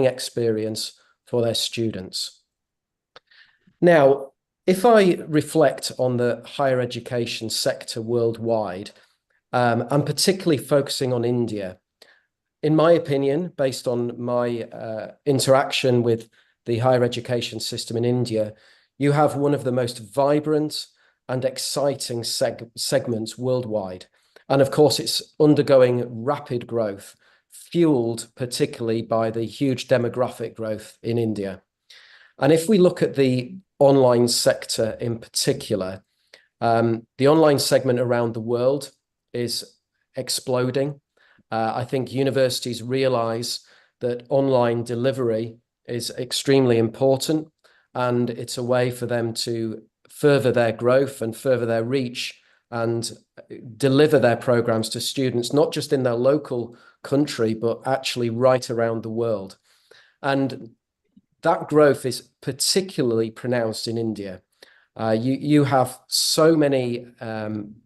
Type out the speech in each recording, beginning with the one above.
experience for their students. Now, if I reflect on the higher education sector worldwide, I'm particularly focusing on India. In my opinion, based on my interaction with the higher education system in India, you have one of the most vibrant and exciting segments worldwide. And of course, it's undergoing rapid growth, fueled particularly by the huge demographic growth in India. And if we look at the online sector in particular, the online segment around the world is exploding. I think universities realize that online delivery is extremely important, and it's a way for them to further their growth and further their reach and deliver their programs to students, not just in their local country, but actually right around the world. And that growth is particularly pronounced in India. You have so many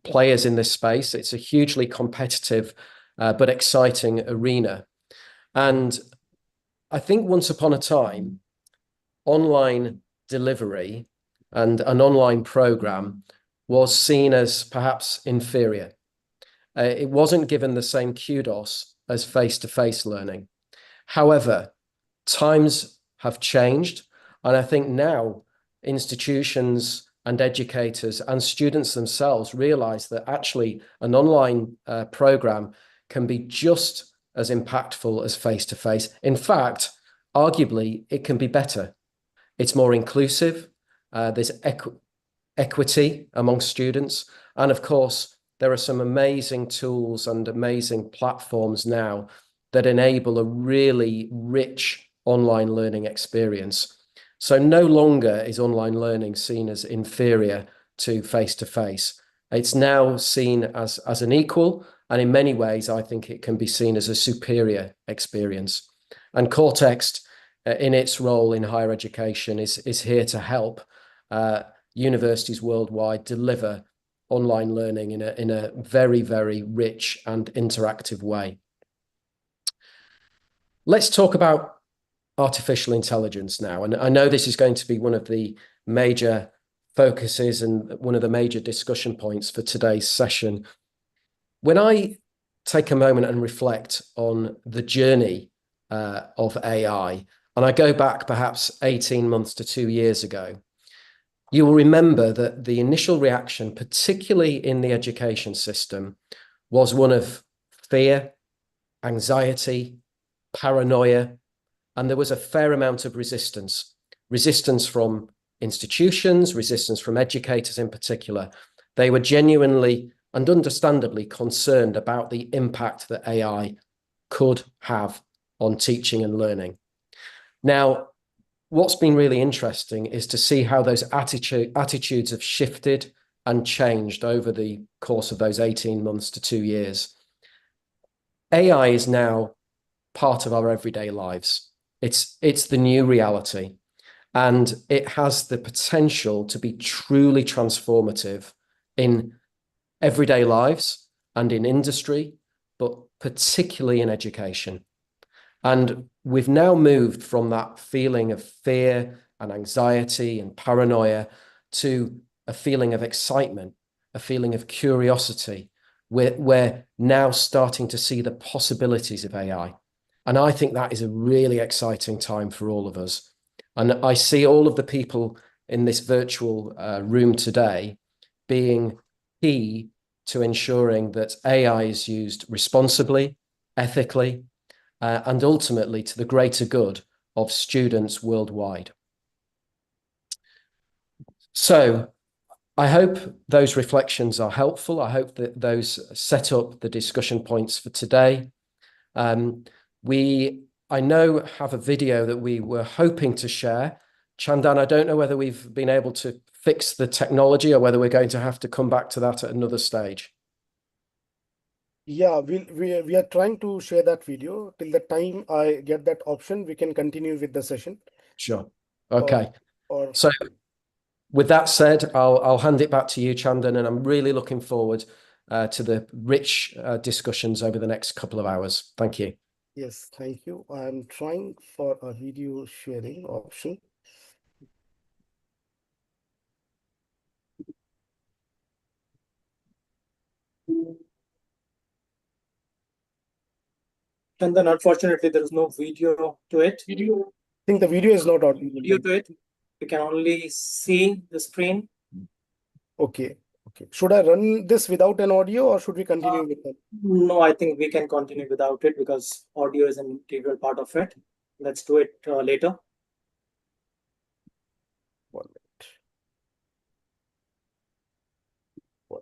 players in this space. It's a hugely competitive but exciting arena. And I think once upon a time, online delivery and an online program was seen as perhaps inferior. It wasn't given the same kudos as face-to-face learning. However, times have changed, and I think now institutions and educators and students themselves realize that actually an online program can be just as impactful as face-to-face. In fact, arguably, it can be better. It's more inclusive. There's equity among students. And of course, there are some amazing tools and amazing platforms now that enable a really rich online learning experience. So no longer is online learning seen as inferior to face-to-face. It's now seen as an equal, and in many ways, I think it can be seen as a superior experience. And Kortext, in its role in higher education, is here to help universities worldwide deliver online learning in a very, very rich and interactive way. Let's talk about artificial intelligence now. And I know this is going to be one of the major focuses and one of the major discussion points for today's session. When I take a moment and reflect on the journey of AI, and I go back perhaps 18 months to 2 years ago, you will remember that the initial reaction, particularly in the education system, was one of fear, anxiety, paranoia, and there was a fair amount of resistance from institutions, resistance from educators in particular. They were genuinely and understandably concerned about the impact that AI could have on teaching and learning. Now, what's been really interesting is to see how those attitudes have shifted and changed over the course of those 18 months to 2 years. AI is now part of our everyday lives. It's the new reality, and it has the potential to be truly transformative in everyday lives and in industry, but particularly in education. And we've now moved from that feeling of fear and anxiety and paranoia to a feeling of excitement, a feeling of curiosity. We're now starting to see the possibilities of AI. And I think that is a really exciting time for all of us. And I see all of the people in this virtual room today being key to ensuring that AI is used responsibly, ethically, and ultimately to the greater good of students worldwide. So I hope those reflections are helpful. I hope that those set up the discussion points for today. I know have a video that we were hoping to share. Chandan, I don't know whether we've been able to fix the technology or whether we're going to have to come back to that at another stage. Yeah, we are trying to share that video. Till the time I get that option, we can continue with the session. Sure. Okay. So with that said, I'll hand it back to you, Chandan, and I'm really looking forward to the rich discussions over the next couple of hours. Thank you. Yes, thank you. I'm trying for a video sharing option. Chandan, unfortunately, there is no video to it. I think the video is not audible. Video to it. You can only see the screen. Okay. Okay. Should I run this without an audio or should we continue with that? No, I think we can continue without it because audio is an integral part of it. Let's do it later. 1 minute. One.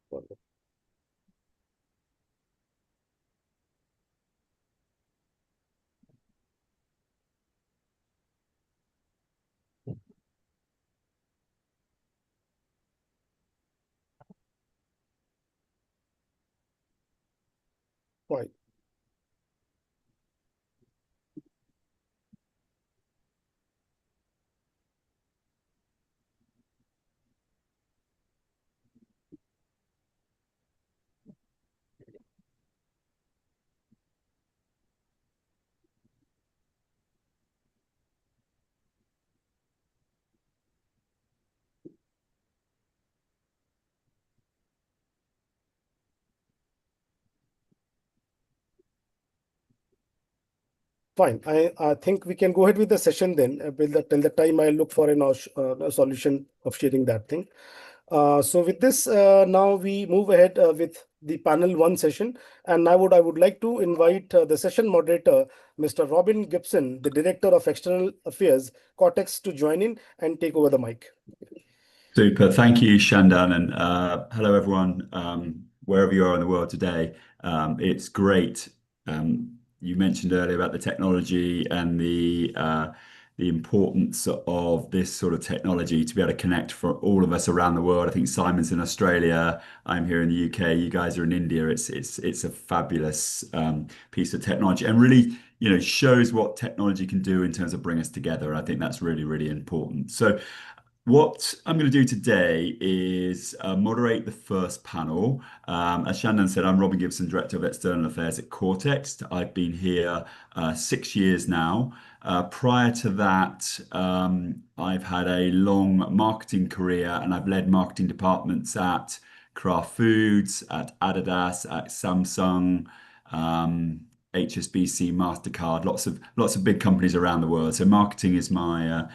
1 minute. Fine. Fine. I think we can go ahead with the session then. Till the time I look for a solution of sharing that thing. So with this, now we move ahead with the panel one session. And I would like to invite the session moderator, Mr. Robin Gibson, the Director of External Affairs, Kortext, to join in and take over the mic. Super. Thank you, Chandan. And hello, everyone, wherever you are in the world today. It's great. You mentioned earlier about the technology and the importance of this sort of technology to be able to connect for all of us around the world. I think Simon's in Australia. I'm here in the UK. You guys are in India. It's a fabulous piece of technology and really, shows what technology can do in terms of bring us together. I think that's really, really important. So what I'm going to do today is moderate the first panel. As Chandan said, I'm Robin Gibson, Director of External Affairs at Kortext. I've been here 6 years now. Prior to that, I've had a long marketing career and I've led marketing departments at Kraft Foods, at Adidas, at Samsung, HSBC, MasterCard, lots of big companies around the world. So marketing is my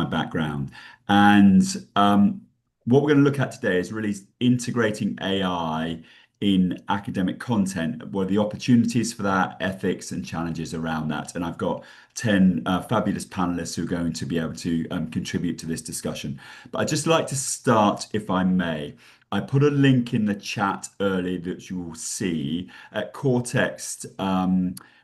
background. And what we're going to look at today is really integrating AI in academic content, what are the opportunities for that, ethics and challenges around that. And I've got 10 fabulous panelists who are going to be able to contribute to this discussion. But I'd just like to start, if I may. I put a link in the chat earlier that you will see. At Kortext,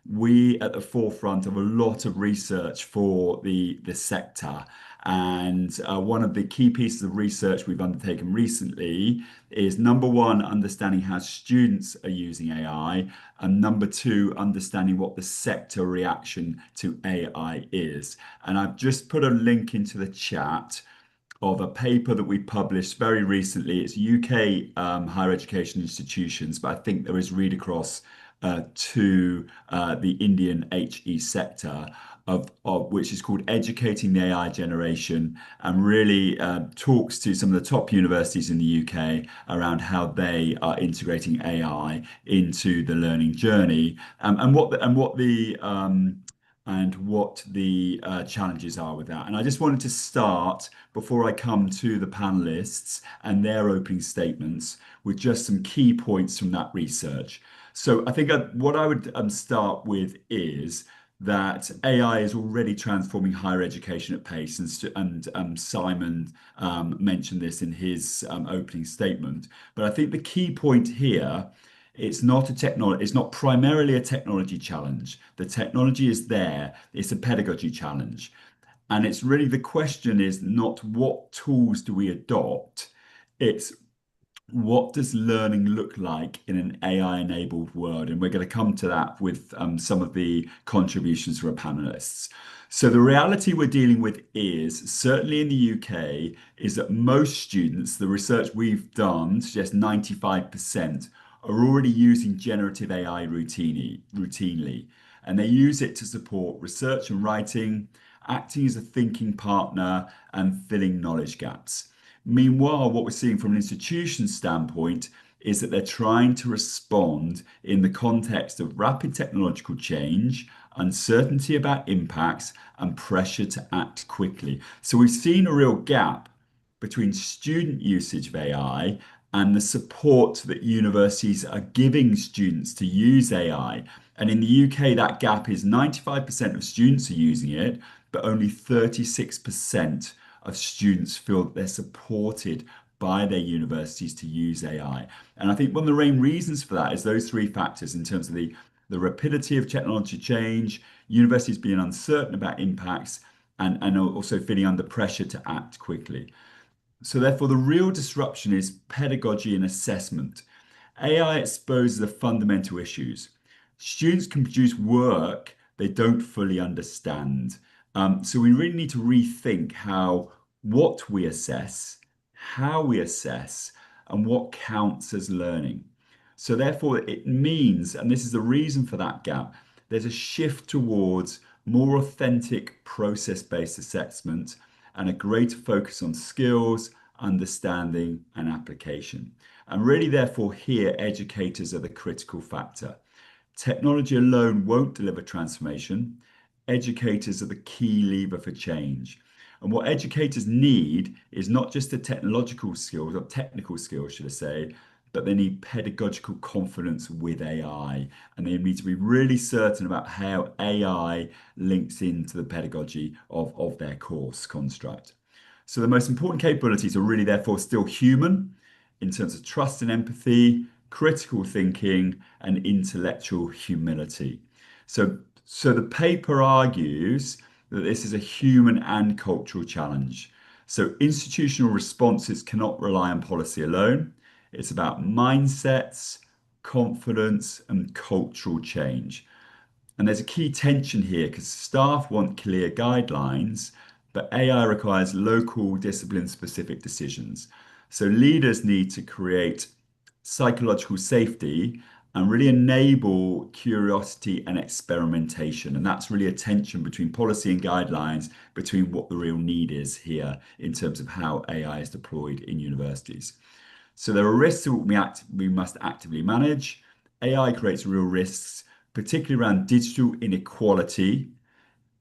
we at the forefront of a lot of research for the sector. And one of the key pieces of research we've undertaken recently is number one, understanding how students are using AI, and number two, understanding what the sector reaction to AI is. And I've just put a link into the chat of a paper that we published very recently. It's UK higher education institutions, but I think there is read across to the Indian HE sector of which is called Educating the AI Generation, and really talks to some of the top universities in the UK around how they are integrating AI into the learning journey, and what the challenges are with that. And I just wanted to start, before I come to the panelists and their opening statements, with just some key points from that research. So I think what I would start with is that AI is already transforming higher education at pace, and Simon mentioned this in his opening statement. But I think the key point here, it's not primarily a technology challenge. The technology is there. It's a pedagogy challenge. And it's really, the question is not what tools do we adopt, it's what does learning look like in an AI-enabled world? And we're going to come to that with some of the contributions from our panelists. So the reality we're dealing with is, certainly in the UK, is that most students, the research we've done suggests 95% are already using generative AI routinely, and they use it to support research and writing, acting as a thinking partner, and filling knowledge gaps. Meanwhile, what we're seeing from an institution standpoint is that they're trying to respond in the context of rapid technological change, uncertainty about impacts, and pressure to act quickly. So we've seen a real gap between student usage of AI and the support that universities are giving students to use AI. And in the UK, that gap is 95% of students are using it, but only 36% of students feel that they're supported by their universities to use AI. And I think one of the main reasons for that is those three factors in terms of the rapidity of technology change, universities being uncertain about impacts, and also feeling under pressure to act quickly. So therefore, the real disruption is pedagogy and assessment. AI exposes the fundamental issues. Students can produce work they don't fully understand. So we really need to rethink what we assess, how we assess, and what counts as learning. So therefore, it means, and this is the reason for that gap, there's a shift towards more authentic process-based assessment and a greater focus on skills, understanding, and application. And really, therefore, here, educators are the critical factor. Technology alone won't deliver transformation. Educators are the key lever for change. And what educators need is not just the technological skills, or technical skills, should I say, but they need pedagogical confidence with AI. And they need to be really certain about how AI links into the pedagogy of their course construct. So the most important capabilities are really therefore still human in terms of trust and empathy, critical thinking, and intellectual humility. So the paper argues that this is a human and cultural challenge. So institutional responses cannot rely on policy alone. It's about mindsets, confidence, and cultural change. And there's a key tension here because staff want clear guidelines, but AI requires local discipline-specific decisions. So leaders need to create psychological safety and really enable curiosity and experimentation. And that's really a tension between policy and guidelines, between what the real need is here in terms of how AI is deployed in universities. So there are risks that we must actively manage. AI creates real risks, particularly around digital inequality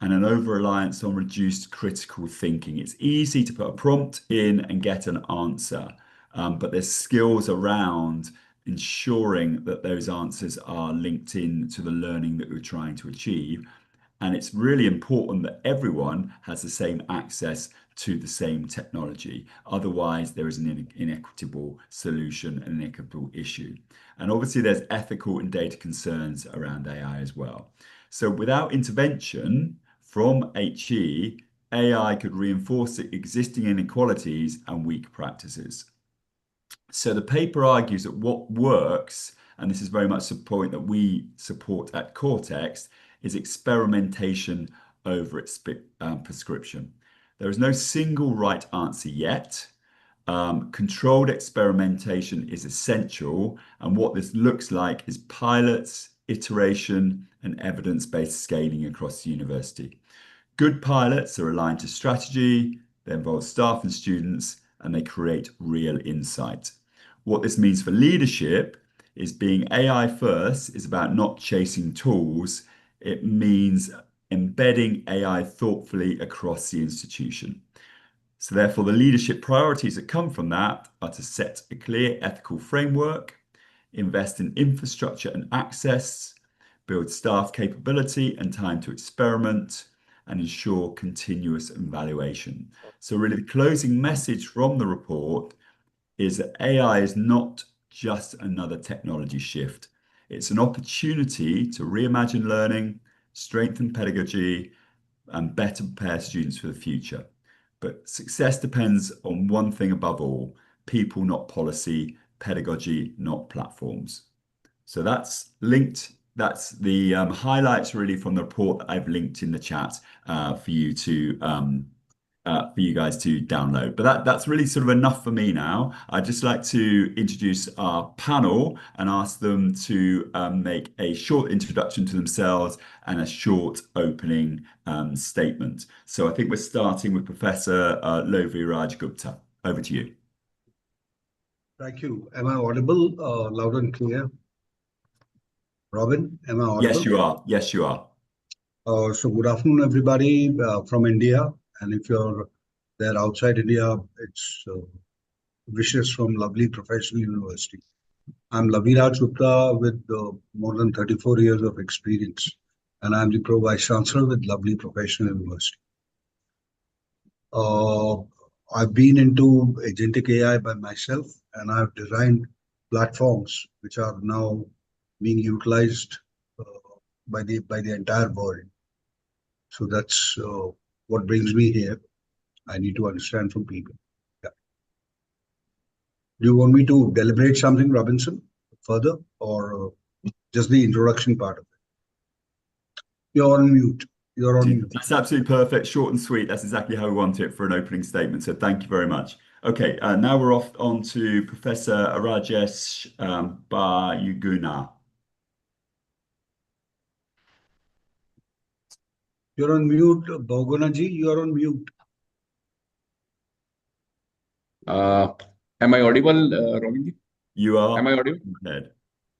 and an over-reliance on reduced critical thinking. It's easy to put a prompt in and get an answer, but there's skills around ensuring that those answers are linked in to the learning that we're trying to achieve. And it's really important that everyone has the same access to the same technology. Otherwise, there is an inequitable solution, an inequitable issue. And obviously, there's ethical and data concerns around AI as well. So without intervention from HE, AI could reinforce existing inequalities and weak practices. So the paper argues that what works, and this is very much the point that we support at Kortext, is experimentation over its prescription. There is no single right answer yet. Controlled experimentation is essential, and what this looks like is pilots, iteration, and evidence-based scaling across the university. Good pilots are aligned to strategy, they involve staff and students, and they create real insight. What this means for leadership is being AI first is about not chasing tools. It means embedding AI thoughtfully across the institution. So therefore, the leadership priorities that come from that are to set a clear ethical framework, invest in infrastructure and access, build staff capability and time to experiment, and ensure continuous evaluation. So really the closing message from the report is that AI is not just another technology shift. It's an opportunity to reimagine learning, strengthen pedagogy, and better prepare students for the future. But success depends on one thing above all: people, not policy; pedagogy, not platforms. So that's linked. That's the highlights really from the report that I've linked in the chat for you to for you guys to download. But that's really sort of enough for me now. I'd just like to introduce our panel and ask them to make a short introduction to themselves and a short opening statement. So I think we're starting with Professor Lovi Raj Gupta. Over to you. Thank you. Am I audible loud and clear? Robin, am I audible? Yes, you are. Yes, you are. So good afternoon, everybody from India. And if you're there outside India, it's wishes from lovely professional university. I'm Lovi Raj Gupta with more than 34 years of experience. And I'm the Pro Vice Chancellor with lovely professional university. I've been into agentic AI by myself, and I've designed platforms which are now being utilized by the entire world. So that's what brings me here. I need to understand from people. Yeah. Do you want me to deliberate something, Robinson, further, or just the introduction part of it? You're on mute. You're on mute. That's absolutely perfect. Short and sweet. That's exactly how we want it for an opening statement. So thank you very much. Okay, now we're off on to Professor Rajesh Bahuguna. You're on mute, Bahuguna ji. You're on mute. Am I audible, Robin? You are. Am I audible?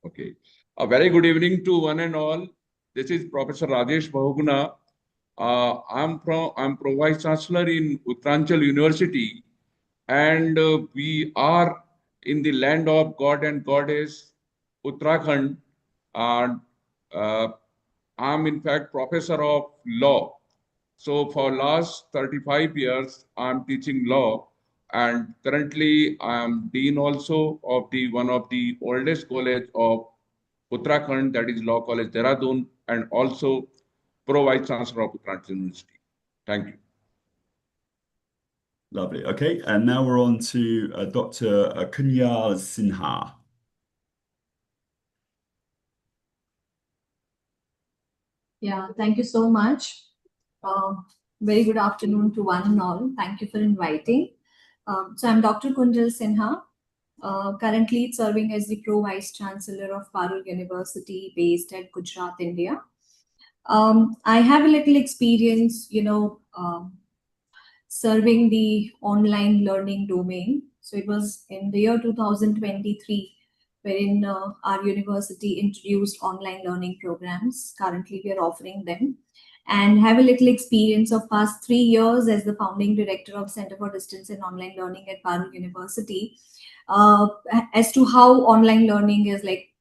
Okay. A very good evening to one and all. This is Professor Rajesh Bahuguna. I'm Pro Vice Chancellor in Uttaranchal University, and we are in the land of God and Goddess, Uttarakhand. And I'm in fact Professor of Law. So for last 35 years, I'm teaching law, and currently I'm Dean also of one of the oldest college of Uttarakhand, that is Law College Dehradun, and also Pro Vice Chancellor of Uttaranchal University. Thank you. Lovely. Okay, and now we're on to Dr. Kunjal Sinha. Yeah, thank you so much. Very good afternoon to one and all. Thank you for inviting. So I'm Dr. Kunjal Sinha, currently serving as the Pro Vice Chancellor of Parul University based at Gujarat, India. I have a little experience, serving the online learning domain. So it was in the year 2023 wherein our university introduced online learning programs. Currently, we are offering them, and have a little experience of past 3 years as the founding director of Center for Distance and Online Learning at Parul University, as to how online learning is like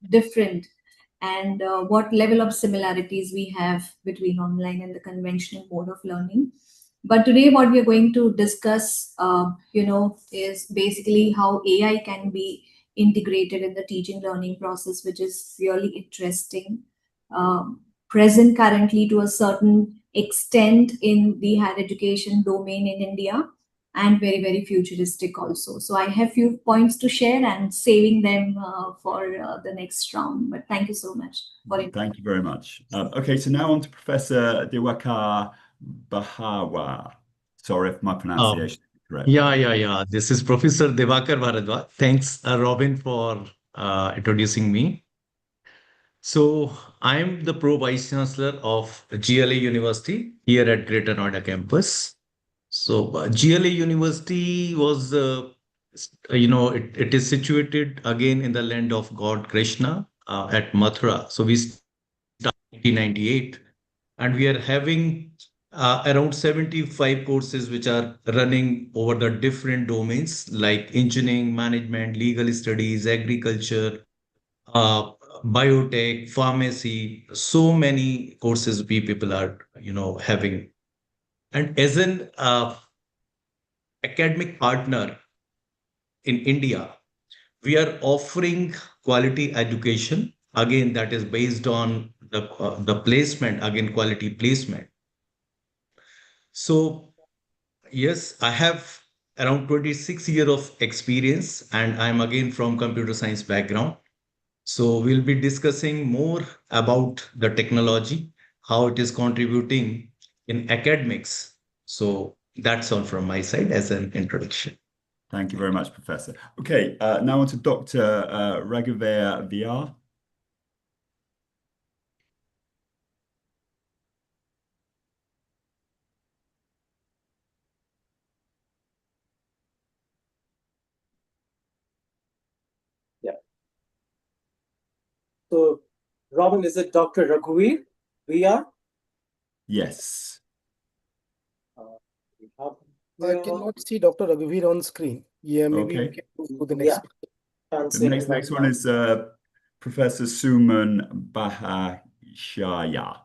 different, and what level of similarities we have between online and the conventional mode of learning. But today, what we are going to discuss, is basically how AI can be integrated in the teaching learning process, which is really interesting, present currently to a certain extent in the higher education domain in India, and very, very futuristic also. So I have few points to share and saving them for the next round. But thank you so much for it. Thank you very much. Okay, so now on to Professor Diwakar Bahuguna. Sorry if my pronunciation is correct. Yeah. This is Professor Diwakar Bhardwaj. Thanks, Robin, for introducing me. So I'm the Pro Vice Chancellor of GLA University here at Greater Noida campus. So GLA University was, it is situated again in the land of God Krishna at Mathura. So we started in 1998, and we are having around 75 courses which are running over the different domains like engineering, management, legal studies, agriculture, biotech, pharmacy. So many courses we people are having. And as an academic partner in India, we are offering quality education. Again, that is based on the placement, again, quality placement. So, yes, I have around 26 years of experience, and I'm again from computer science background. So we'll be discussing more about the technology, how it is contributing in academics. So That's all from my side as an introduction. Thank you very much, Professor. Okay, now on to Dr. Raghuveer VR. Yeah. So, Robin, is it Dr. Raghuveer VR? Yes. I cannot see Dr. Raghuveer on screen. Yeah, maybe we Okay. can move to the next. The next one is Professor Suman Bahashaya.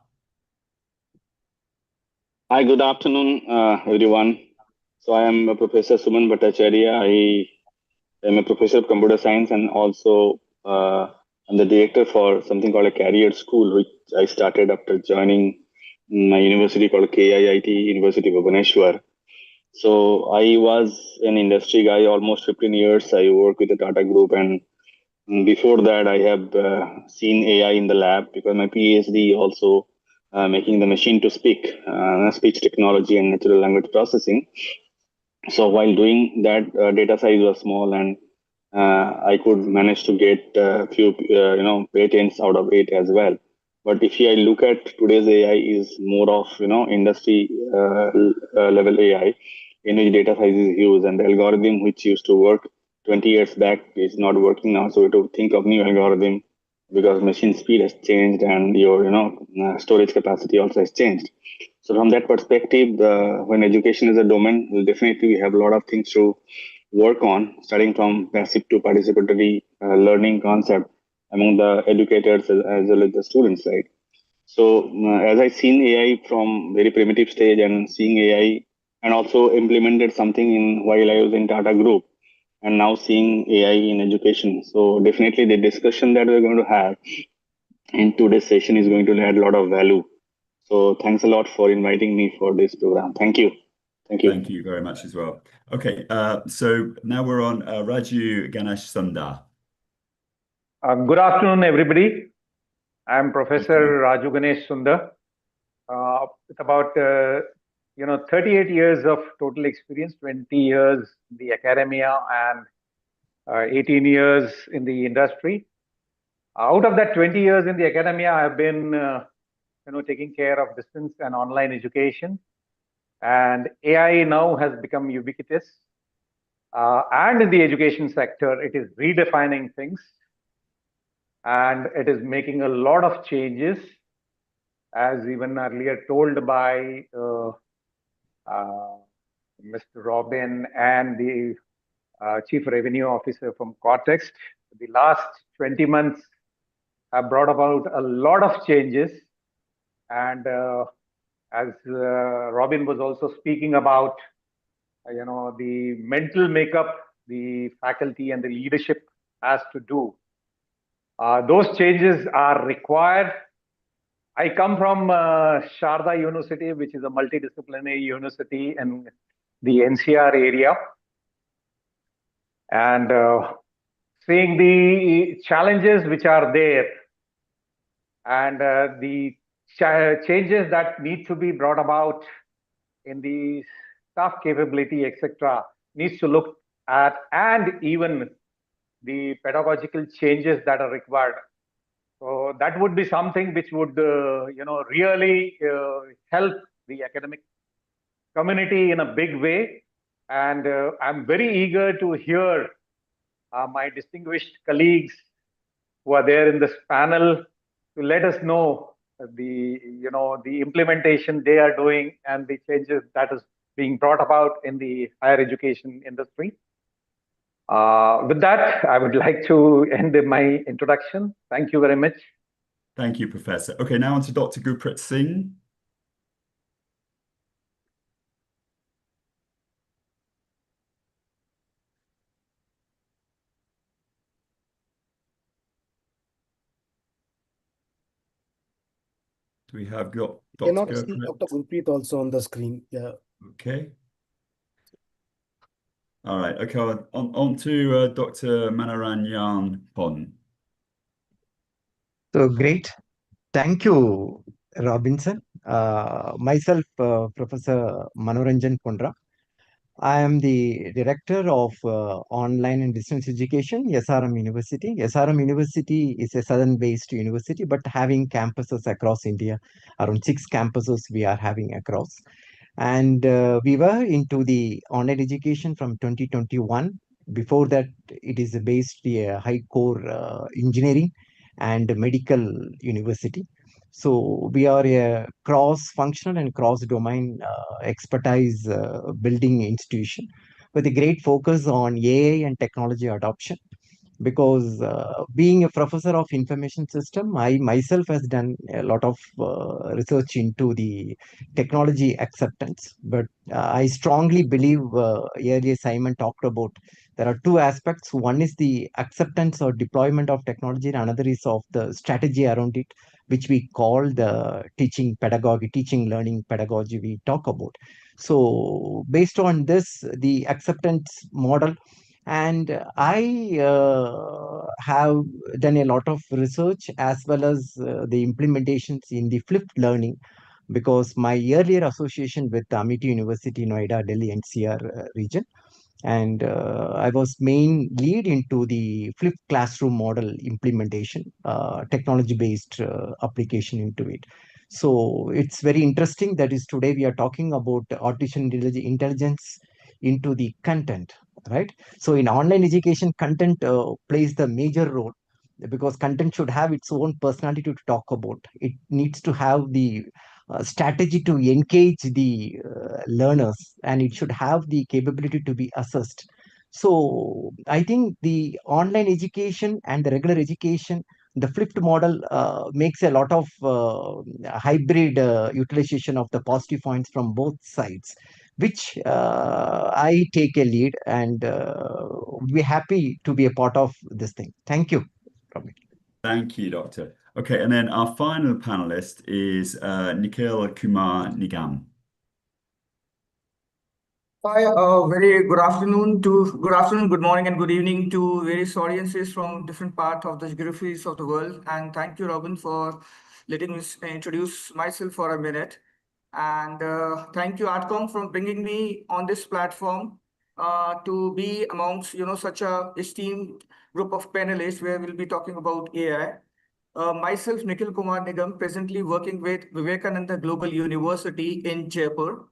Hi, good afternoon, everyone. So I am Professor Suman Bhattacharya. I am a professor of computer science and also I'm the director for something called a career school, which I started after joining my university called KIIT University of Bhubaneswar. So I was an industry guy almost 15 years. I worked with the Tata Group, and before that I have seen AI in the lab because my PhD also making the machine to speak, speech technology and natural language processing. So while doing that, data size was small, and I could manage to get a few patents out of it as well. But if I look at today's AI is more of industry level AI, in which data size is huge, and the algorithm which used to work 20 years back is not working now. So we have to think of new algorithm because machine speed has changed and your storage capacity also has changed. So from that perspective, when education is a domain, definitely we have a lot of things to work on, starting from passive to participatory learning concept among the educators as well as the students, right? So as I seen AI from very primitive stage and seeing AI and also implemented something in while I was in Tata Group and now seeing AI in education. So definitely the discussion that we're going to have in today's session is going to add a lot of value. So thanks a lot for inviting me for this program. Thank you. Thank you. Thank you very much as well. Okay, so now we're on Raju Ganesh Sundar. Good afternoon, everybody. I'm Professor Raju Ganesh Sundar. With about 38 years of total experience, 20 years in the academia and 18 years in the industry. Out of that 20 years in the academia, I've been taking care of distance and online education. And AI now has become ubiquitous. And in the education sector, it is redefining things. And it is making a lot of changes, as even earlier told by Mr. Robin and the Chief Revenue Officer from Kortext. The last 20 months have brought about a lot of changes. And as Robin was also speaking about, the mental makeup, the faculty and the leadership has to do. Those changes are required. I come from Sharda University, which is a multidisciplinary university in the NCR area. And seeing the challenges which are there and the changes that need to be brought about in the staff capability, etc., needs to look at, and even the pedagogical changes that are required. So that would be something which would, really help the academic community in a big way. And I'm very eager to hear my distinguished colleagues who are there in this panel to let us know the implementation they are doing and the changes that is being brought about in the higher education industry. With that, I would like to end my introduction. Thank you very much. Thank you, Professor. Okay, now on to Dr. Gupta Singh. Do we have got Dr. Cannot see Dr. Gurpreet also on the screen. Yeah. Okay. All right. Okay. On to Dr. Manoranjan Pon. So great. Thank you, Robinson. Myself, Professor Manoranjan Pondra. I am the director of online and distance education, SRM University. SRM University is a southern-based university, but having campuses across India, around 6 campuses we are having across. And we were into the online education from 2021. Before that, it is based high core engineering and medical university. So we are a cross-functional and cross-domain expertise building institution with a great focus on AI and technology adoption. Because being a professor of information system, I myself has done a lot of research into the technology acceptance. But I strongly believe earlier Simon talked about there are two aspects. One is the acceptance or deployment of technology, and another is of the strategy around it, which we call the teaching pedagogy, teaching learning pedagogy we talk about. So based on this, the acceptance model, and I have done a lot of research as well as the implementations in the flipped learning, because my earlier association with Amity University, Noida, Delhi NCR region, and I was main lead into the flipped classroom model implementation, technology-based application into it. So it's very interesting that is today we are talking about artificial intelligence into the content, right? So in online education, content plays the major role, because content should have its own personality to talk about. It needs to have the strategy to engage the learners, and it should have the capability to be assessed. So I think the online education and the regular education, the flipped model makes a lot of hybrid utilization of the positive points from both sides, which I take a lead, and we're happy to be a part of this thing. Thank you. Thank you, Doctor. Okay, and then our final panelist is Nikhil Kumar Nigam. Hi, very good afternoon, good morning, and good evening to various audiences from different parts of the geographies of the world. And thank you, Robin, for letting me introduce myself for a minute. And thank you, ArdorComm, for bringing me on this platform to be amongst such a esteemed group of panelists where we'll be talking about AI. Myself, Nikhil Kumar Nigam, presently working with Vivekananda Global University in Jaipur,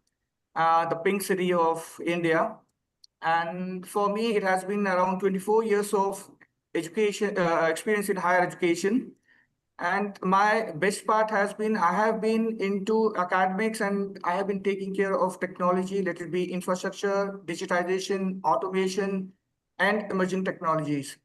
the pink city of India. And for me, it has been around 24 years of education experience in higher education. And my best part has been I have been into academics, and I have been taking care of technology, let it be infrastructure, digitization, automation, and emerging technologies.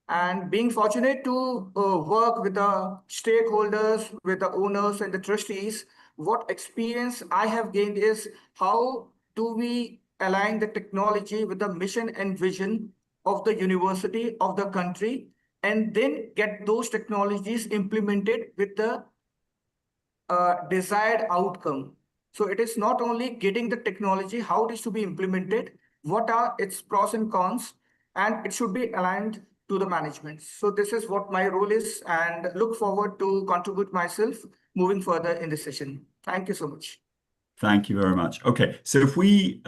And being fortunate to work with the stakeholders, with the owners and the trustees, what experience I have gained is how do we align the technology with the mission and vision of the university, of the country, and then get those technologies implemented with the desired outcome. So it is not only getting the technology, how it is to be implemented, what are its pros and cons, and it should be aligned to the management. So this is what my role is, and look forward to contribute myself moving further in this session. Thank you so much. Thank you very much. Okay, so if we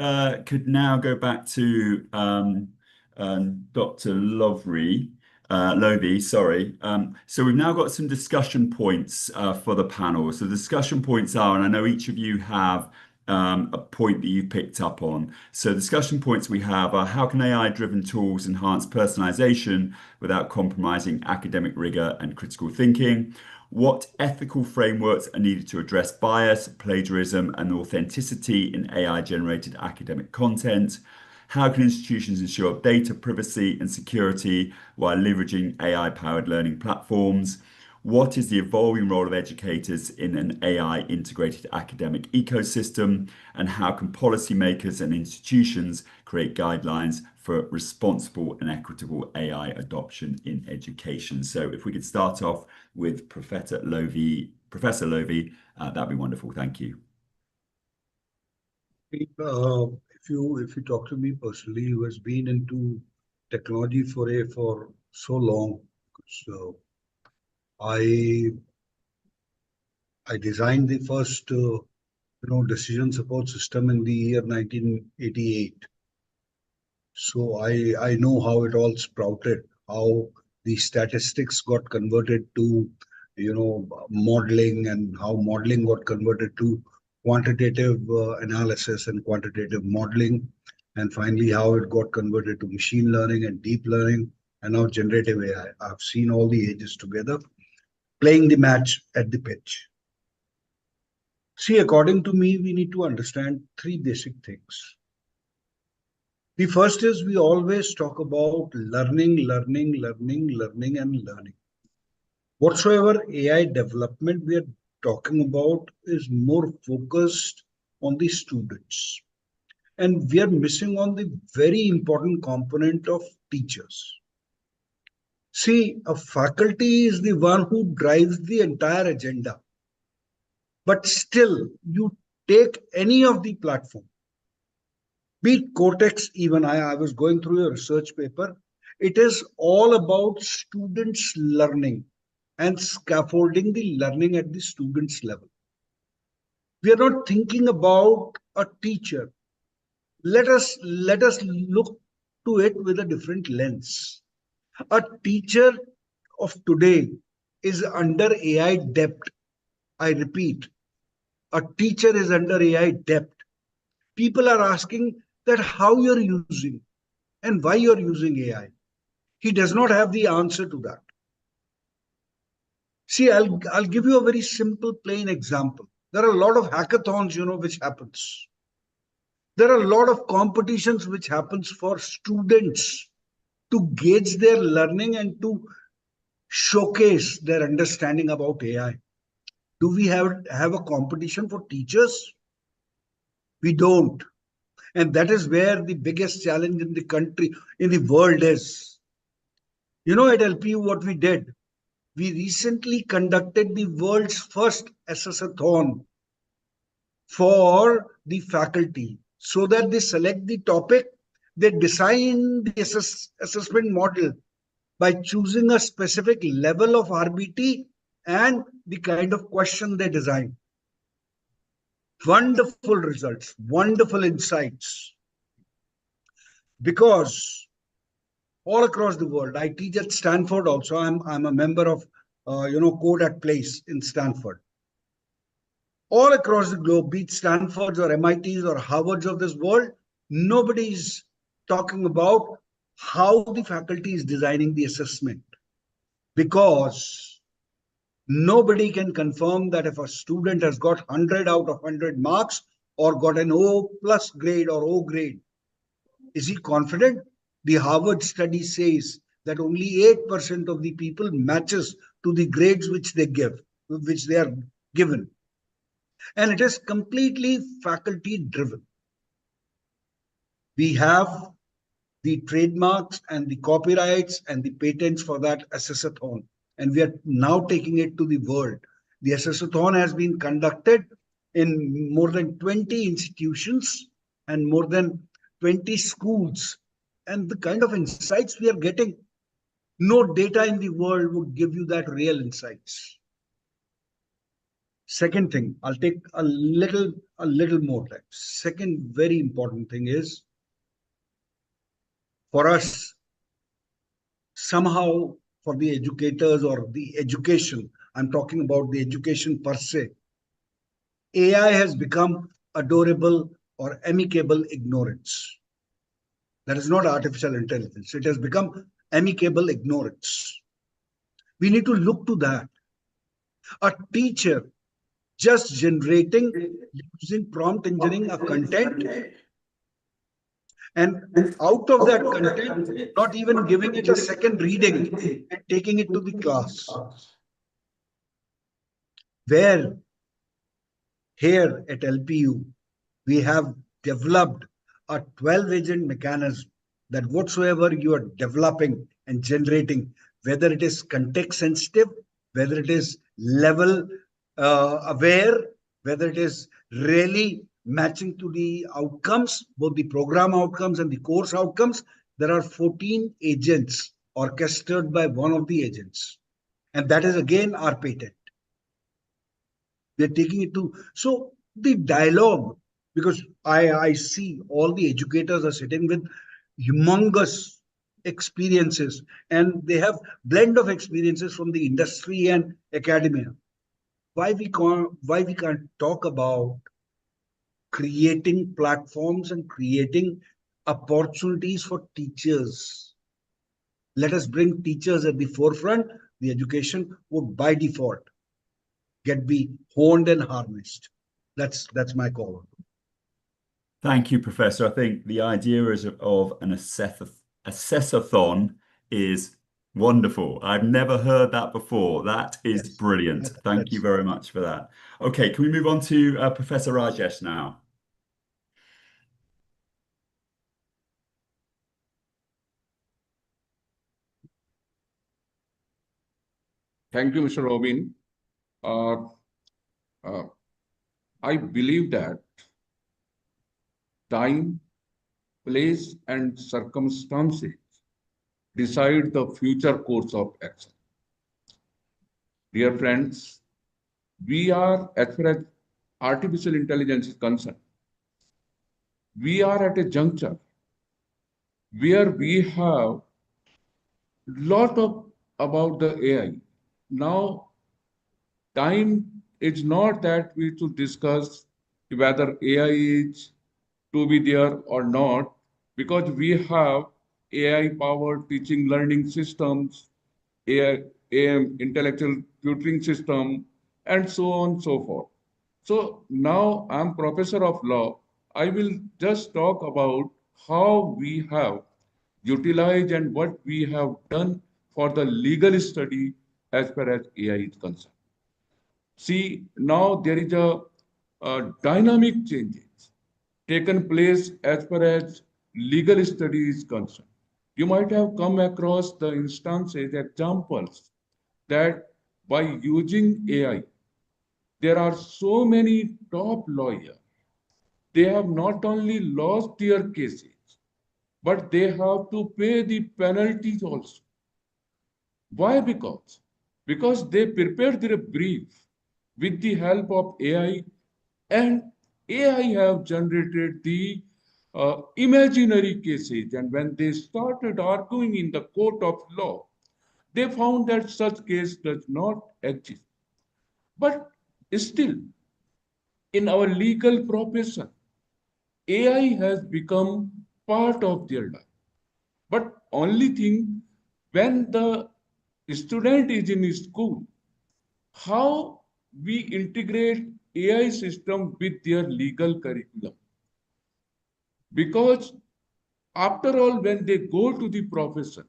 could now go back to Dr. Lovi, sorry. So we've now got some discussion points for the panel. So the discussion points are, and I know each of you have a point that you've picked up on. So discussion points we have are: how can AI-driven tools enhance personalization without compromising academic rigor and critical thinking? What ethical frameworks are needed to address bias, plagiarism, and authenticity in AI-generated academic content? How can institutions ensure data privacy and security while leveraging AI-powered learning platforms? What is the evolving role of educators in an AI-integrated academic ecosystem? And how can policymakers and institutions create guidelines for responsible and equitable AI adoption in education? So if we could start off with Professor Lovi, that'd be wonderful. Thank you. If you talk to me personally, who has been into technology for so long, so I designed the first decision support system in the year 1988. So I know how it all sprouted, how the statistics got converted to, modeling, and how modeling got converted to quantitative analysis and quantitative modeling, and finally how it got converted to machine learning and deep learning, and now generative AI. I've seen all the ages together playing the match at the pitch. See, according to me, we need to understand three basic things. The first is we always talk about learning, learning, learning, learning, and learning. Whatsoever AI development we are talking about is more focused on the students. And we are missing on the very important component of teachers. See, a faculty is the one who drives the entire agenda. But still, you take any of the platform, be it Kortext, even I was going through a research paper. It is all about students learning and scaffolding the learning at the students level. We are not thinking about a teacher. Let us look to it with a different lens. A teacher of today is under AI depth. I repeat, a teacher is under AI depth. People are asking that how you're using and why you're using AI. He does not have the answer to that. See, I'll give you a very simple, plain example. There are a lot of hackathons, which happens. There are a lot of competitions which happens for students to gauge their learning and to showcase their understanding about AI. Do we have a competition for teachers? We don't. And that is where the biggest challenge in the country, in the world is. At LPU, what we did, we recently conducted the world's first assessathon for the faculty so that they select the topic, they design the assessment model by choosing a specific level of RBT and the kind of question they design. Wonderful results, wonderful insights. Because all across the world, I teach at Stanford also. I'm a member of, Code at Place in Stanford. All across the globe, be it Stanfords or MITs or Harvards of this world, nobody's talking about how the faculty is designing the assessment. Because nobody can confirm that if a student has got 100 out of 100 marks or got an O plus grade or O grade, is he confident? The Harvard study says that only 8% of the people matches to the grades which they are given. And it is completely faculty driven. We have the trademarks and the copyrights and the patents for that assessathon. And we are now taking it to the world. The assessathon has been conducted in more than 20 institutions and more than 20 schools. And the kind of insights we are getting, no data in the world would give you that real insights. Second thing, I'll take a little more time. Second very important thing is, for us, somehow for the educators or the education, I'm talking about the education per se, AI has become adorable or amicable ignorance. That is not artificial intelligence. It has become amicable ignorance. We need to look to that. A teacher just generating, using prompt engineering, a content, and out of that content, not even giving it a second reading and taking it to the class. Where here at LPU, we have developed a 12-agent mechanism that whatsoever you are developing and generating, whether it is context sensitive, whether it is level aware, whether it is really matching to the outcomes, both the program outcomes and the course outcomes, there are 14 agents orchestrated by one of the agents. And that is again our patent. We're taking it to, so the dialogue, because I see all the educators are sitting with humongous experiences, and they have blend of experiences from the industry and academia. Why we can't talk about creating platforms and creating opportunities for teachers? Let us bring teachers at the forefront. The education would by default be honed and harnessed. That's my call. Thank you, Professor. I think the idea of an assessathon is wonderful. I've never heard that before. That is brilliant. Thank you very much for that. Okay, can we move on to Professor Rajesh now? Thank you, Mr. Robin. I believe that time, place, and circumstances decide the future course of action. Dear friends, we are, as far as artificial intelligence is concerned, we are at a juncture where we have lot of about the AI. Now, time is not that we should discuss whether AI is to be there or not, because we have AI-powered teaching learning systems, AI intellectual tutoring system, and so on and so forth. So now I'm professor of law. I will just talk about how we have utilized and what we have done for the legal study as far as AI is concerned. See, now there is a dynamic changes taken place as far as legal study is concerned. You might have come across the instances, examples, that by using AI, there are so many top lawyers. They have not only lost their cases, but they have to pay the penalties also. Why? Because they prepared their brief with the help of AI, and AI have generated the imaginary cases. And when they started arguing in the court of law, they found that such case does not exist. But still, in our legal profession, AI has become part of their life. But only thing, when the student is in school, how we integrate AI system with their legal curriculum. Because after all, when they go to the profession,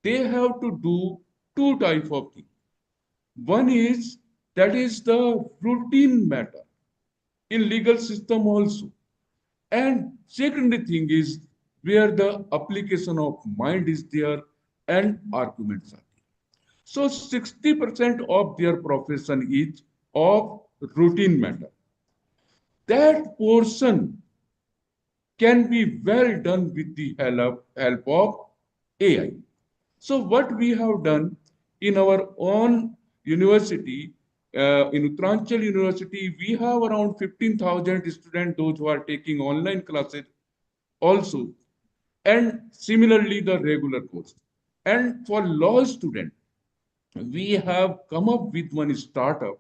they have to do two types of things. One is, that is the routine matter in legal system also. And second thing is where the application of mind is there and arguments are there. So 60% of their profession is of routine matter. That portion can be well done with the help of AI. So what we have done in our own university, in Uttaranchal University, we have around 15,000 students, those who are taking online classes also, and similarly the regular course. And for law students, we have come up with one startup.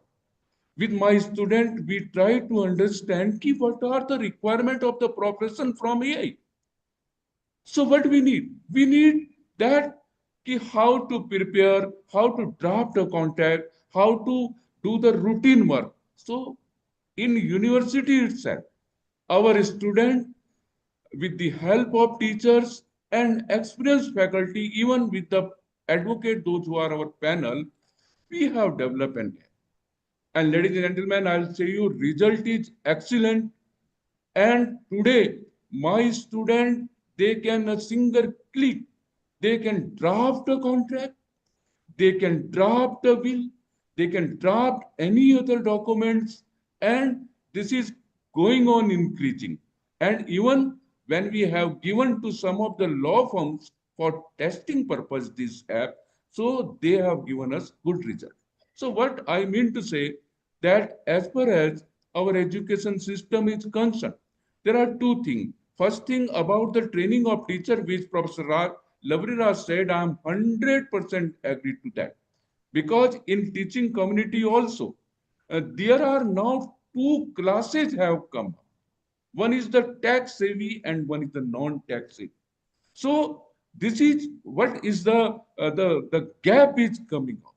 With my student, we try to understand what are the requirements of the profession from AI. So what we need? We need that how to prepare, how to draft a contract, how to do the routine work. So in university itself, our student, with the help of teachers and experienced faculty, even with the advocate, those who are our panel, we have developed an app. And ladies and gentlemen, I'll say you, result is excellent. And today, my student, they can a single click, they can draft a contract, they can draft a will, they can draft any other documents, and this is going on increasing. And even when we have given to some of the law firms for testing purpose this app, so they have given us good result. So what I mean to say, that as far as our education system is concerned, there are two things. First thing about the training of teacher, which Professor Lovi said, I am 100% agree to that. Because in teaching community also, there are now two classes have come. One is the tech savvy and one is the non-tech savvy. So this is what is the gap is coming up.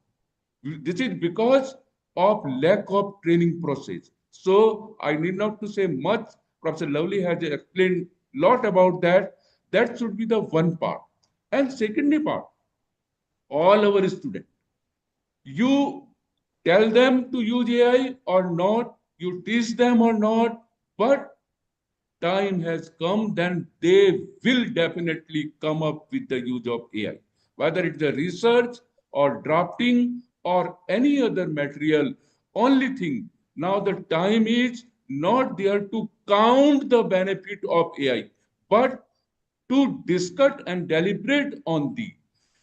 This is because of lack of training process. So I need not to say much. Professor Lovely has explained a lot about that. That should be the one part. And secondly part, all our students, you tell them to use AI or not, you teach them or not, but time has come, then they will definitely come up with the use of AI, whether it's a research or drafting or any other material. Only thing, now the time is not there to count the benefit of AI, but to discuss and deliberate on the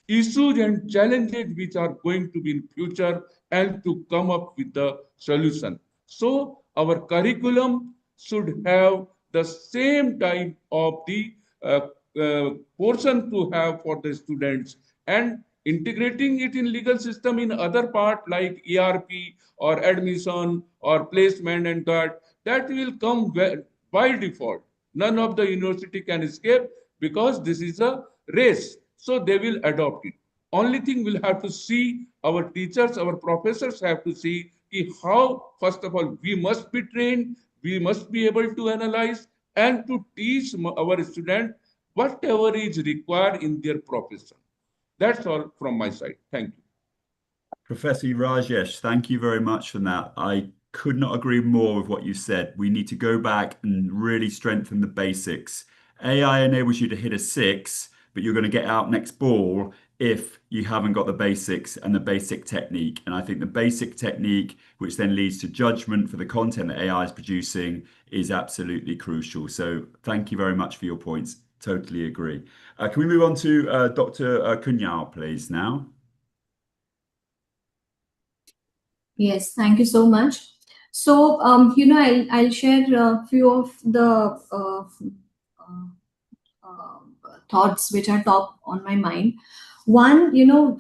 issues and challenges which are going to be in future and to come up with the solution. So our curriculum should have the same type of the portion to have for the students, and integrating it in legal system in other part like ERP or admission or placement, and that will come by default. None of the university can escape because this is a race. So they will adopt it. Only thing we'll have to see, our teachers, our professors have to see how, first of all, we must be trained, we must be able to analyze and to teach our students whatever is required in their profession. That's all from my side. Thank you. Professor Rajesh, thank you very much for that. I could not agree more with what you said. We need to go back and really strengthen the basics. AI enables you to hit a 6, but you're going to get out next ball if you haven't got the basics and the basic technique. And I think the basic technique, which then leads to judgment for the content that AI is producing, is absolutely crucial. So thank you very much for your points. Totally agree. Can we move on to Dr. Kunjal, please, now? Yes, thank you so much. So, I'll share a few of the thoughts which are top on my mind. One,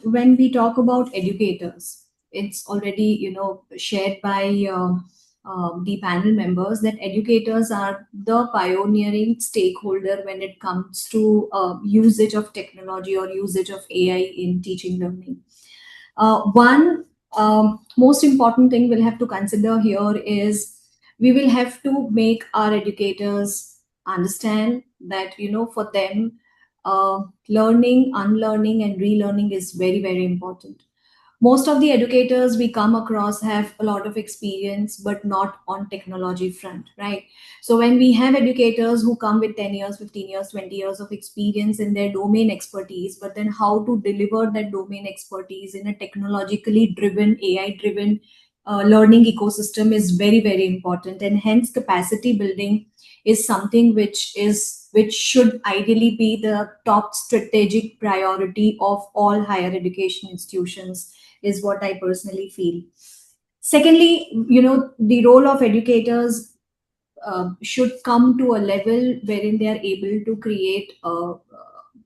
when we talk about educators, it's already, shared by the panel members that educators are the pioneering stakeholder when it comes to usage of technology or usage of AI in teaching learning. One most important thing we'll have to consider here is we will have to make our educators understand that, for them, learning, unlearning, and relearning is very, very important. Most of the educators we come across have a lot of experience, but not on technology front, right? So when we have educators who come with 10 years, 15 years, 20 years of experience in their domain expertise, but then how to deliver that domain expertise in a technologically driven, AI driven learning ecosystem is very, very important. And hence capacity building is something which should ideally be the top strategic priority of all higher education institutions, is what I personally feel. Secondly, the role of educators should come to a level wherein they are able to create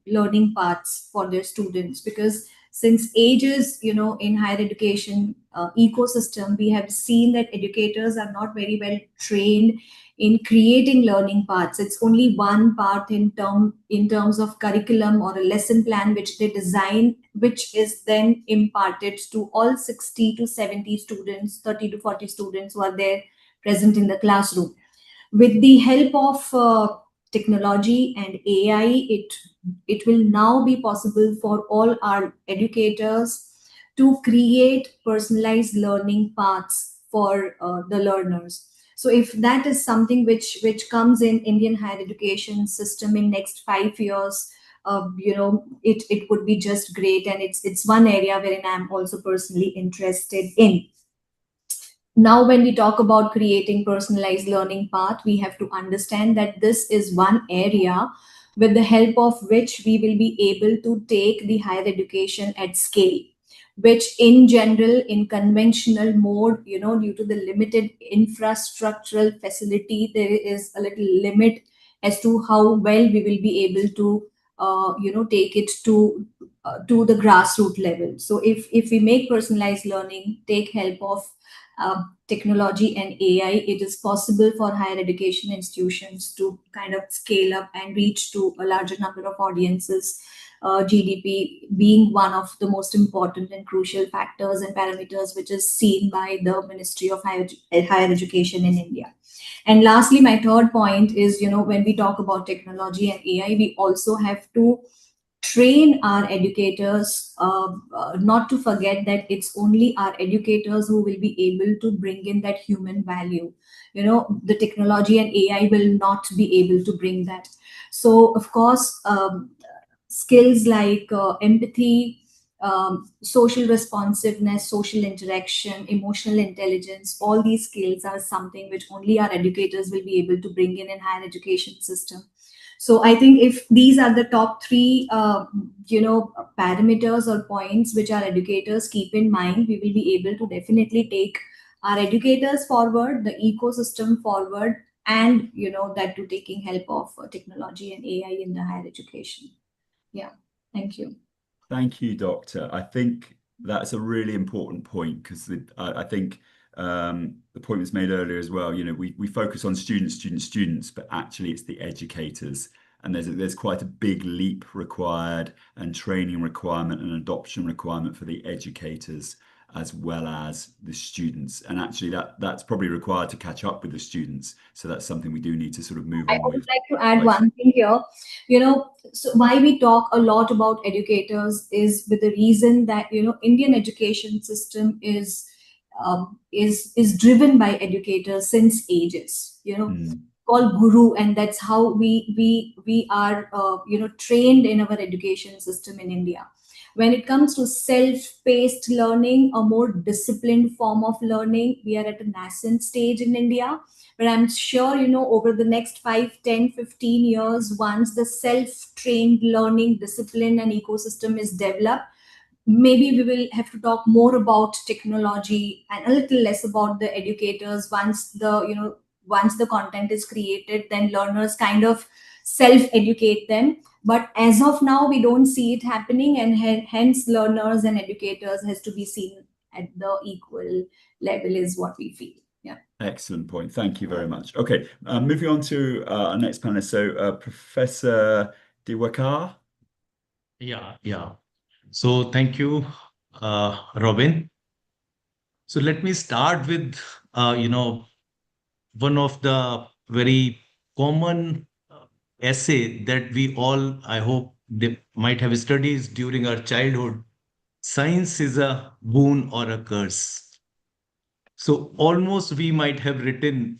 learning paths for their students, because since ages, in higher education ecosystem, we have seen that educators are not very well trained in creating learning paths. It's only one path in terms of curriculum or a lesson plan which they design, which is then imparted to all 60 to 70 students, 30 to 40 students who are there present in the classroom. With the help of technology and AI, it will now be possible for all our educators to create personalized learning paths for the learners. So if that is something which comes in Indian higher education system in next 5 years, it would be just great. And it's one area wherein I'm also personally interested in. Now, when we talk about creating personalized learning path, we have to understand that this is one area with the help of which we will be able to take the higher education at scale, which in general, in conventional mode, due to the limited infrastructural facility, there is a little limit as to how well we will be able to take it to the grassroots level. So if we make personalized learning take help of technology and AI, it is possible for higher education institutions to kind of scale up and reach to a larger number of audiences. GDP being one of the most important and crucial factors and parameters which is seen by the Ministry of Higher Education in India. And lastly, my third point is, when we talk about technology and AI, we also have to train our educators, not to forget that it's only our educators who will be able to bring in that human value. The technology and AI will not be able to bring that. So, of course, skills like empathy, social responsiveness, social interaction, emotional intelligence, all these skills are something which only our educators will be able to bring in higher education system. So I think if these are the top three, parameters or points which our educators keep in mind, we will be able to definitely take our educators forward, the ecosystem forward, and that to taking help of technology and AI in the higher education. Yeah, thank you. Thank you, Doctor. I think that's a really important point because I think the point was made earlier as well. We focus on students, but actually it's the educators, and there's quite a big leap required, and training requirement and adoption requirement for the educators as well as the students. And actually that's probably required to catch up with the students. So that's something we do need to sort of move on with. I would like to add one thing here. So why we talk a lot about educators is with the reason that, Indian education system is driven by educators since ages, called guru, and that's how we are trained in our education system in India. When it comes to self-paced learning, a more disciplined form of learning, we are at a nascent stage in India. But I'm sure, over the next 5, 10, 15 years, once the self-trained learning discipline and ecosystem is developed, maybe we will have to talk more about technology and a little less about the educators. Once the content is created, then learners kind of self-educate them. But as of now, we don't see it happening, and hence learners and educators has to be seen at the equal level is what we feel. Yeah. Excellent point. Thank you very much. Okay, moving on to our next panelist. So Professor Diwakar. Yeah. So thank you, Robin. So let me start with, one of the very common essay that we all, I hope, they might have studied during our childhood. Science is a boon or a curse. So almost we might have written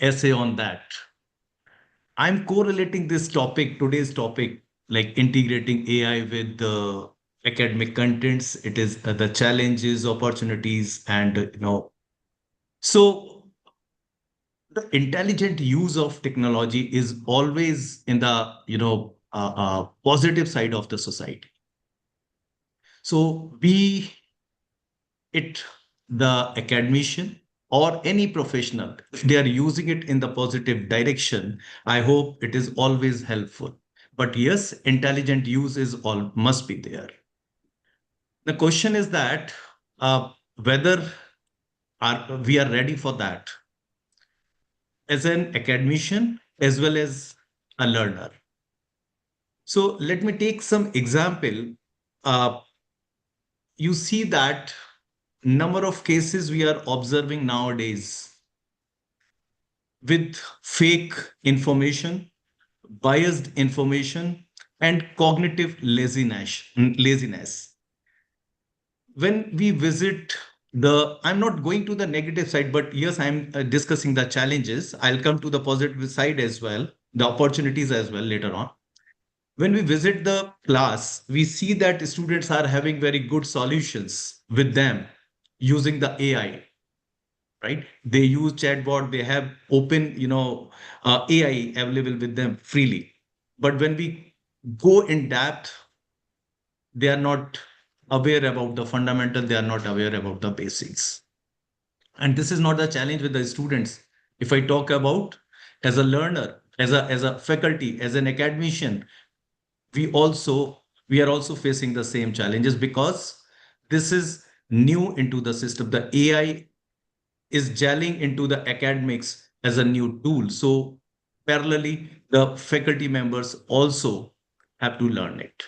essay on that. I'm correlating this topic, today's topic, like integrating AI with the academic contents. It is the challenges, opportunities, and so the intelligent use of technology is always in the positive side of the society. So be it the academician or any professional, if they are using it in the positive direction, I hope it is always helpful. But yes, intelligent use is all must be there. The question is that whether we are ready for that as an academician as well as a learner. So let me take some example. You see that number of cases we are observing nowadays with fake information, biased information, and cognitive laziness. When we visit I'm not going to the negative side, but yes, I'm discussing the challenges. I'll come to the positive side as well, the opportunities as well later on. When we visit the class, we see that students are having very good solutions with them using the AI, right? They use chatbot, they have open, AI available with them freely. But when we go in depth, they are not aware about the fundamental, they are not aware about the basics. And this is not the challenge with the students. If I talk about as a learner, as a faculty, as an academician, we are also facing the same challenges because this is new into the system. The AI is gelling into the academics as a new tool. So parallelly, the faculty members also have to learn it.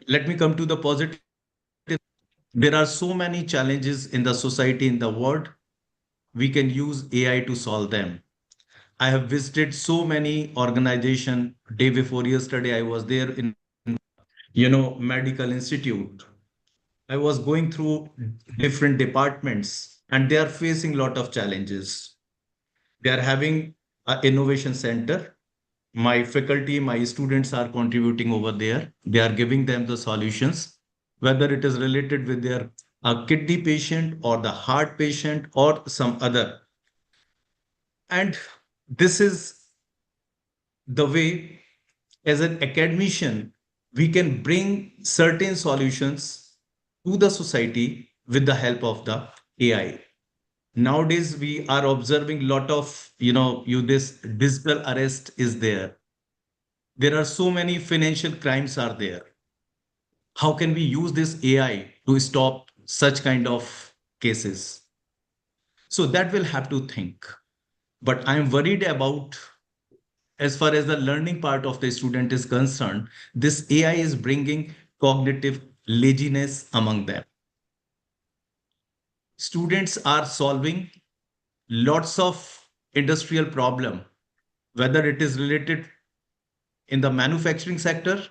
Let me come to the positive. There are so many challenges in the society, in the world. We can use AI to solve them. I have visited so many organizations. Day before yesterday, I was there in medical institute. I was going through different departments and they are facing a lot of challenges. They are having an innovation center. My faculty, my students are contributing over there. They are giving them the solutions, whether it is related with their kidney patient or the heart patient or some other. And this is the way, as an academician, we can bring certain solutions to the society with the help of the AI. Nowadays, we are observing a lot of, this digital arrest is there. There are so many financial crimes are there. How can we use this AI to stop such kind of cases? So that will have to think. But I'm worried about, as far as the learning part of the student is concerned, this AI is bringing cognitive laziness among them. Students are solving lots of industrial problem, whether it is related in the manufacturing sector,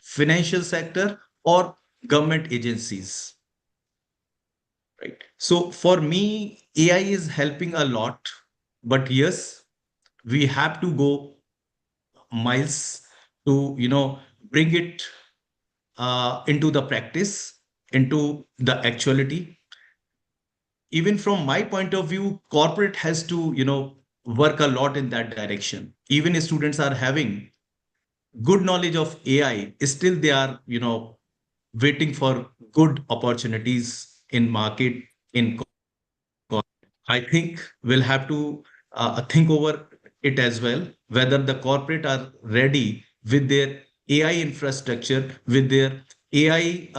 financial sector, or government agencies. Right. So for me, AI is helping a lot, but yes, we have to go miles to bring it into the practice, into the actuality. Even from my point of view, corporate has to work a lot in that direction. Even if students are having good knowledge of AI, still they are waiting for good opportunities in market. I think we'll have to think over it as well, whether the corporate are ready with their AI infrastructure, with their AI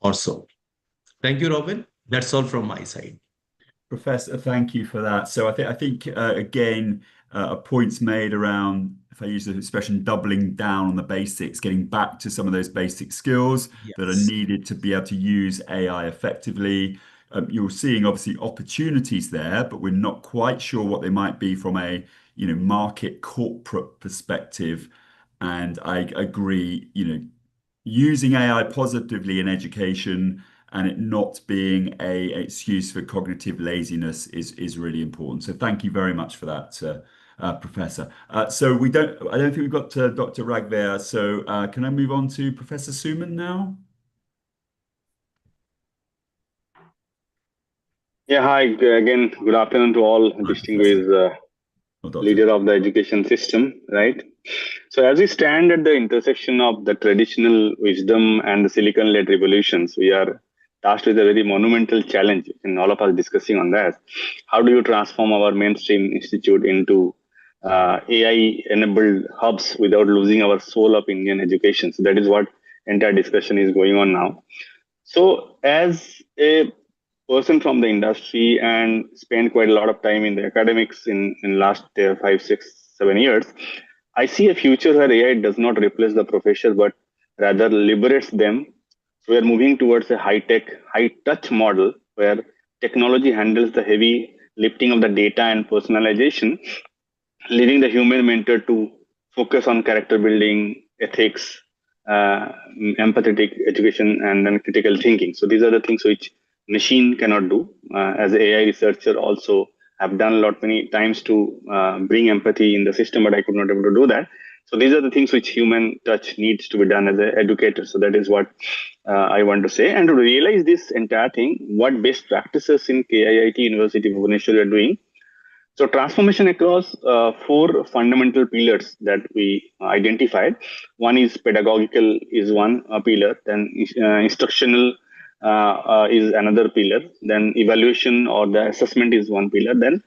also. Thank you, Robin. That's all from my side. Professor, thank you for that. So I think again, a point's made around, if I use the expression, doubling down on the basics, getting back to some of those basic skills that are needed to be able to use AI effectively. You're seeing obviously opportunities there, but we're not quite sure what they might be from a market corporate perspective. And I agree, using AI positively in education and it not being an excuse for cognitive laziness is really important. So thank you very much for that, Professor. So I don't think we've got Dr. Rag there. So can I move on to Professor Suman now? Yeah, hi again. Good afternoon to all distinguished leader of the education system, right? So as we stand at the intersection of the traditional wisdom and the silicon-led revolutions, we are tasked with a very monumental challenge, and all of us discussing on that. How do you transform our mainstream institute into AI-enabled hubs without losing our soul of Indian education? So that is what entire discussion is going on now. So as a person from the industry and spent quite a lot of time in the academics in last 5, 6, 7 years, I see a future where AI does not replace the professor, but rather liberates them. So we are moving towards a high-tech, high-touch model where technology handles the heavy lifting of the data and personalization, leaving the human mentor to focus on character building, ethics, empathetic education, and then critical thinking. So these are the things which machine cannot do. As an AI researcher, also have done a lot many times to bring empathy in the system, but I could not able to do that. So these are the things which human touch needs to be done as an educator. So that is what I want to say. And to realize this entire thing, what best practices in KIIT University of Bhubaneswar are doing. So transformation across 4 fundamental pillars that we identified. One is pedagogical is one pillar, then instructional is another pillar, then evaluation or the assessment is one pillar, then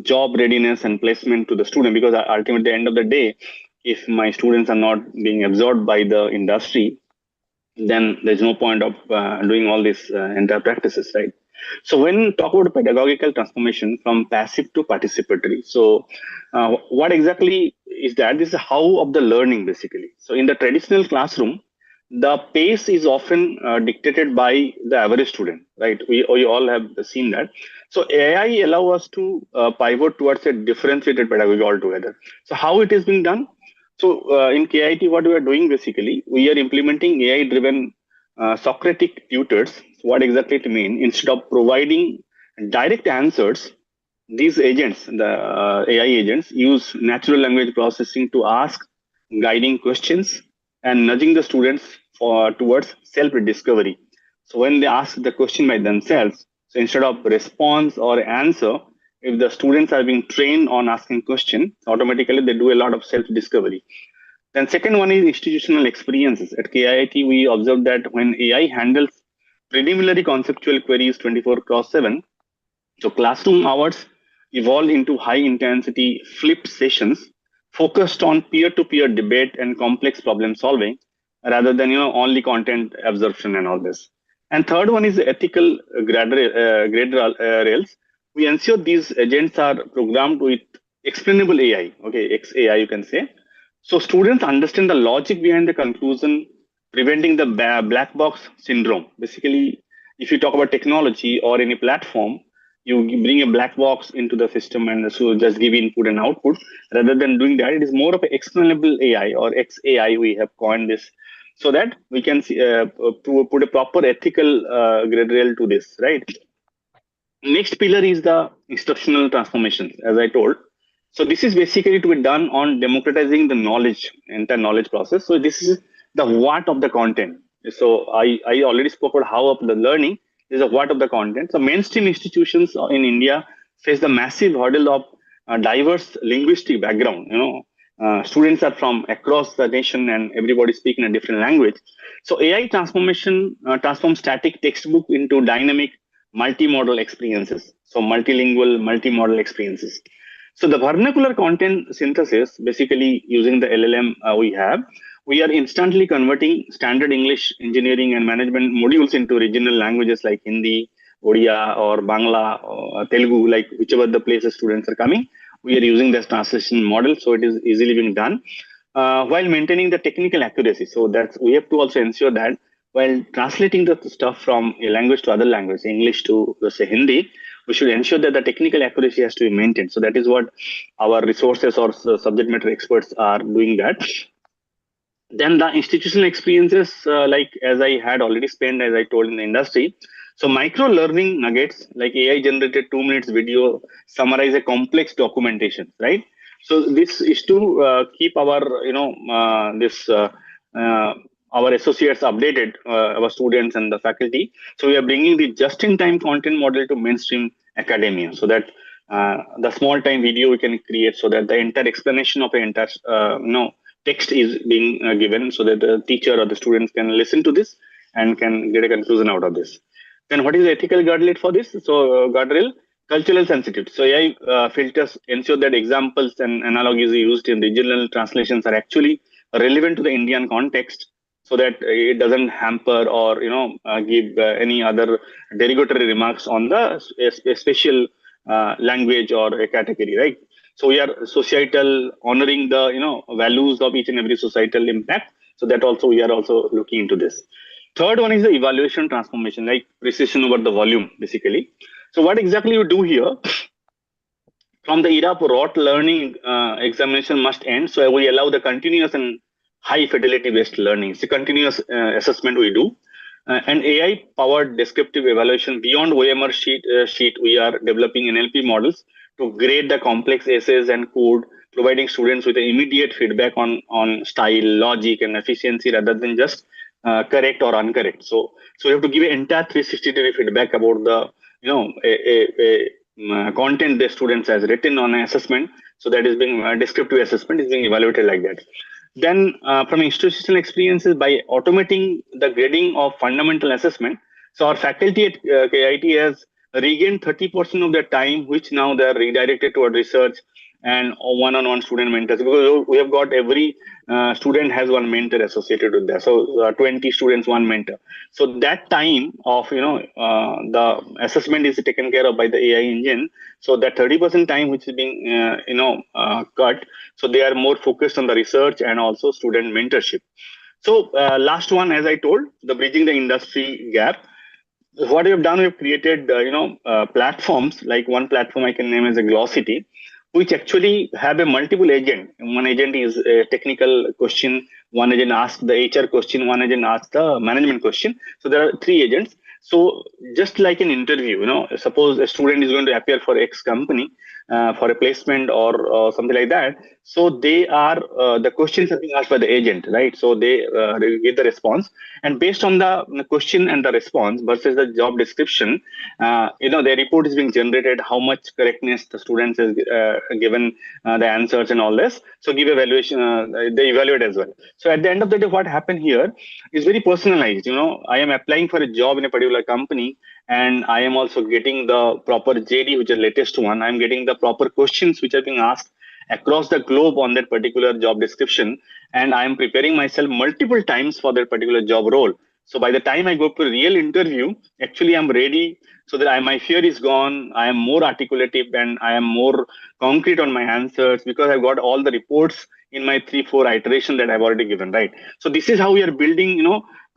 job readiness and placement to the student, because ultimately at the end of the day, if my students are not being absorbed by the industry, then there's no point of doing all these entire practices, right? So when talk about pedagogical transformation from passive to participatory, so what exactly is that? This is how of the learning basically. So in the traditional classroom, the pace is often dictated by the average student, right? We all have seen that. So AI allow us to pivot towards a differentiated pedagogy altogether. So how it is being done? So in KIT, what we are doing basically, we are implementing AI-driven Socratic tutors. So what exactly it means? Instead of providing direct answers, these agents, the AI agents, use natural language processing to ask guiding questions and nudging the students towards self-discovery. So when they ask the question by themselves, so instead of response or answer, if the students are being trained on asking question, automatically they do a lot of self-discovery. Then second one is institutional experiences. At KIT, we observed that when AI handles preliminary conceptual queries 24/7, so classroom hours evolved into high-intensity flipped sessions focused on peer-to-peer debate and complex problem solving, rather than only content absorption and all this. And third one is ethical grade rails. We ensure these agents are programmed with explainable AI, okay, XAI you can say. So students understand the logic behind the conclusion, preventing the black box syndrome. Basically, if you talk about technology or any platform, you bring a black box into the system and so just give input and output. Rather than doing that, it is more of an explainable AI or XAI. We have coined this so that we can see, put a proper ethical guardrail to this, right? Next pillar is the instructional transformation, as I told. So this is basically to be done on democratizing the knowledge, entire knowledge process. So this is the what of the content. So I already spoke about how of the learning is a what of the content. So mainstream institutions in India face the massive hurdle of diverse linguistic background. Students are from across the nation and everybody speaking a different language. So AI transformation transforms static textbook into dynamic multimodal experiences. So multilingual, multimodal experiences. So the vernacular content synthesis, basically using the LLM we are instantly converting standard English, engineering and management modules into regional languages like Hindi, Odia or Bangla or Telugu, like whichever the places students are coming. We are using this translation model, so it is easily being done while maintaining the technical accuracy. So that's we have to also ensure that while translating the stuff from a language to other language, English to say Hindi, we should ensure that the technical accuracy has to be maintained. So that is what our resources or subject matter experts are doing that. Then the institutional experiences, like as I had already spent, as I told in the industry. So micro learning nuggets like AI generated 2 minutes video summarize a complex documentation, right? So this is to keep our, our associates updated, our students and the faculty. So we are bringing the just-in-time content model to mainstream academia, so that the small-time video we can create, so that the entire explanation of the entire, text is being given, so that the teacher or the students can listen to this and can get a conclusion out of this. Then what is the ethical guardrail for this? So guardrail, cultural sensitivity. So AI filters ensure that examples and analogies used in regional translations are actually relevant to the Indian context, so that it doesn't hamper or give any other derogatory remarks on the special language or a category, right? So we are societal, honoring the values of each and every societal impact. So that also we are also looking into this. Third one is the evaluation transformation, like precision over the volume, basically. So what exactly you do here? From the era of rote learning, examination must end. So we allow the continuous and high fidelity based learning. It's a continuous assessment we do. And AI powered descriptive evaluation beyond OMR sheet. We are developing NLP models to grade the complex essays and code, providing students with immediate feedback on style, logic, and efficiency rather than just correct or incorrect. So we have to give an entire 360-degree feedback about the content the students has written on an assessment. So that is being descriptive assessment is being evaluated like that. Then from institutional experiences, by automating the grading of fundamental assessment, so our faculty at KIT has regain 30% of their time, which now they are redirected toward research and one-on-one student mentors, because we have got every student has one mentor associated with that. So 20 students, one mentor. So that time of, the assessment is taken care of by the AI engine. So that 30% time which is being, cut. So they are more focused on the research and also student mentorship. So last one, as I told, the bridging the industry gap. What we have done, we've created, platforms. Like one platform I can name as a Glossity, which actually have a multiple agent. One agent is a technical question, one agent asks the HR question, one agent asks the management question. So there are three agents. So just like an interview, suppose a student is going to appear for X company for a placement or something like that. So they are the questions are being asked by the agent, right? So they give the response, and based on the question and the response versus the job description, their report is being generated. How much correctness the students has given the answers and all this. So give evaluation. They evaluate as well. So at the end of the day, what happened here is very personalized. I am applying for a job in a particular company, and I am also getting the proper JD, which is the latest one. I'm getting the proper questions which are being asked across the globe on that particular job description, and I am preparing myself multiple times for that particular job role. So by the time I go to a real interview, actually I'm ready, so that my fear is gone. I am more articulative and I am more concrete on my answers, because I've got all the reports in my 3-4 iteration that I've already given, right? So this is how we are building,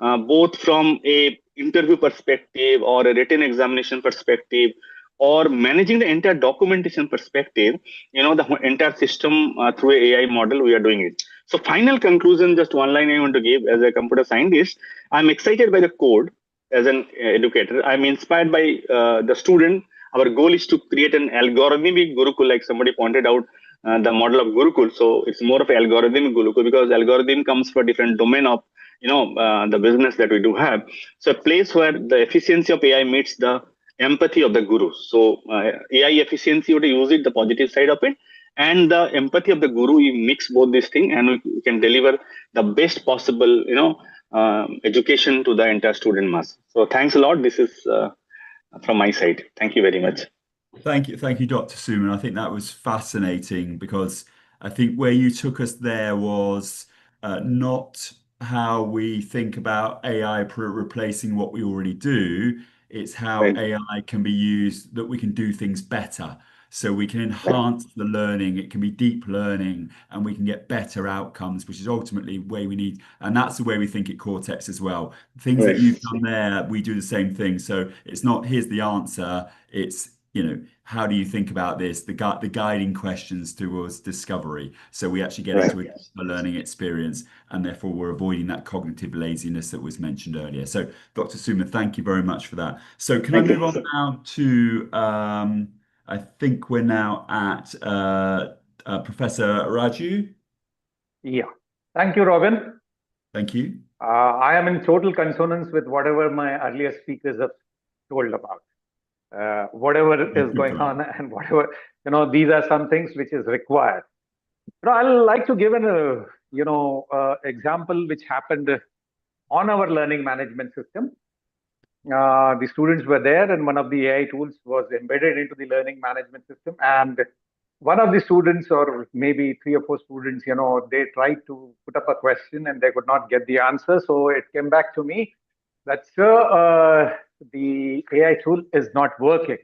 both from a interview perspective or a written examination perspective, or managing the entire documentation perspective, the entire system through a AI model, we are doing it. So final conclusion, just one line I want to give. As a computer scientist, I'm excited by the code. As an educator, I'm inspired by the student. Our goal is to create an algorithmic Gurukul, like somebody pointed out, the model of Gurukul. So it's more of an algorithmic Gurukul, because algorithm comes for different domain of, the business that we do have. So a place where the efficiency of AI meets the empathy of the guru. So AI efficiency, you to use it, the positive side of it, and the empathy of the guru, we mix both these things, and we can deliver the best possible, education to the entire student mass. So thanks a lot. This is from my side. Thank you very much. Thank you, Dr. Suman. I think that was fascinating, because I think where you took us there was not how we think about AI replacing what we already do. It's how AI can be used, that we can do things better. So we can enhance the learning, it can be deep learning, and we can get better outcomes, which is ultimately where we need. And that's the way we think at Kortext as well. Things that you've done there, we do the same thing. So it's not, here's the answer, it's, how do you think about this? The guiding questions towards discovery. So we actually get into a learning experience, and therefore we're avoiding that cognitive laziness that was mentioned earlier. So Dr. Suman, thank you very much for that. So can I move on now to, I think we're now at Professor Raju. Yeah. Thank you, Robin. Thank you. I am in total consonance with whatever my earlier speakers have told about. Whatever is going on, and whatever, these are some things which is required. I'd like to give an example which happened on our learning management system. The students were there, and one of the AI tools was embedded into the learning management system. And one of the students, or maybe 3 or 4 students, they tried to put up a question and they could not get the answer. So it came back to me that, sir, the AI tool is not working.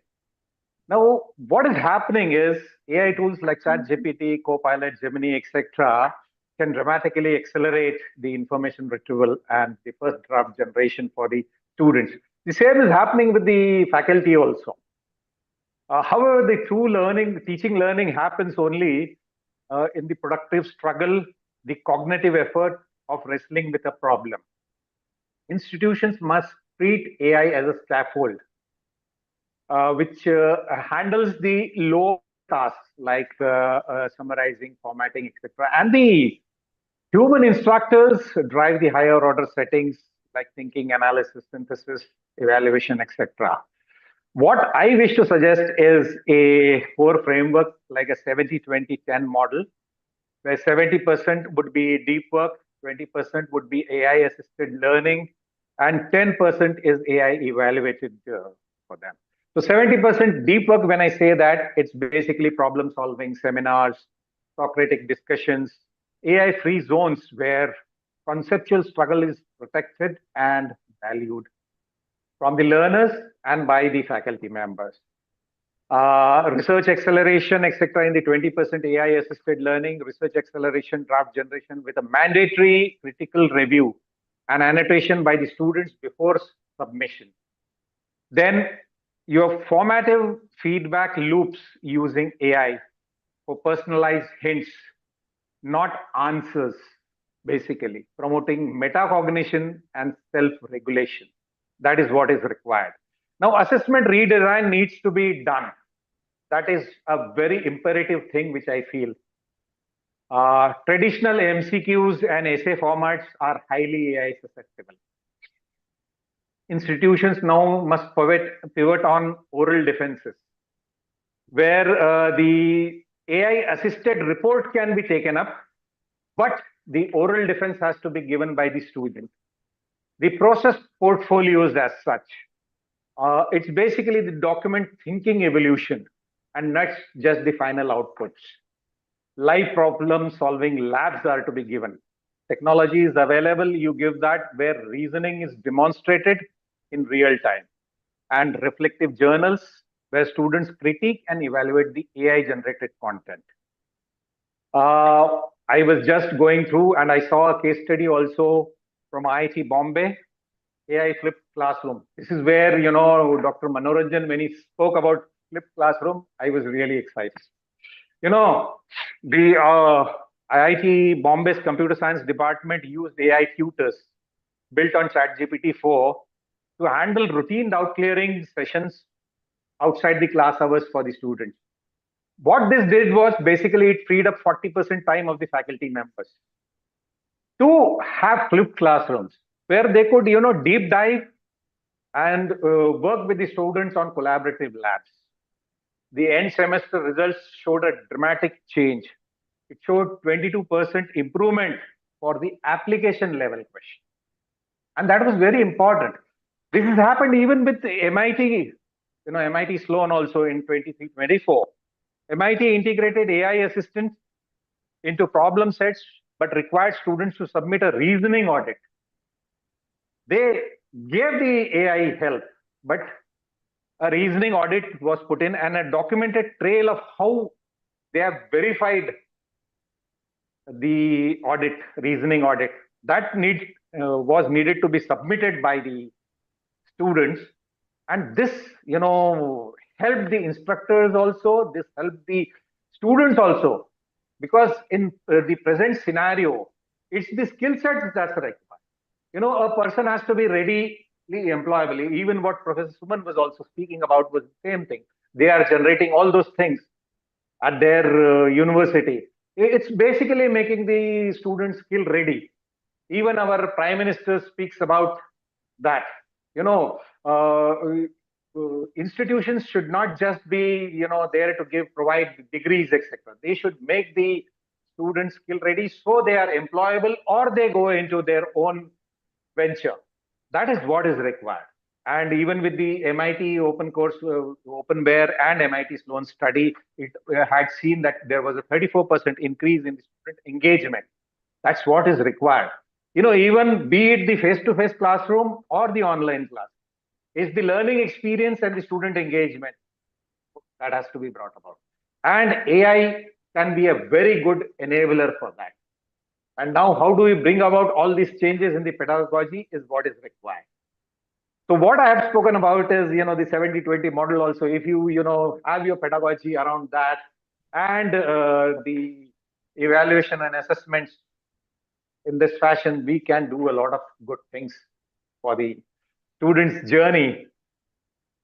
Now, what is happening is AI tools like ChatGPT, Copilot, Gemini, etc., can dramatically accelerate the information retrieval and the first draft generation for the students. The same is happening with the faculty also. However, the true learning, the teaching learning happens only in the productive struggle, the cognitive effort of wrestling with a problem. Institutions must treat AI as a scaffold, which handles the low tasks like summarizing, formatting, etc. And the human instructors drive the higher order settings like thinking, analysis, synthesis, evaluation, etc. What I wish to suggest is a core framework like a 70-20-10 model, where 70% would be deep work, 20% would be AI-assisted learning, and 10% is AI evaluated for them. So 70% deep work, when I say that, it's basically problem solving, seminars, Socratic discussions, AI-free zones where conceptual struggle is protected and valued from the learners and by the faculty members. Research acceleration, etc. in the 20% AI-assisted learning, research acceleration, draft generation with a mandatory critical review and annotation by the students before submission. Then your formative feedback loops using AI for personalized hints, not answers, basically promoting metacognition and self-regulation. That is what is required. Now, assessment redesign needs to be done. That is a very imperative thing, which I feel. Traditional MCQs and essay formats are highly AI susceptible. Institutions now must pivot on oral defenses, where the AI-assisted report can be taken up, but the oral defense has to be given by the student. The process portfolios as such, it's basically the document thinking evolution and not just the final outputs. Live problem solving labs are to be given. Technology is available, you give that where reasoning is demonstrated in real time, and reflective journals where students critique and evaluate the AI generated content. I was just going through and I saw a case study also from IIT Bombay, AI flipped classroom. This is where, you know, Dr. Manoranjan, when he spoke about flipped classroom, I was really excited. You know, the IIT Bombay's computer science department used AI tutors built on ChatGPT-4 to handle routine doubt clearing sessions outside the class hours for the students. What this did was basically it freed up 40% time of the faculty members to have flipped classrooms where they could, you know, deep dive and work with the students on collaborative labs. The end semester results showed a dramatic change. It showed 22% improvement for the application level question. And that was very important. This has happened even with MIT, you know, MIT Sloan also in 23-24. MIT integrated AI assistants into problem sets, but required students to submit a reasoning audit. They gave the AI help, but a reasoning audit was put in and a documented trail of how they have verified the audit, reasoning audit. That was needed to be submitted by the students. And this, you know, helped the instructors also, this helped the students also, because in the present scenario, it's the skill sets that's required. You know, a person has to be readily employable. Even what Professor Suman was also speaking about was the same thing. They are generating all those things at their university. It's basically making the students skill ready. Even our Prime Minister speaks about that. You know, institutions should not just be, you know, there to provide degrees, etc. They should make the students skill ready so they are employable or they go into their own venture. That is what is required. And even with the MIT open course, OpenWare and MIT Sloan study, it had seen that there was a 34% increase in the student engagement. That's what is required. You know, even be it the face-to-face classroom or the online class, is the learning experience and the student engagement that has to be brought about. And AI can be a very good enabler for that. And now how do we bring about all these changes in the pedagogy is what is required. So what I have spoken about is, you know, the 70-20 model also. If you, you know, have your pedagogy around that and the evaluation and assessments in this fashion, we can do a lot of good things for the students' journey.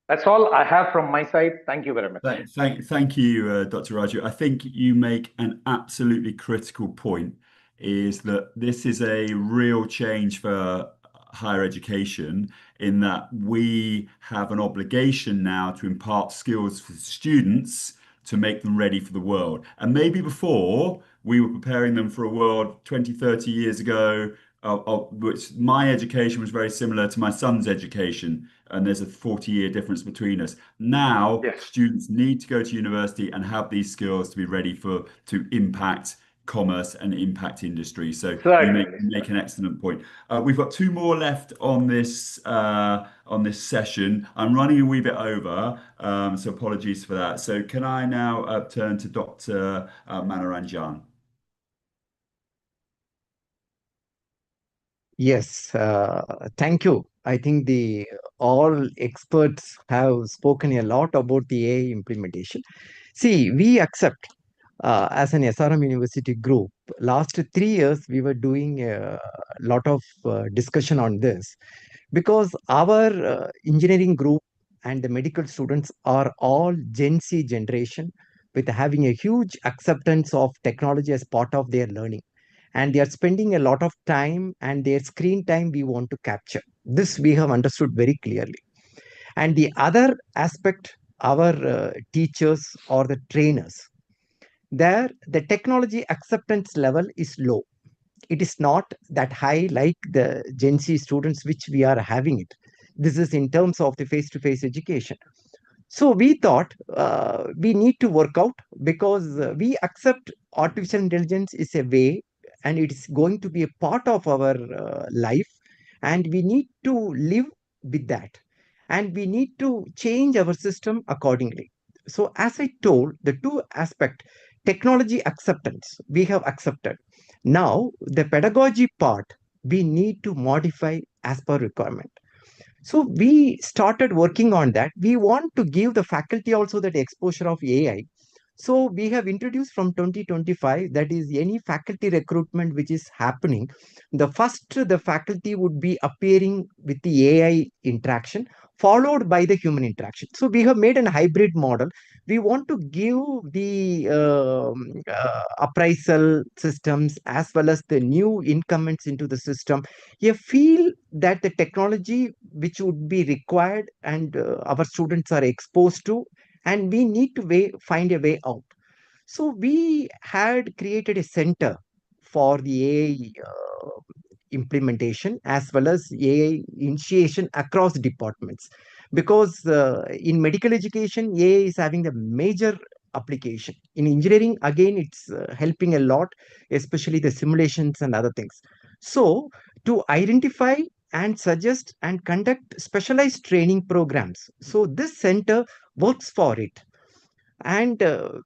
That's all I have from my side. Thank you very much. Thank you, Dr. Raju. I think you make an absolutely critical point, is that this is a real change for higher education in that we have an obligation now to impart skills for students to make them ready for the world. And maybe before we were preparing them for a world 20, 30 years ago which my education was very similar to my son's education, and there's a 40-year difference between us. Now, students need to go to university and have these skills to be ready to impact commerce and impact industry. So you make an excellent point. We've got 2 more left on this session. I'm running a wee bit over, so apologies for that. So can I now turn to Dr. Manoranjan? Yes, thank you. I think all experts have spoken a lot about the AI implementation. See, we accept as an SRM University group, last 3 years we were doing a lot of discussion on this, because our engineering group and the medical students are all Gen Z generation with having a huge acceptance of technology as part of their learning. And they are spending a lot of time, and their screen time we want to capture. This we have understood very clearly. And the other aspect, our teachers or the trainers, there the technology acceptance level is low. It is not that high like the Gen Z students which we are having it. This is in terms of the face-to-face education. So we thought we need to work out, because we accept artificial intelligence is a way, and it is going to be a part of our life, and we need to live with that, and we need to change our system accordingly. So as I told, the 2 aspect, technology acceptance, we have accepted. Now the pedagogy part, we need to modify as per requirement. So we started working on that. We want to give the faculty also that exposure of AI. So we have introduced from 2025, that is any faculty recruitment which is happening, the faculty would be appearing with the AI interaction, followed by the human interaction. So we have made a hybrid model. We want to give the appraisal systems as well as the new incumbents into the system a feel that the technology which would be required, and our students are exposed to, and we need to find a way out. So we had created a center for the AI implementation as well as AI initiation across departments, because in medical education, AI is having the major application. In engineering, again, it's helping a lot, especially the simulations and other things. So to identify and suggest and conduct specialized training programs. So this center works for it. And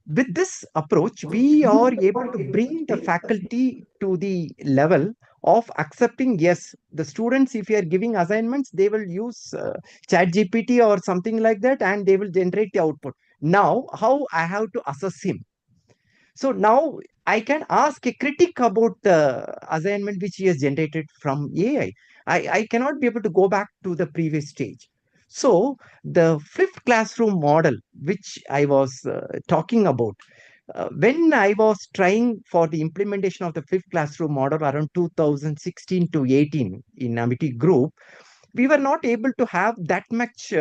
with this approach, we are able to bring the faculty to the level of accepting, yes, the students, if you are giving assignments, they will use ChatGPT or something like that, and they will generate the output. Now, how I have to assess him? So now I can ask a critic about the assignment which he has generated from AI. I cannot be able to go back to the previous stage. So the flipped classroom model, which I was talking about, when I was trying for the implementation of the flipped classroom model around 2016 to 18 in Amity Group, we were not able to have that much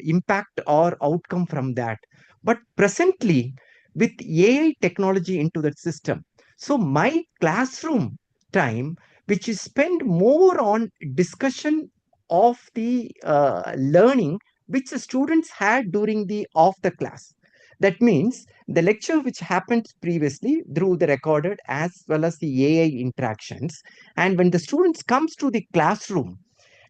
impact or outcome from that. But presently, with AI technology into that system, so my classroom time, which is spent more on discussion of the learning which the students had during the off the class. That means the lecture which happened previously through the recorded as well as the AI interactions, and when the students comes to the classroom,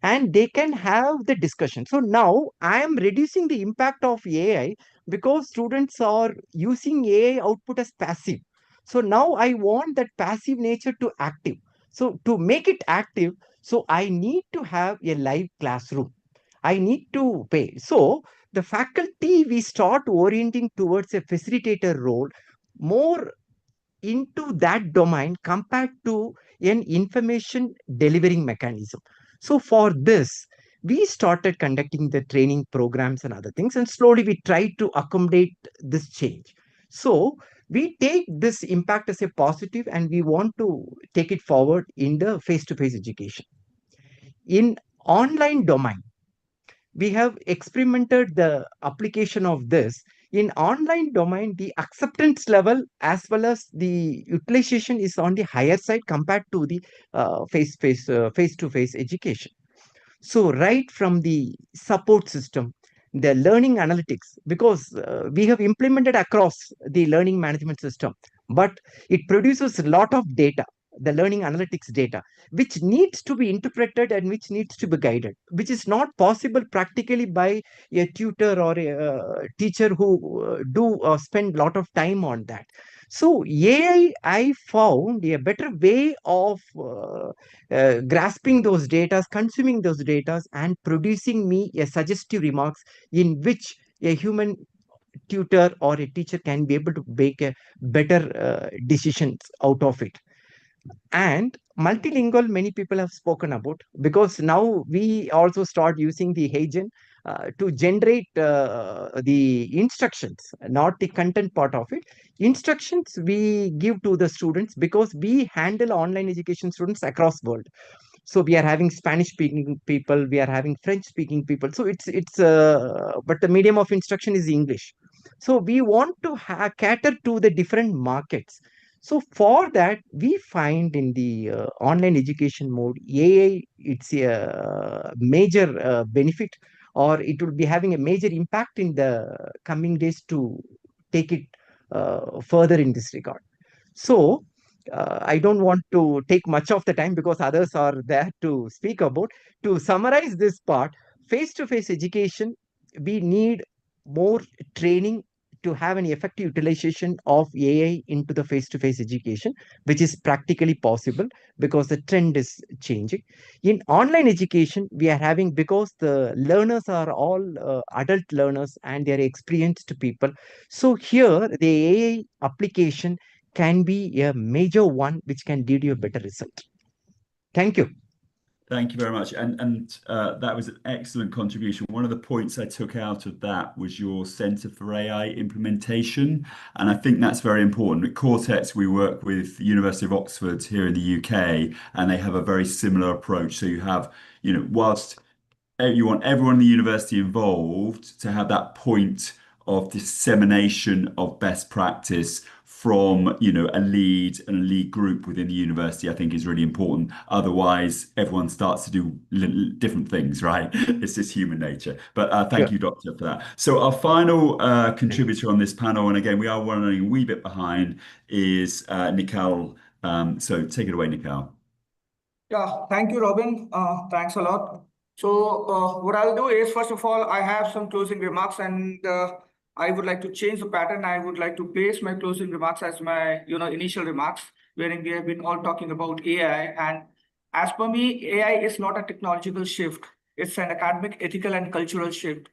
and they can have the discussion. So now I am reducing the impact of AI, because students are using AI output as passive. So now I want that passive nature to active. So to make it active, so I need to have a live classroom. I need to pay. So the faculty, we start orienting towards a facilitator role more into that domain compared to an information delivering mechanism. So for this, we started conducting the training programs and other things, and slowly we try to accommodate this change. So we take this impact as a positive, and we want to take it forward in the face-to-face education. In online domain, we have experimented the application of this In online domain, the acceptance level as well as the utilization is on the higher side compared to the face-to-face education. So right from the support system, the learning analytics, because we have implemented across the learning management system, but it produces a lot of data, the learning analytics data, which needs to be interpreted and which needs to be guided, which is not possible practically by a tutor or a teacher who spend a lot of time on that. So AI, I found a better way of grasping those data, consuming those data, and producing me a suggestive remarks in which a human tutor or a teacher can be able to make a better decisions out of it. And multilingual, many people have spoken about, because now we also start using the agent to generate the instructions, not the content part of it. Instructions we give to the students, because we handle online education students across world. So we are having Spanish speaking people, we are having French speaking people. So it's but the medium of instruction is English. So we want to cater to the different markets. So for that, we find in the online education mode, AI, it's a major benefit, or it will be having a major impact in the coming days to take it further in this regard. So I don't want to take much of the time because others are there to speak about. To summarize this part, face-to-face education, we need more training to have an effective utilization of AI into the face-to-face education, which is practically possible because the trend is changing. In online education, we are having, because the learners are all adult learners and they are experienced people. So here, the AI application can be a major one which can lead you a better result. Thank you. Thank you very much. And that was an excellent contribution. One of the points I took out of that was your Centre for AI implementation. And I think that's very important. At Kortext, we work with the University of Oxford here in the UK, and they have a very similar approach. So you have, whilst you want everyone in the university involved to have that point of dissemination of best practice from a lead and a lead group within the university, I think is really important. Otherwise, everyone starts to do different things, right? It's just human nature. But thank you, Doctor, for that. So our final contributor on this panel, and again, we are running a wee bit behind, is Nikhil. So take it away, Nikhil. Yeah, thank you, Robin. Thanks a lot. So what I'll do is, first of all, I have some closing remarks, and I would like to change the pattern. I would like to place my closing remarks as my, initial remarks, wherein we have been all talking about AI. And as per me, AI is not a technological shift. It's an academic, ethical, and cultural shift.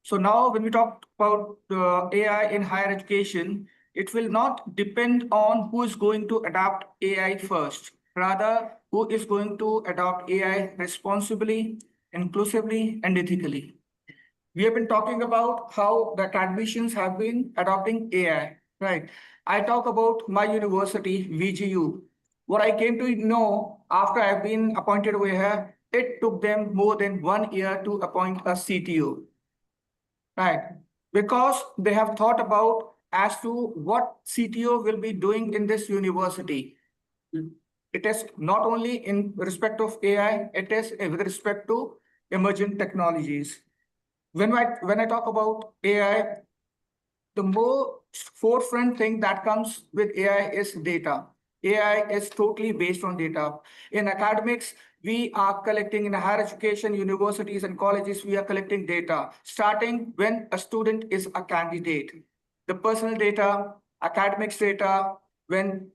So now when we talk about AI in higher education, it will not depend on who is going to adopt AI first, rather who is going to adopt AI responsibly, inclusively, and ethically. We have been talking about how the academicians have been adopting AI, right? I talk about my university, VGU. What I came to know after I've been appointed over here, it took them more than 1 year to appoint a CTO, right? Because they have thought about as to what CTO will be doing in this university. It is not only in respect of AI, it is with respect to emerging technologies. When I talk about AI, the more forefront thing that comes with AI is data. AI is totally based on data. In academics, we are collecting, in higher education, universities and colleges, we are collecting data, starting when a student is a candidate. The personal data, academics data, when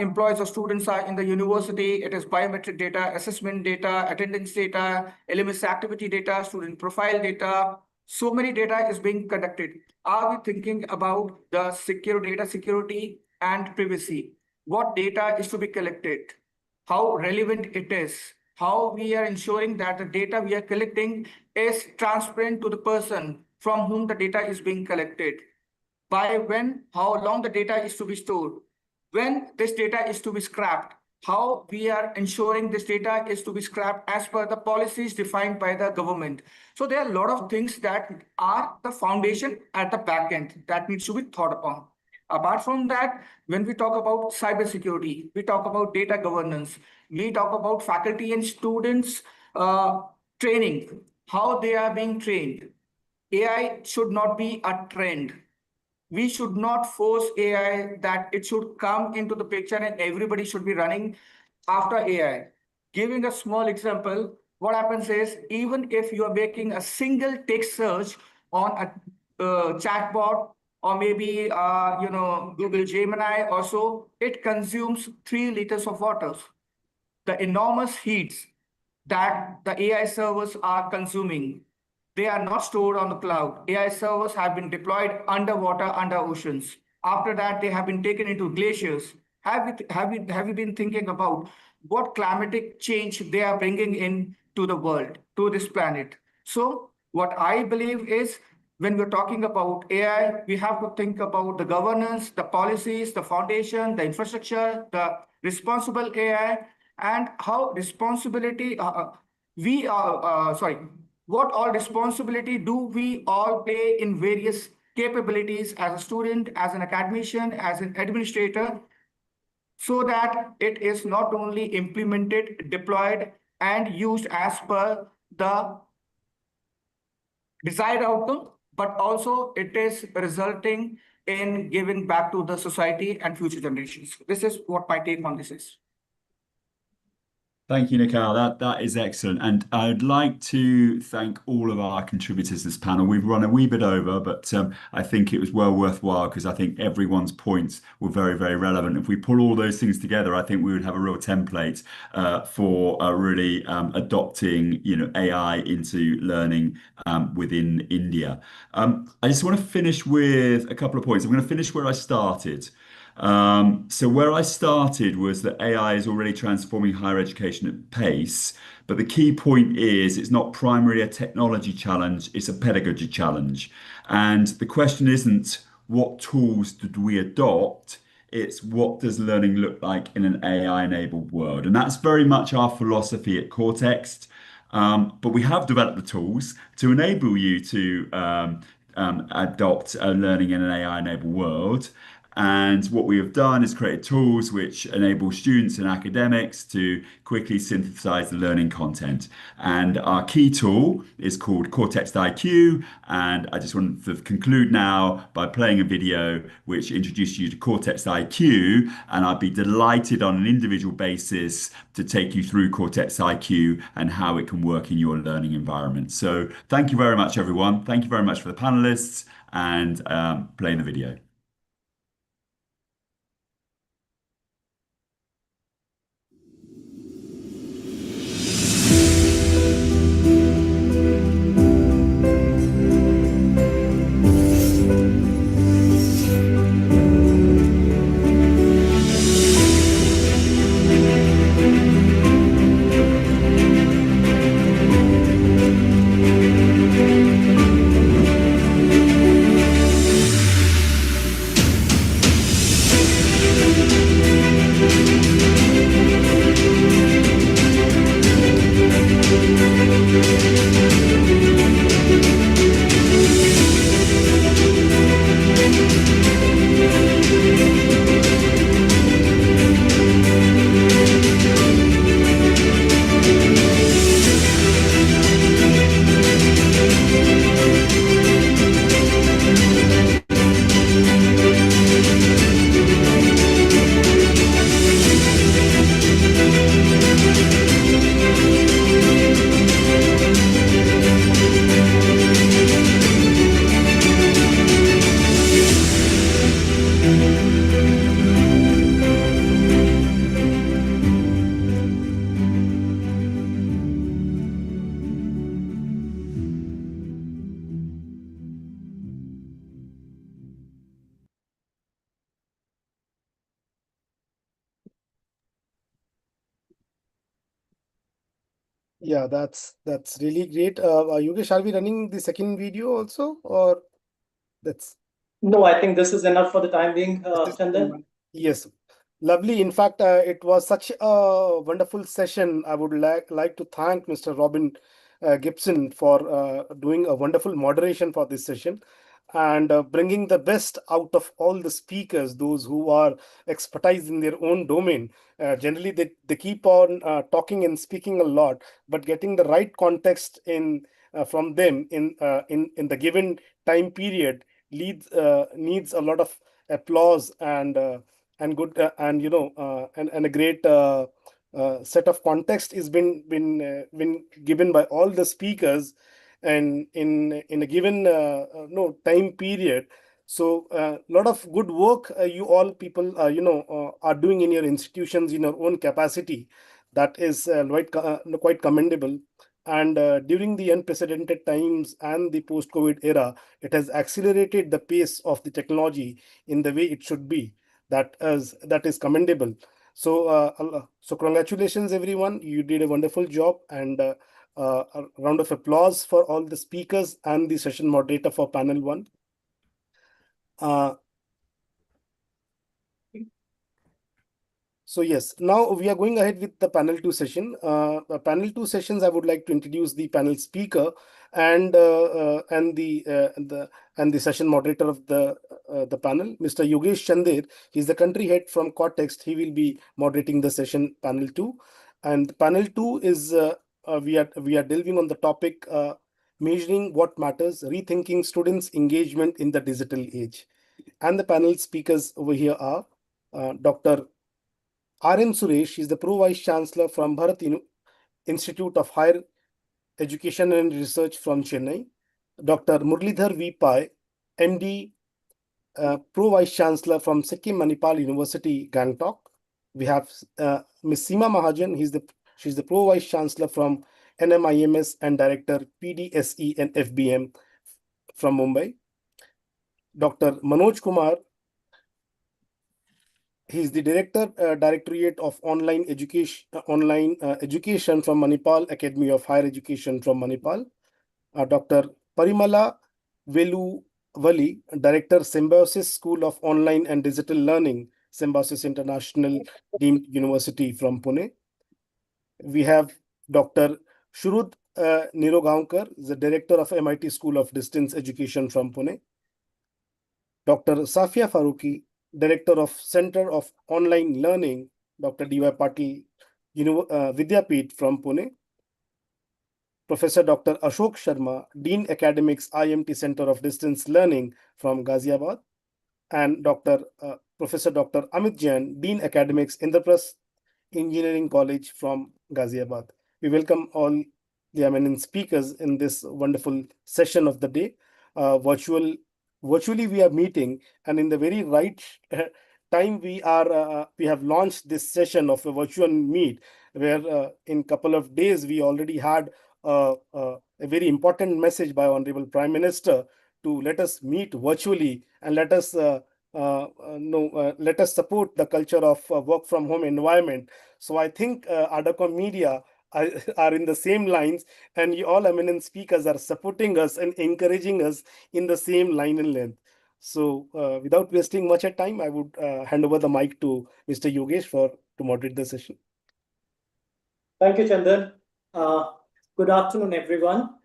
employees or students are in the university, it is biometric data, assessment data, attendance data, LMS activity data, student profile data. So many data is being conducted. Are we thinking about the secure data security and privacy? What data is to be collected? How relevant it is? How we are ensuring that the data we are collecting is transparent to the person from whom the data is being collected? By when, how long the data is to be stored? When this data is to be scrapped? how we are ensuring this data is to be scrapped as per the policies defined by the government. So there are a lot of things that are the foundation at the back end that needs to be thought upon. Apart from that, when we talk about cybersecurity, we talk about data governance, we talk about faculty and students training, how they are being trained. AI should not be a trend. We should not force AI that it should come into the picture and everybody should be running after AI. Giving a small example, what happens is even if you are making a single text search on a chatbot or maybe Google Gemini or so, it consumes 3 liters of water. The enormous heats that the AI servers are consuming, they are not stored on the cloud. AI servers have been deployed underwater, under oceans. After that, they have been taken into glaciers. Have you been thinking about what climatic change they are bringing in to the world, to this planet? So what I believe is when we're talking about AI, we have to think about the governance, the policies, the foundation, the infrastructure, the responsible AI, and how responsibility what all responsibility do we all play in various capabilities as a student, as an academician, as an administrator, so that it is not only implemented, deployed, and used as per the desired outcome, but also it is resulting in giving back to the society and future generations. This is what my take on this is. Thank you, Nikhil. That is excellent. And I'd like to thank all of our contributors to this panel. We've run a wee bit over, but I think it was well worthwhile because I think everyone's points were very, very relevant. If we pull all those things together, I think we would have a real template for really adopting, AI into learning within India. I just want to finish with a couple of points. I'm going to finish where I started. So where I started was that AI is already transforming higher education at pace, but the key point is it's not primarily a technology challenge, it's a pedagogy challenge. And the question isn't what tools did we adopt, it's what does learning look like in an AI-enabled world? And that's very much our philosophy at Kortext. But we have developed the tools to enable you to adopt learning in an AI-enabled world. And what we have done is create tools which enable students and academics to quickly synthesize the learning content. And our key tool is called Kortext IQ. And I just want to conclude now by playing a video which introduces you to Kortext IQ. And I'd be delighted on an individual basis to take you through Kortext IQ and how it can work in your learning environment. So thank you very much, everyone. Thank you very much for the panelists and playing the video. Yeah, that's really great. Yogesh, are we running the second video also, or that's? No, I think this is enough for the time being, Chandan. Yes. Lovely. In fact, it was such a wonderful session. I would like to thank Mr. Robin Gibson for doing a wonderful moderation for this session and bringing the best out of all the speakers, those who are expertise in their own domain. Generally, they keep on talking and speaking a lot, but getting the right context in from them in the given time period needs a lot of applause and good and a great set of context is been given by all the speakers and in a given time period. So a lot of good work you all people are doing in your institutions in your own capacity. That is quite commendable. And during the unprecedented times and the post-COVID era, it has accelerated the pace of the technology in the way it should be. That is commendable. So congratulations everyone, you did a wonderful job, and a round of applause for all the speakers and the session moderator for panel 1. So yes, now we are going ahead with the panel 2 session. Panel 2 sessions, I would like to introduce the panel speaker and the session moderator of the panel, Mr. Yogesh Chandir. He's the country head from Kortext. He will be moderating the session panel 2. And panel 2 is we are delving on the topic measuring what matters, rethinking students' engagement in the digital age. And the panel speakers over here are Dr. R.N. Suresh is the Pro Vice Chancellor from Bharat Institute of Higher Education and Research from Chennai. Dr. Murlidhar V. Pai, MD, Pro Vice Chancellor from Sikkim Manipal University, Gangtok. We have Ms. Seema Mahajan. She's the Pro Vice Chancellor from NMIMS and Director PDSE and FBM from Mumbai. Dr. Manoj Kumar. He is the Director, Directorate of Online Education from Manipal Academy of Higher Education from Manipal. Dr. Parimala Veluvali, Director, Symbiosis School of Online and Digital Learning, Symbiosis International Deemed University from Pune. We have Dr. Shurud Nirogaonkar, the Director of MIT School of Distance Education from Pune. Dr. Safia Faruqi, Director of Center of Online Learning, Dr. D.Y. Patil Vidyapeeth from Pune. Professor Dr. Ashok Sharma, Dean Academics, IMT Center of Distance Learning from Ghaziabad. And Professor Dr. Amit Jain, Dean Academics, Indraprasth Engineering College from Ghaziabad. We welcome all the eminent speakers in this wonderful session of the day. Virtually we are meeting, and in the very right time we have launched this session of a virtual meet, where in couple of days we already had a very important message by Honorable Prime Minister to let us meet virtually and let us support the culture of work from home environment. So I think ArdorComm Media are in the same lines, and you all eminent speakers are supporting us and encouraging us in the same line and length. So without wasting much of time, I would hand over the mic to Mr. Yogesh to moderate the session. Thank you, Chandan. Good afternoon, everyone.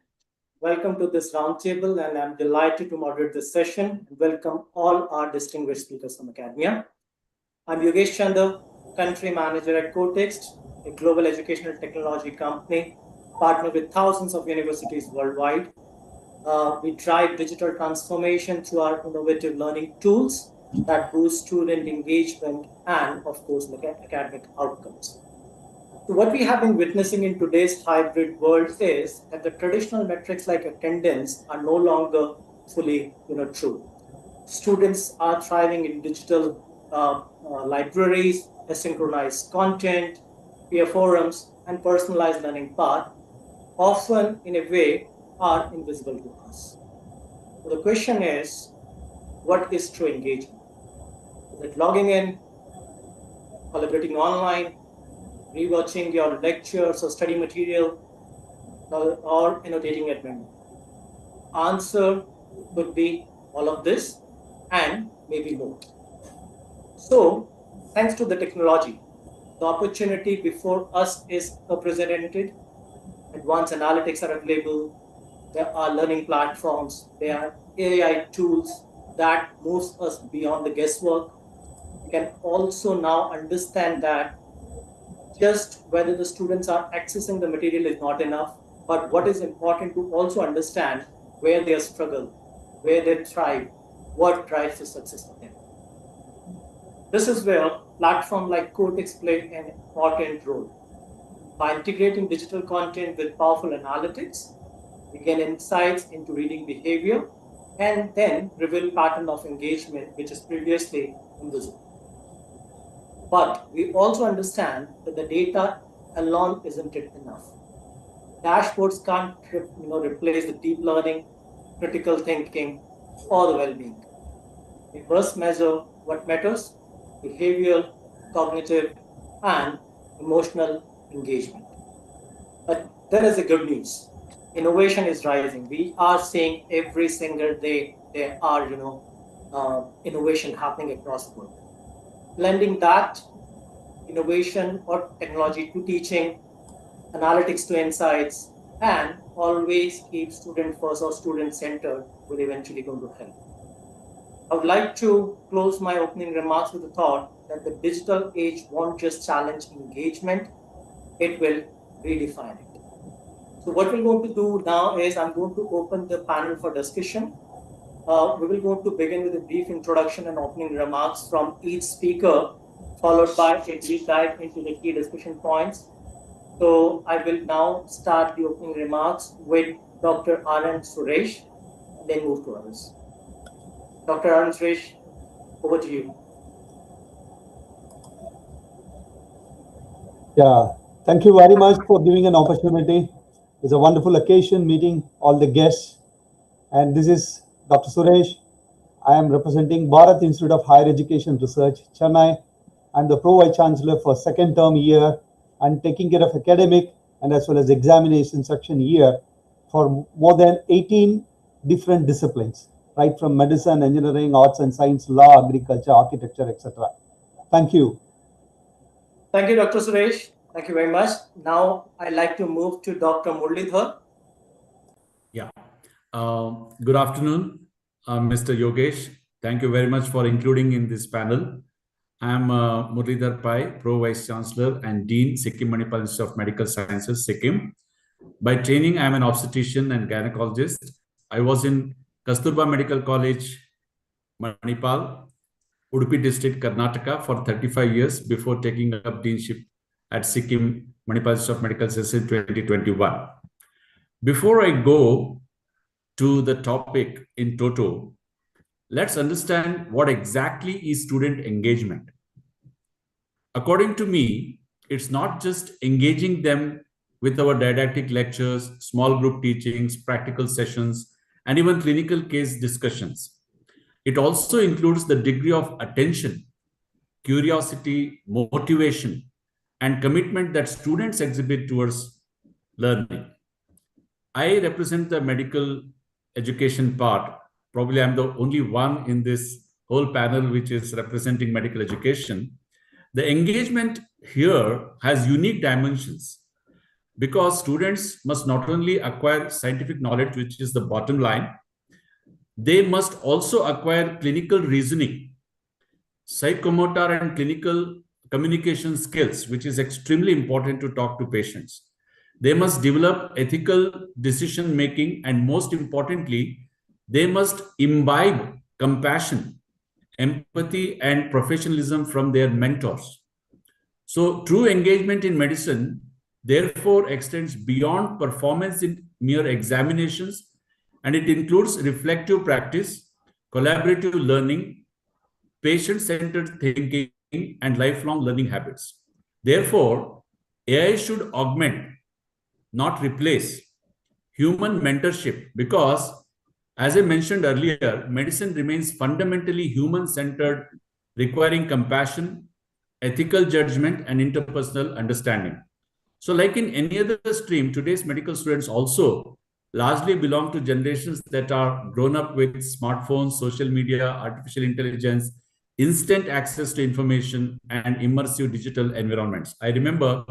Welcome to this roundtable, and I'm delighted to moderate this session. Welcome all our distinguished speakers from academia. I'm Yogesh Chandar, Country Manager at Kortext, a global educational technology company, partnered with thousands of universities worldwide. We drive digital transformation through our innovative learning tools that boost student engagement and, of course, academic outcomes. So what we have been witnessing in today's hybrid world is that the traditional metrics like attendance are no longer fully true. Students are thriving in digital libraries, asynchronized content, peer forums, and personalized learning paths, often in a way are invisible to us. So the question is, what is true engagement? Is it logging in, collaborating online, rewatching your lectures or study material, or annotating at memory? Answer could be all of this and maybe more. So thanks to the technology, the opportunity before us is represented. Advanced analytics are available. There are learning platforms. There are AI tools that moves us beyond the guesswork. We can also now understand that just whether the students are accessing the material is not enough, but what is important to also understand where they struggle, where they thrive, what drives the success of them. This is where platforms like Kortext play an important role. By integrating digital content with powerful analytics, we gain insights into reading behavior and then reveal pattern of engagement, which is previously invisible. But we also understand that the data alone isn't enough. Dashboards can't replace the deep learning, critical thinking, or the well-being. We first measure what matters: behavioral, cognitive, and emotional engagement. But there is a good news. Innovation is rising. We are seeing every single day there are innovation happening across the world. Blending that innovation or technology to teaching, analytics to insights, and always keep student first or student centered will eventually going to help. I would like to close my opening remarks with the thought that the digital age won't just challenge engagement, it will redefine it. So what we're going to do now is I'm going to open the panel for discussion. We will going to begin with a brief introduction and opening remarks from each speaker, followed by a deep dive into the key discussion points. So I will now start the opening remarks with Dr. Anand Suresh, and then move to others. Dr. Anand Suresh, over to you. Yeah, thank you very much for giving an opportunity. It's a wonderful occasion meeting all the guests. And this is Dr. Suresh. I am representing Bharat Institute of Higher Education Research, Chennai. I'm the Pro Vice Chancellor for second term year and taking care of academic and as well as examination section here for more than 18 different disciplines, right from medicine, engineering, arts and science, law, agriculture, architecture, etc. Thank you. Thank you, Dr. Suresh. Thank you very much. Now I'd like to move to Dr. Muralidhar. Yeah. Good afternoon, Mr. Yogesh. Thank you very much for including in this panel. I'm Muralidhar Pai, Pro Vice Chancellor and Dean, Sikkim Manipal Institute of Medical Sciences, Sikkim. By training, I'm an obstetrician and gynecologist. I was in Kasturba Medical College, Manipal, Udupi District, Karnataka for 35 years before taking up deanship at Sikkim Manipal Institute of Medical Sciences in 2021. Before I go to the topic in toto, let's understand what exactly is student engagement. According to me, it's not just engaging them with our didactic lectures, small group teachings, practical sessions, and even clinical case discussions. It also includes the degree of attention, curiosity, motivation, and commitment that students exhibit towards learning. I represent the medical education part. Probably I'm the only one in this whole panel which is representing medical education. The engagement here has unique dimensions because students must not only acquire scientific knowledge, which is the bottom line, they must also acquire clinical reasoning, psychomotor and clinical communication skills, which is extremely important to talk to patients. They must develop ethical decision-making, and most importantly, they must imbibe compassion, empathy, and professionalism from their mentors. So true engagement in medicine, therefore, extends beyond performance in mere examinations, and it includes reflective practice, collaborative learning, patient-centered thinking, and lifelong learning habits. Therefore, AI should augment, not replace, human mentorship because, as I mentioned earlier, medicine remains fundamentally human-centered, requiring compassion, ethical judgment, and interpersonal understanding. So like in any other stream, today's medical students also largely belong to generations that are grown up with smartphones, social media, artificial intelligence, instant access to information, and immersive digital environments. I remember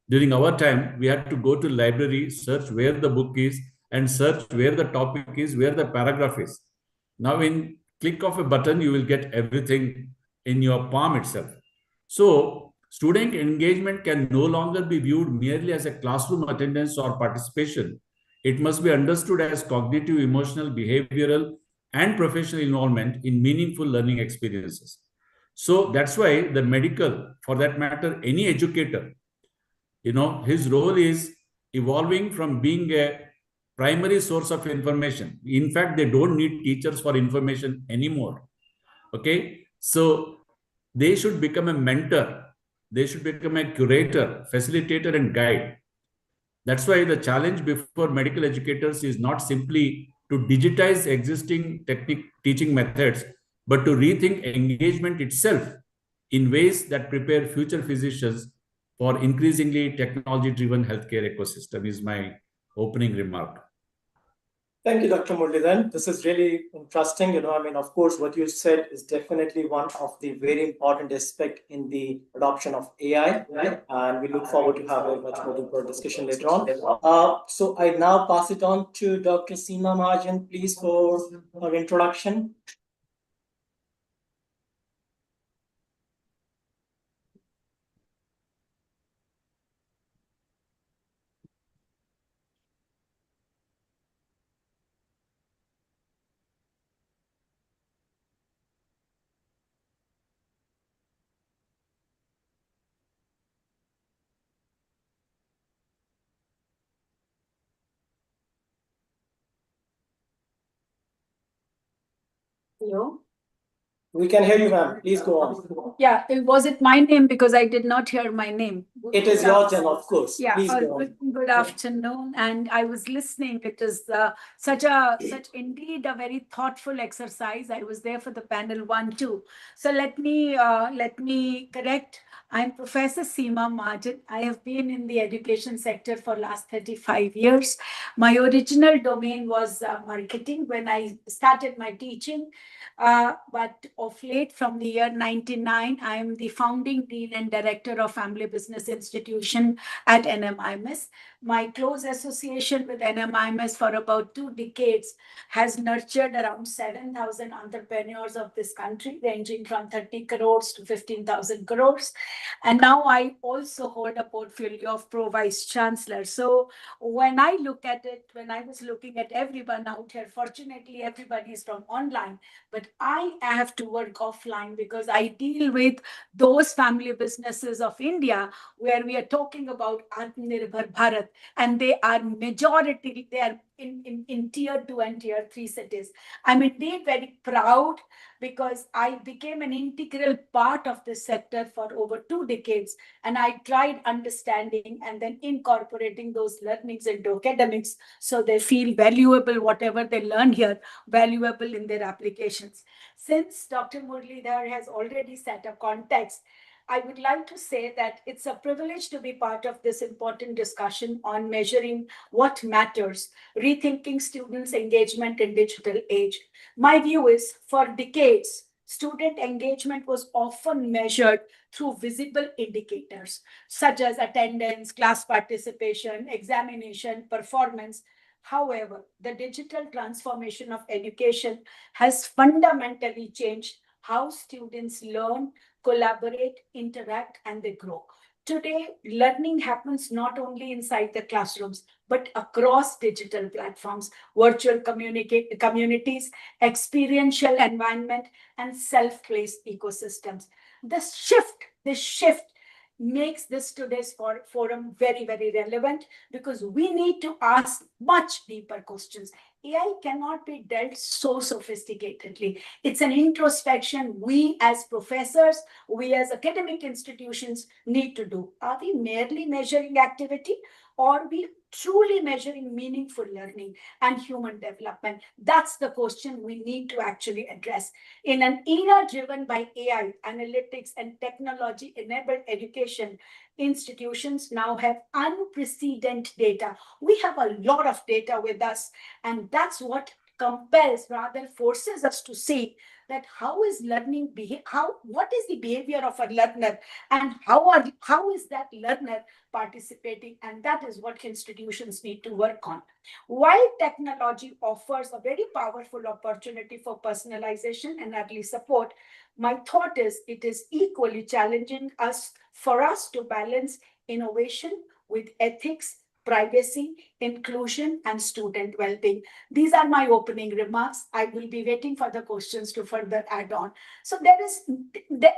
during our time, we had to go to library, search where the book is, and search where the topic is, where the paragraph is. Now, in click of a button, you will get everything in your palm itself. So, student engagement can no longer be viewed merely as a classroom attendance or participation. It must be understood as cognitive, emotional, behavioral, and professional involvement in meaningful learning experiences. So that's why the medical, for that matter, any educator, his role is evolving from being a primary source of information. In fact, they don't need teachers for information anymore. Okay, so they should become a mentor. They should become a curator, facilitator, and guide. That's why the challenge before medical educators is not simply to digitize existing teaching methods, but to rethink engagement itself in ways that prepare future physicians for increasingly technology-driven healthcare ecosystem is my opening remark. Thank you, Dr. Muralidharan. This is really interesting. Of course, what you said is definitely one of the very important aspects in the adoption of AI, right? And we look forward to have a much more deeper discussion later on. So I now pass it on to Dr. Seema Mahajan, please, for her introduction. Hello. We can hear you, ma'am. Please go on. Yeah, was it my name? Because I did not hear my name. It is your turn, of course. Yeah. Please go on. Good afternoon, and I was listening. It is such indeed a very thoughtful exercise. I was there for the panel 1 too. So let me correct. I'm Professor Seema Mahajan. I have been in the education sector for last 35 years. My original domain was marketing when I started my teaching. But of late, from the year 99, I am the founding dean and director of Family Business Institution at NMIMS. My close association with NMIMS for about 2 decades has nurtured around 7,000 entrepreneurs of this country, ranging from 30 crores to 15,000 crores. And now I also hold a portfolio of Pro Vice Chancellor. So when I look at it, when I was looking at everyone out here, fortunately, everybody is from online, but I have to work offline because I deal with those family businesses of India where we are talking about Atmanirbhar Bharat, and they are majority, they are in tier 2 and tier 3 cities. I'm indeed very proud because I became an integral part of this sector for over 2 decades, and I tried understanding and then incorporating those learnings into academics so they feel valuable, whatever they learn here, valuable in their applications. Since Dr. Muralidharan has already set a context, I would like to say that it's a privilege to be part of this important discussion on measuring what matters, rethinking students' engagement in digital age. My view is, for decades, student engagement was often measured through visible indicators, such as attendance, class participation, examination, performance. However, the digital transformation of education has fundamentally changed how students learn, collaborate, interact, and they grow. Today, learning happens not only inside the classrooms, but across digital platforms, virtual communities, experiential environment, and self-paced ecosystems. This shift makes this today's forum very, very relevant because we need to ask much deeper questions. AI cannot be dealt so sophisticatedly. It's an introspection we as professors, we as academic institutions need to do. Are we merely measuring activity, or are we truly measuring meaningful learning and human development? That's the question we need to actually address. In an era driven by AI, analytics, and technology-enabled education, institutions now have unprecedented data. We have a lot of data with us, and that's what compels, rather forces us to see that how is learning, what is the behavior of a learner, and how is that learner participating, and that is what institutions need to work on. While technology offers a very powerful opportunity for personalization and early support, my thought is it is equally challenging for us to balance innovation with ethics, privacy, inclusion, and student well-being. These are my opening remarks. I will be waiting for the questions to further add on. So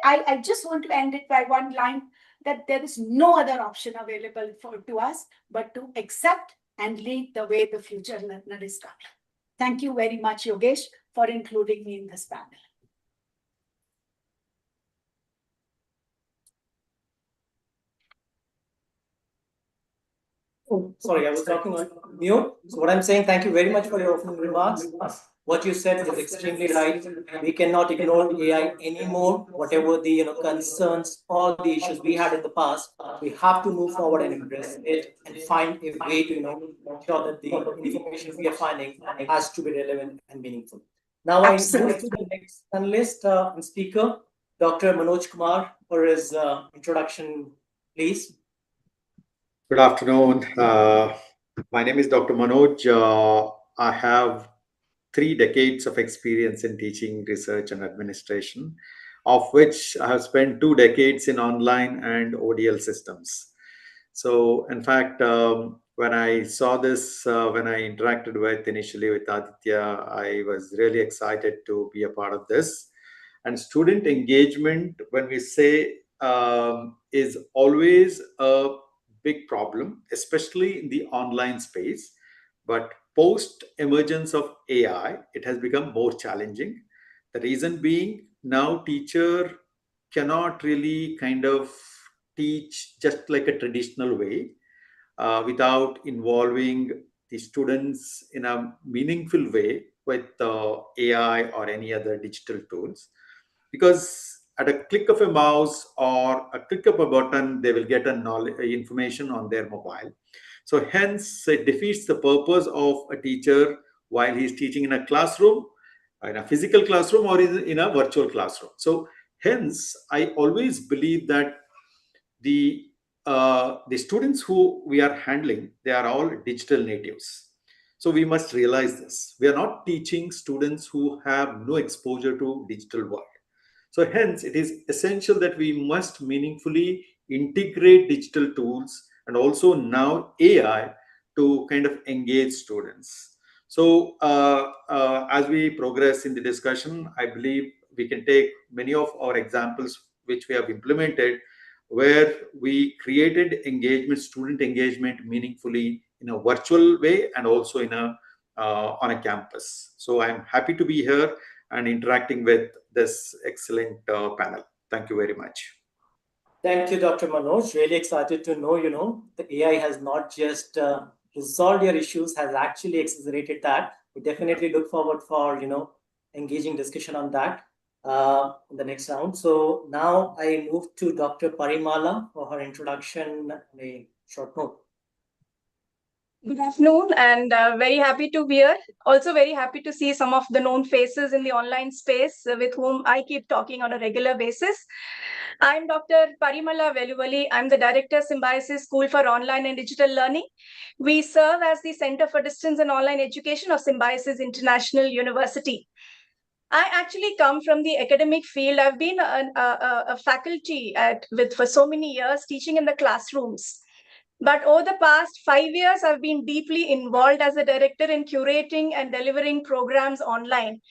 I just want to end it by one line, that there is no other option available to us but to accept and lead the way the future learner is coming. Thank you very much, Yogesh, for including me in this panel. Oh, sorry, I was talking on mute. So what I'm saying, thank you very much for your opening remarks. What you said is extremely right. We cannot ignore AI anymore. Whatever the concerns or the issues we had in the past, we have to move forward and embrace it and find a way to ensure that the information we are finding has to be relevant and meaningful. Now I move to the next panelist and speaker, Dr. Manoj Kumar, for his introduction, please. Good afternoon. My name is Dr. Manoj. I have 3 decades of experience in teaching, research, and administration, of which I have spent 2 decades in online and ODL systems. So, in fact, when I saw this, when I interacted initially with Aditya, I was really excited to be a part of this. And student engagement, when we say, is always a big problem, especially in the online space. But post emergence of AI, it has become more challenging. The reason being, now teacher cannot really kind of teach just like a traditional way without involving the students in a meaningful way with AI or any other digital tools. Because at a click of a mouse or a click of a button, they will get information on their mobile. So hence, it defeats the purpose of a teacher while he's teaching in a classroom, in a physical classroom, or in a virtual classroom. So hence, I always believe that the students who we are handling, they are all digital natives. So we must realize this. We are not teaching students who have no exposure to digital world. So hence, it is essential that we must meaningfully integrate digital tools and also now AI to kind of engage students. So as we progress in the discussion, I believe we can take many of our examples which we have implemented, where we created engagement, student engagement meaningfully in a virtual way and also in a on a campus. So I'm happy to be here and interacting with this excellent panel. Thank you very much. Thank you, Dr. Manoj. Really excited to know, the AI has not just resolved your issues, has actually accelerated that. We definitely look forward for, engaging discussion on that in the next round. So now I move to Dr. Parimala for her introduction in a short note. Good afternoon, and very happy to be here. Also very happy to see some of the known faces in the online space with whom I keep talking on a regular basis. I'm Dr. Parimala Veluvali. I'm the Director, Symbiosis School for Online and Digital Learning. We serve as the Center for Distance and Online Education of Symbiosis International University. I actually come from the academic field. I've been a faculty for so many years teaching in the classrooms. But over the past 5 years, I've been deeply involved as a director in curating and delivering programs online.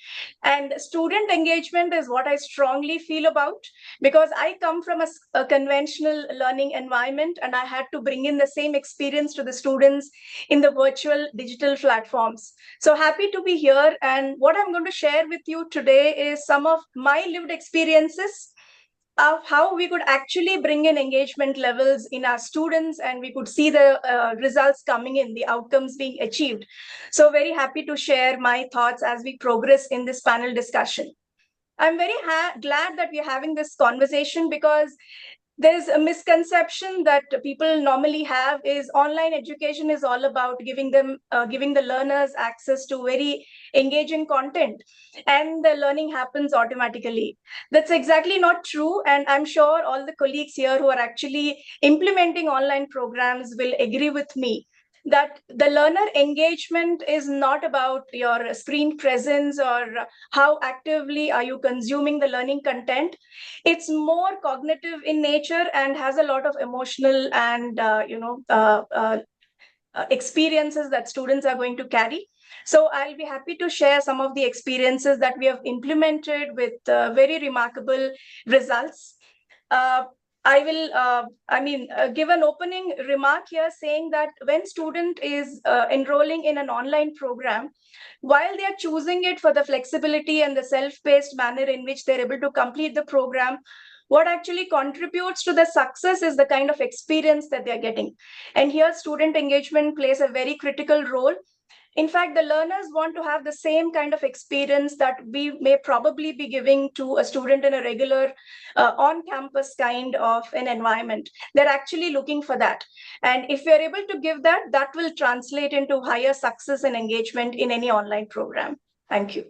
And student engagement is what I strongly feel about, because I come from a conventional learning environment and I had to bring in the same experience to the students in the virtual digital platforms. So happy to be here. And what I'm going to share with you today is some of my lived experiences of how we could actually bring in engagement levels in our students, and we could see the results coming in, the outcomes being achieved. So very happy to share my thoughts as we progress in this panel discussion. I'm very glad that we're having this conversation, because there's a misconception that people normally have is online education is all about giving the learners access to very engaging content and the learning happens automatically. That's exactly not true. And I'm sure all the colleagues here who are actually implementing online programs will agree with me that the learner engagement is not about your screen presence or how actively are you consuming the learning content. It's more cognitive in nature and has a lot of emotional and experiences that students are going to carry. So I'll be happy to share some of the experiences that we have implemented with very remarkable results. I will give an opening remark here saying that when student is enrolling in an online program, while they are choosing it for the flexibility and the self-paced manner in which they're able to complete the program, what actually contributes to the success is the kind of experience that they're getting. And here student engagement plays a very critical role. In fact, the learners want to have the same kind of experience that we may probably be giving to a student in a regular on-campus kind of an environment. They're actually looking for that. And if we're able to give that, that will translate into higher success and engagement in any online program. Thank you.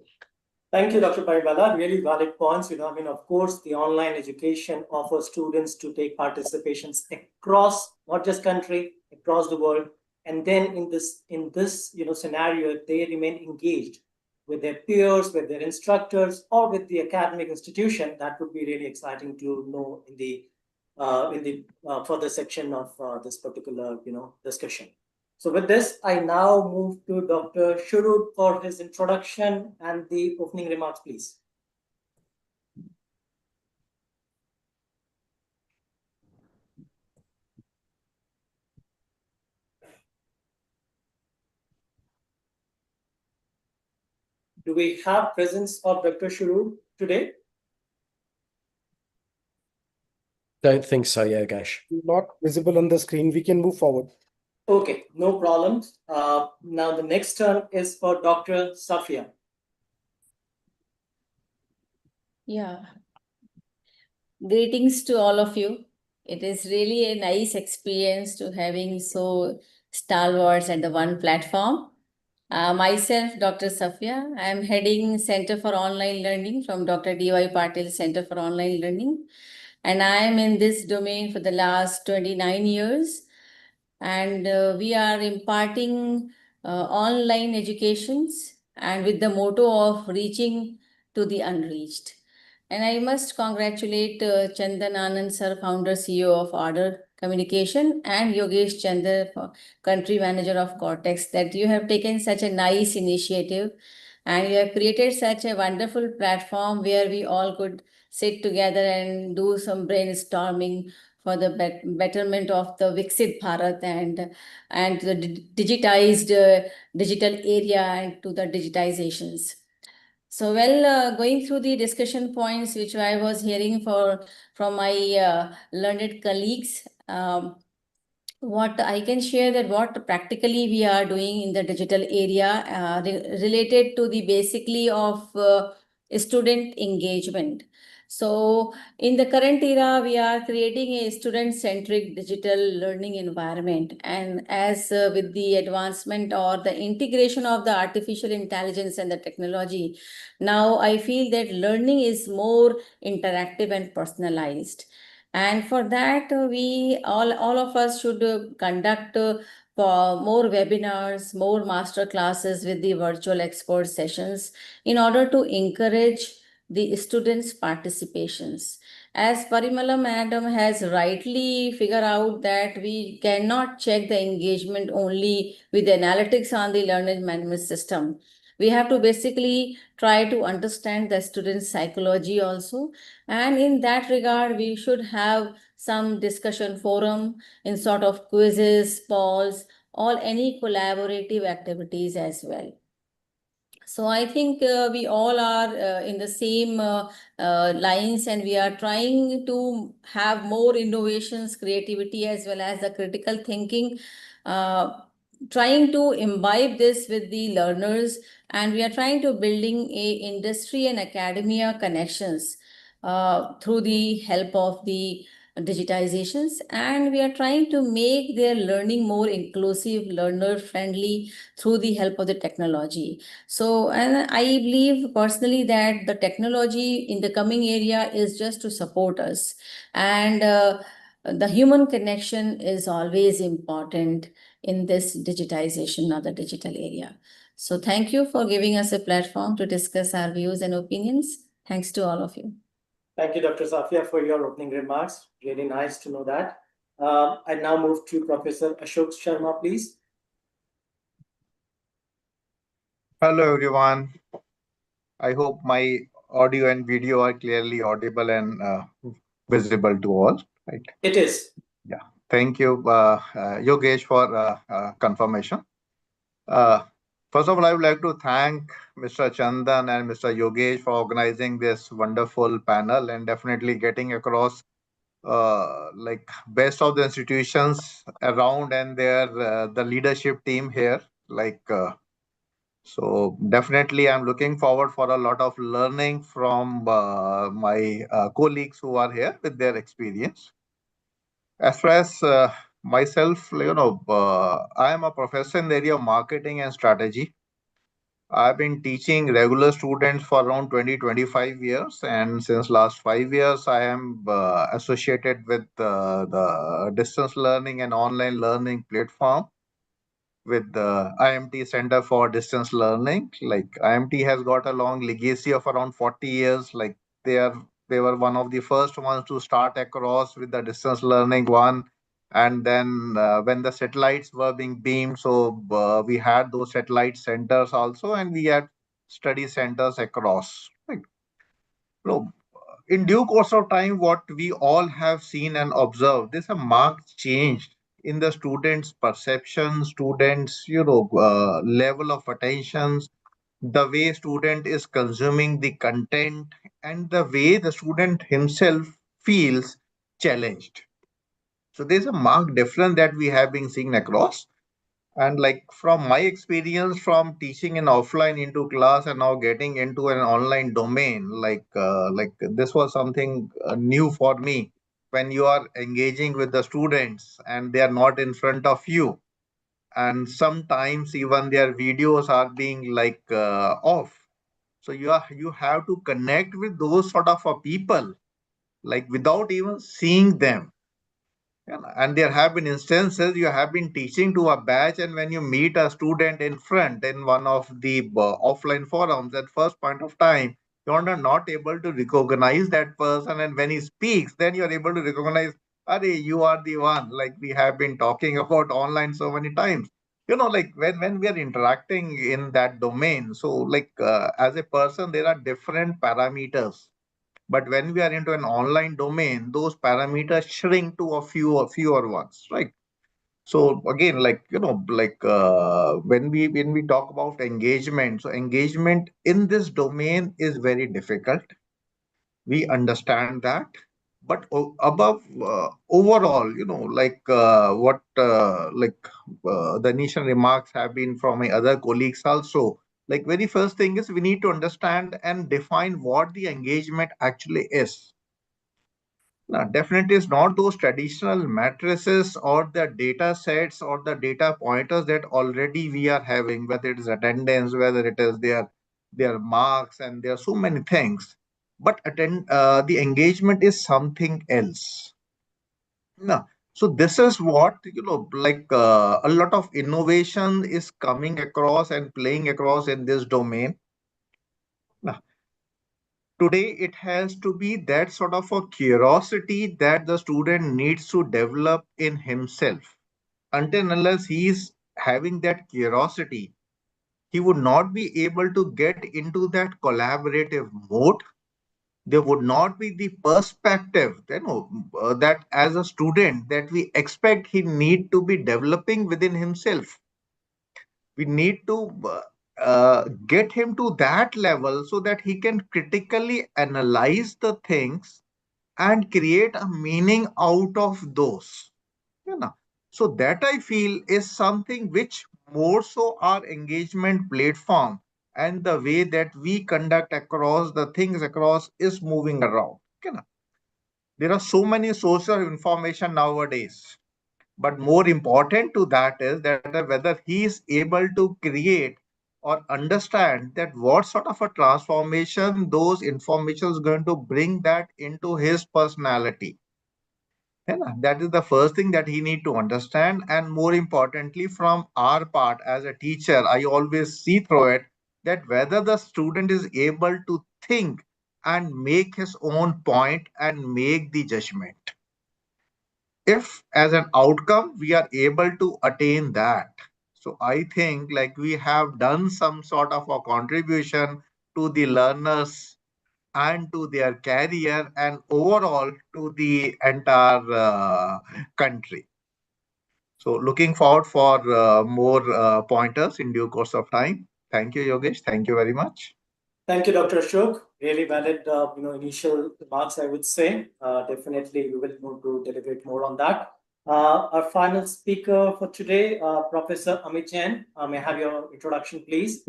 Thank you, Dr. Phagwara. Really valid points. Of course, the online education offers students to take participations across, not just country, across the world. And then in this scenario, they remain engaged with their peers, with their instructors, or with the academic institution. That would be really exciting to know in the further section of this particular discussion. So with this, I now move to Dr. Shurud for his introduction and the opening remarks, please. Do we have presence of Dr. Shurud today? Don't think so, Yogesh. Not visible on the screen. We can move forward. Okay, no problems. Now the next turn is for Dr. Safia. Yeah. Greetings to all of you. It is really a nice experience to having so stalwarts at the one platform. Myself, Dr. Safia, I am heading Center for Online Learning from Dr. D.Y. Patil Center for Online Learning. And I am in this domain for the last 29 years. And we are imparting online educations and with the motto of reaching to the unreached. And I must congratulate Chandan Anand sir, founder CEO of Ardor Communication, and Yogesh Chandra, country manager of Kortext, that you have taken such a nice initiative and you have created such a wonderful platform where we all could sit together and do some brainstorming for the betterment of the Viksit Bharat and the digitized digital area and to the digitizations. So, going through the discussion points which I was hearing from my learned colleagues, what I can share that what practically we are doing in the digital area related to the basically of student engagement. So in the current era, we are creating a student-centric digital learning environment. And as with the advancement or the integration of the artificial intelligence and the technology, now I feel that learning is more interactive and personalized. And for that, we all of us should conduct for more webinars, more master classes with the virtual expert sessions in order to encourage the students' participations. As Parimala Madam has rightly figured out that we cannot check the engagement only with analytics on the learning management system. We have to basically try to understand the student's psychology also. And in that regard, we should have some discussion forum in sort of quizzes, polls, or any collaborative activities as well. So I think we all are in the same lines, and we are trying to have more innovations, creativity, as well as the critical thinking, trying to imbibe this with the learners, and we are trying to building a industry and academia connections through the help of the digitizations, and we are trying to make their learning more inclusive, learner friendly through the help of the technology. So, and I believe personally that the technology in the coming area is just to support us, and the human connection is always important in this digitization or the digital area. So thank you for giving us a platform to discuss our views and opinions. Thanks to all of you. Thank you, Dr. Safia, for your opening remarks. Really nice to know that. I now move to Professor Ashok Sharma, please. Hello, everyone. I hope my audio and video are clearly audible and visible to all. Right? It is. Yeah. Thank you, Yogesh, for confirmation. First of all, I would like to thank Mr. Chandan and Mr. Yogesh for organizing this wonderful panel and definitely getting across like best of the institutions around and their the leadership team here. So definitely, I'm looking forward for a lot of learning from my colleagues who are here with their experience. As far as myself, I am a professor in the area of marketing and strategy. I've been teaching regular students for around 20-25 years, and since last 5 years, I am associated with the distance learning and online learning platform with the IMT Center for Distance Learning. Like IMT has got a long legacy of around 40 years. Like they were one of the first ones to start across with the distance learning one. And then when the satellites were being beamed, so we had those satellite centers also, and we had study centers across. Right? So, in due course of time, what we all have seen and observed, there's a marked change in the students' perception, students, level of attentions, the way student is consuming the content, and the way the student himself feels challenged. So there's a marked difference that we have been seeing across. And like from my experience from teaching in offline into class and now getting into an online domain, like this was something new for me. When you are engaging with the students and they are not in front of you, and sometimes even their videos are being off. So you have to connect with those sort of people, like without even seeing them. And there have been instances you have been teaching to a batch, and when you meet a student in front in one of the offline forums, at first point of time, you are not able to recognize that person. And when he speaks, then you are able to recognize, Are, you are the one, like we have been talking about online so many times. Like when we are interacting in that domain, so as a person, there are different parameters, but when we are into an online domain, those parameters shrink to a fewer ones, right? So again, when we talk about engagement, so engagement in this domain is very difficult. We understand that, but above overall, the initial remarks have been from my other colleagues also. Like very first thing is we need to understand and define what the engagement actually is. Now, definitely it's not those traditional matrices or the data sets or the data pointers that already we are having, whether it is attendance, whether it is their marks, and there are so many things. But the engagement is something else. Now, so this is what, a lot of innovation is coming across and playing across in this domain. Now, today, it has to be that sort of a curiosity that the student needs to develop in himself. Until unless he is having that curiosity, he would not be able to get into that collaborative mode. There would not be the perspective, that as a student that we expect he need to be developing within himself. We need to get him to that level so that he can critically analyze the things and create a meaning out of those. So that I feel is something which more so our engagement platform and the way that we conduct across the things across is moving around. There are so many sources of information nowadays. But more important to that is that whether he is able to create or understand that what sort of a transformation those information is going to bring that into his personality. That is the first thing that he need to understand. And more importantly, from our part as a teacher, I always see through it that whether the student is able to think and make his own point and make the judgment. If as an outcome we are able to attain that, so I think like we have done some sort of a contribution to the learners and to their career and overall to the entire country. So looking forward for more pointers in due course of time. Thank you, Yogesh. Thank you very much. Thank you, Dr. Ashok. Really valid, initial remarks, I would say. Definitely, we will move to deliberate more on that. Our final speaker for today, Professor Amit Jain. May I have your introduction, please?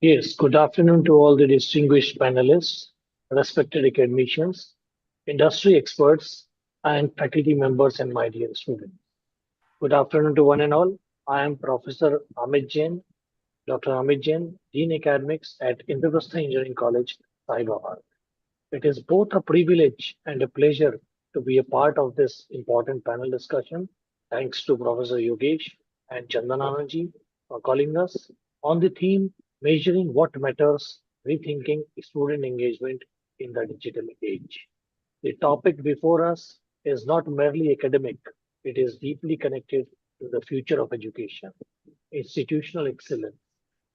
Yes, good afternoon to all the distinguished panelists, respected academicians, industry experts, and faculty members, and my dear students. Good afternoon to one and all. I am Professor Amit Jain, Dr. Amit Jain, Dean Academics at Indraprastha Engineering College, Sahibabad. It is both a privilege and a pleasure to be a part of this important panel discussion. Thanks to Professor Yogesh and Chandan for calling us on the theme Measuring What Matters, Rethinking Student Engagement in the Digital Age. The topic before us is not merely academic, it is deeply connected to the future of education, institutional excellence,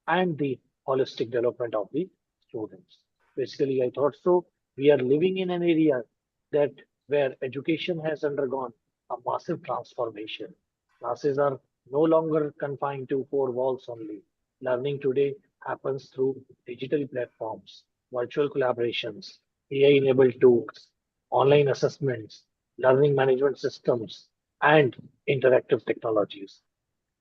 and the holistic development of the students. Basically, I thought so. We are living in an area that where education has undergone a massive transformation. Classes are no longer confined to four walls only. Learning today happens through digital platforms, virtual collaborations, AI-enabled tools, online assessments, learning management systems, and interactive technologies.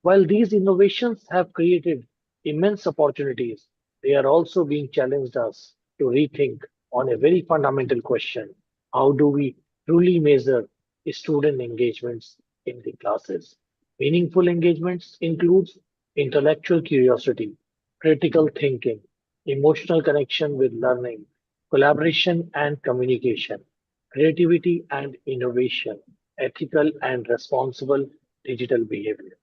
While these innovations have created immense opportunities, they are also being challenged us to rethink on a very fundamental question. How do we truly measure student engagements in the classes? Meaningful engagements includes intellectual curiosity, critical thinking, emotional connection with learning, collaboration and communication, creativity and innovation, ethical and responsible digital behavior.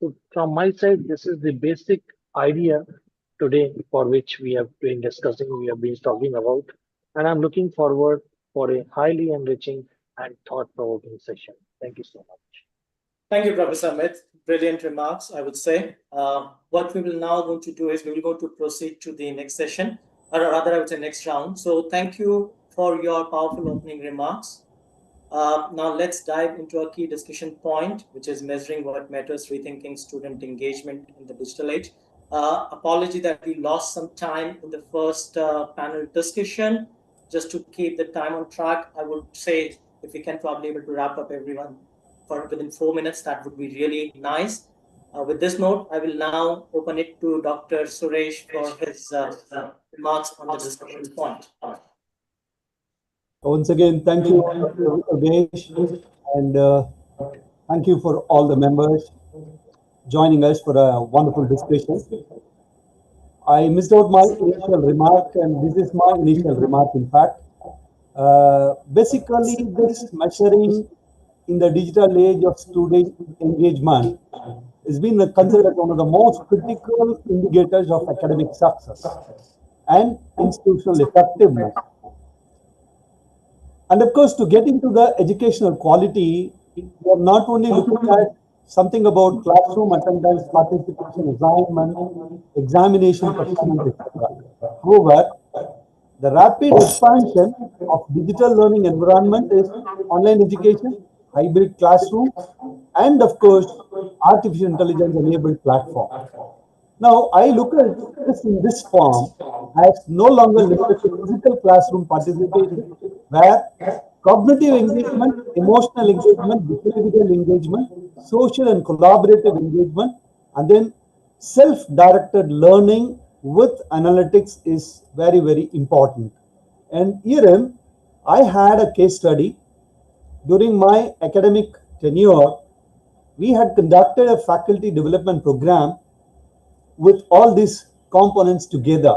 So from my side, this is the basic idea today for which we have been discussing, we have been talking about, and I'm looking forward for a highly enriching and thought-provoking session. Thank you so much. Thank you, Professor Amit. Brilliant remarks, I would say. What we will now going to do is we will go to proceed to the next session, or rather I would say next round. So thank you for your powerful opening remarks. Now let's dive into a key discussion point, which is measuring what matters, rethinking student engagement in the digital age. Apology that we lost some time in the first panel discussion. Just to keep the time on track, I would say if we can probably able to wrap up everyone for within 4 minutes, that would be really nice. With this note, I will now open it to Dr. Suresh for his remarks on the discussion point. Once again, thank you, Rajesh, and thank you for all the members joining us for a wonderful discussion. I missed out my initial remark, and this is my initial remark, in fact. Basically, this measuring in the digital age of student engagement has been considered one of the most critical indicators of academic success and institutional effectiveness. And of course, to get into the educational quality, we are not only looking at something about classroom attendance, participation, assignment, examination performance, etc. However, the rapid expansion of digital learning environment is online education, hybrid classroom, and of course, artificial intelligence enabled platform. Now, I look at this in this form as no longer limited to physical classroom participation, where cognitive engagement, emotional engagement, behavioral engagement, social and collaborative engagement, and then self-directed learning with analytics is very, very important. And herein, I had a case study. During my academic tenure, we had conducted a faculty development program with all these components together.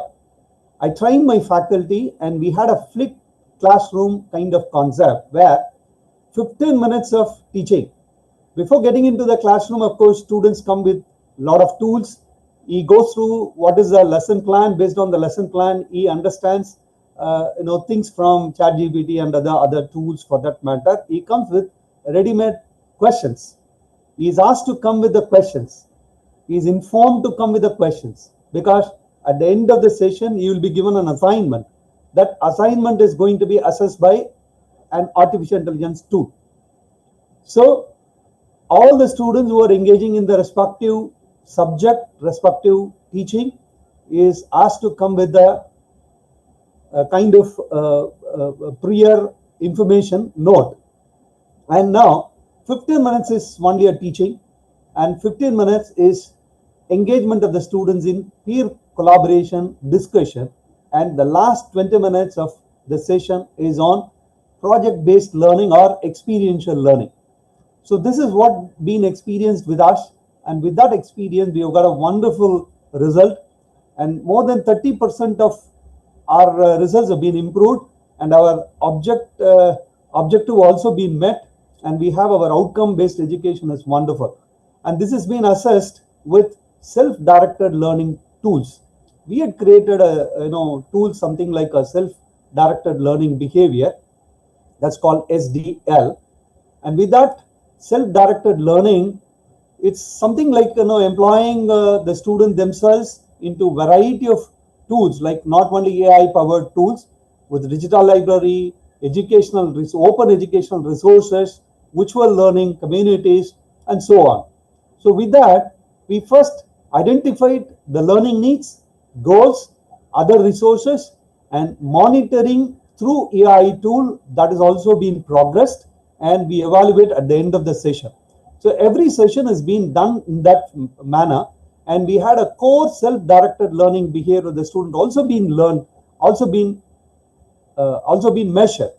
I trained my faculty and we had a flipped classroom kind of concept where 15 minutes of teaching. Before getting into the classroom, of course, students come with a lot of tools. He goes through what is the lesson plan. Based on the lesson plan, he understands things from ChatGPT and other tools for that matter. He comes with ready-made questions. He is asked to come with the questions. He is informed to come with the questions, because at the end of the session, you will be given an assignment. That assignment is going to be assessed by an artificial intelligence tool. So all the students who are engaging in the respective subject, respective teaching, is asked to come with the kind of prior information note. And now 15 minutes is only a teaching, and 15 minutes is engagement of the students in peer collaboration, discussion, and the last 20 minutes of the session is on project-based learning or experiential learning. So this is what been experienced with us, and with that experience we have got a wonderful result, and more than 30% of our results have been improved, and our objective also been met, and we have our outcome-based education is wonderful. And this has been assessed with self-directed learning tools. We had created a tool, something like a self-directed learning behavior, that's called SDL, and with that self-directed learning, it's something like employing the student themselves into variety of tools, like not only AI-powered tools with digital library, open educational resources, virtual learning communities, and so on. So with that, we first identified the learning needs, goals, other resources, and monitoring through AI tool that is also being progressed, and we evaluate at the end of the session. So every session has been done in that manner, and we had a core self-directed learning behavior of the student also been learned, also been measured.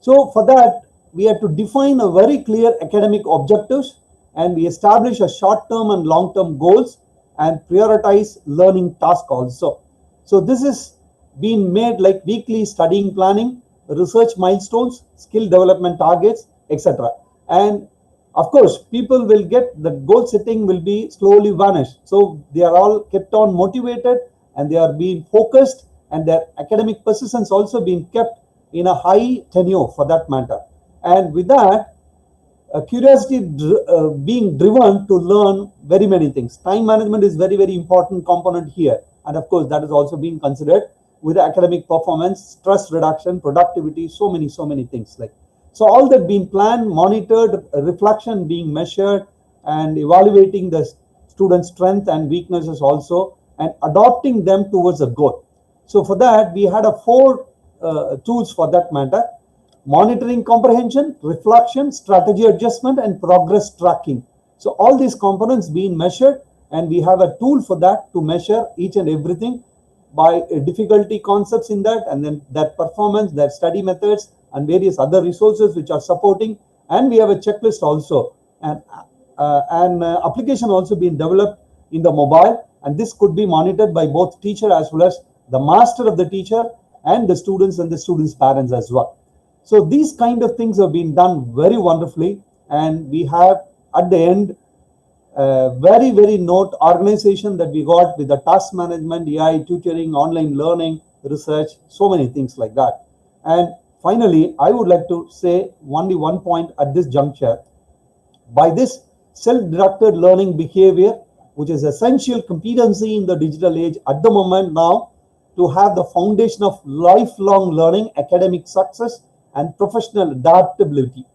So for that, we had to define a very clear academic objectives, and we establish a short-term and long-term goals and prioritize learning task also. So this is being made like weekly studying planning, research milestones, skill development targets, etc. And of course, people will get the goal setting will be slowly vanished. So they are all kept on motivated, and they are being focused, and their academic persistence also being kept in a high tenure for that matter. And with that, curiosity being driven to learn very many things. Time management is very, very important component here. And of course, that is also being considered with academic performance, stress reduction, productivity, so many things like. So all that being planned, monitored, reflection being measured, and evaluating the students' strength and weaknesses also, and adopting them towards a goal. So for that, we had 4 tools for that matter: monitoring comprehension, reflection, strategy adjustment, and progress tracking. So all these components being measured, and we have a tool for that to measure each and everything by difficulty concepts in that, and then their performance, their study methods, and various other resources which are supporting. And we have a checklist also, and an application also being developed in the mobile, and this could be monitored by both teacher as well as the master of the teacher and the students and the students' parents as well. So these kind of things have been done very wonderfully, and we have at the end very, very note organization that we got with the task management, AI, tutoring, online learning, research, so many things like that. And finally, I would like to say only one point at this juncture. By this self-directed learning behavior, which is essential competency in the digital age at the moment now, to have the foundation of lifelong learning, academic success, and professional adaptability.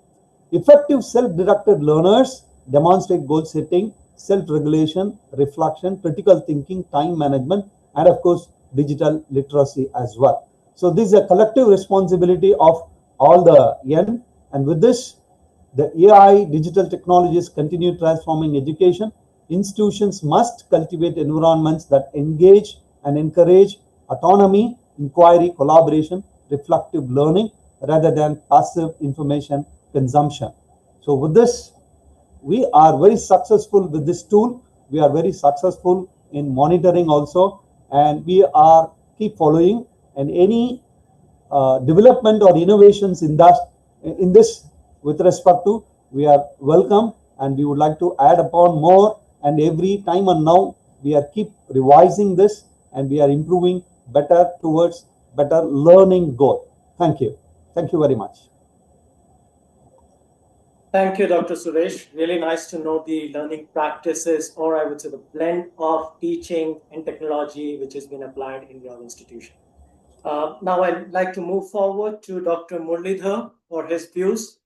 Effective self-directed learners demonstrate goal setting, self-regulation, reflection, critical thinking, time management, and of course, digital literacy as well. So this is a collective responsibility of all the N. And with this, the AI, digital technologies continue transforming education. Institutions must cultivate environments that engage and encourage autonomy, inquiry, collaboration, reflective learning rather than passive information consumption. So with this, we are very successful with this tool. We are very successful in monitoring also, and we are keep following, and any development or innovations in this with respect to, we are welcome, and we would like to add upon more, and every time and now we are keep revising this, and we are improving better towards better learning goal. Thank you. Thank you very much. Thank you, Dr. Suresh. Really nice to know the learning practices, or I would say the blend of teaching and technology which has been applied in your institution. Now I'd like to move forward to Dr. Muralidhar for his views.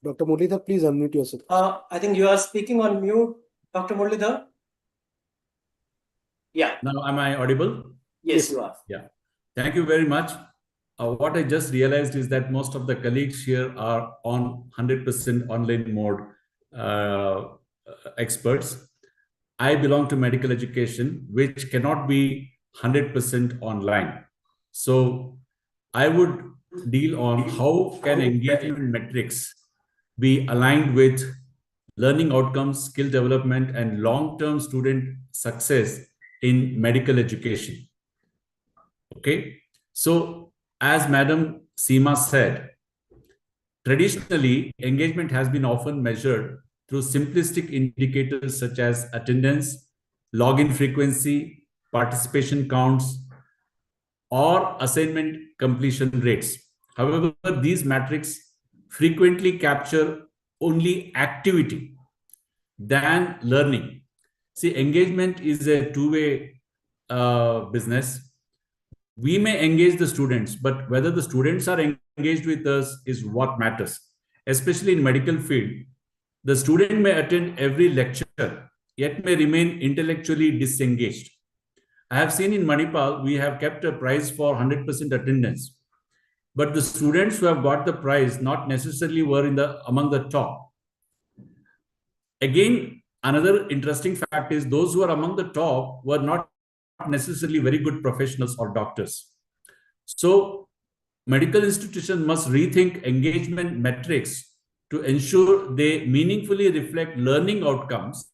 Dr. Muralidhar, please unmute yourself. I think you are speaking on mute, Dr. Muralidhar. Yeah. Now, am I audible? Yes, you are. Yeah. Thank you very much. What I just realized is that most of the colleagues here are on 100% online mode experts. I belong to medical education, which cannot be 100% online. So I would deal on how can engagement metrics be aligned with learning outcomes, skill development, and long-term student success in medical education. Okay. So as Madam Seema said, traditionally, engagement has been often measured through simplistic indicators such as attendance, login frequency, participation counts, or assignment completion rates. However, these metrics frequently capture only activity than learning. See, engagement is a two-way business. We may engage the students, but whether the students are engaged with us is what matters. Especially in medical field, the student may attend every lecture, yet may remain intellectually disengaged. I have seen in Manipal, we have kept a prize for 100% attendance, but the students who have got the prize not necessarily were among the top. Again, another interesting fact is those who are among the top were not necessarily very good professionals or doctors. So medical institutions must rethink engagement metrics to ensure they meaningfully reflect learning outcomes,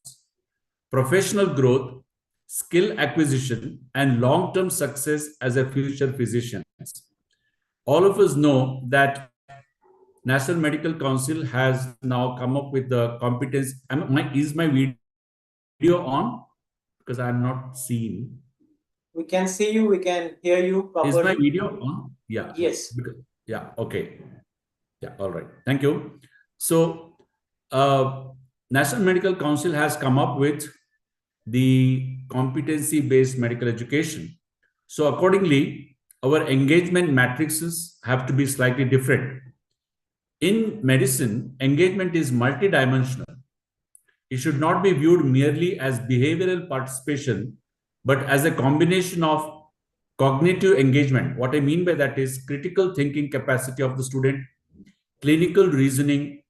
professional growth, skill acquisition, and long-term success as a future physician. All of us know that National Medical Council has now come up with the competence. Is my video on? Because I'm not seeing. We can see you. We can hear you properly. Is my video on? Yeah. Yes. Yeah. Okay. Yeah. All right. Thank you. So, National Medical Council has come up with the competency-based medical education. So, accordingly, our engagement matrices have to be slightly different. In medicine, engagement is multidimensional. It should not be viewed merely as behavioral participation, but as a combination of cognitive engagement. What I mean by that is critical thinking capacity of the student, clinical reasoning,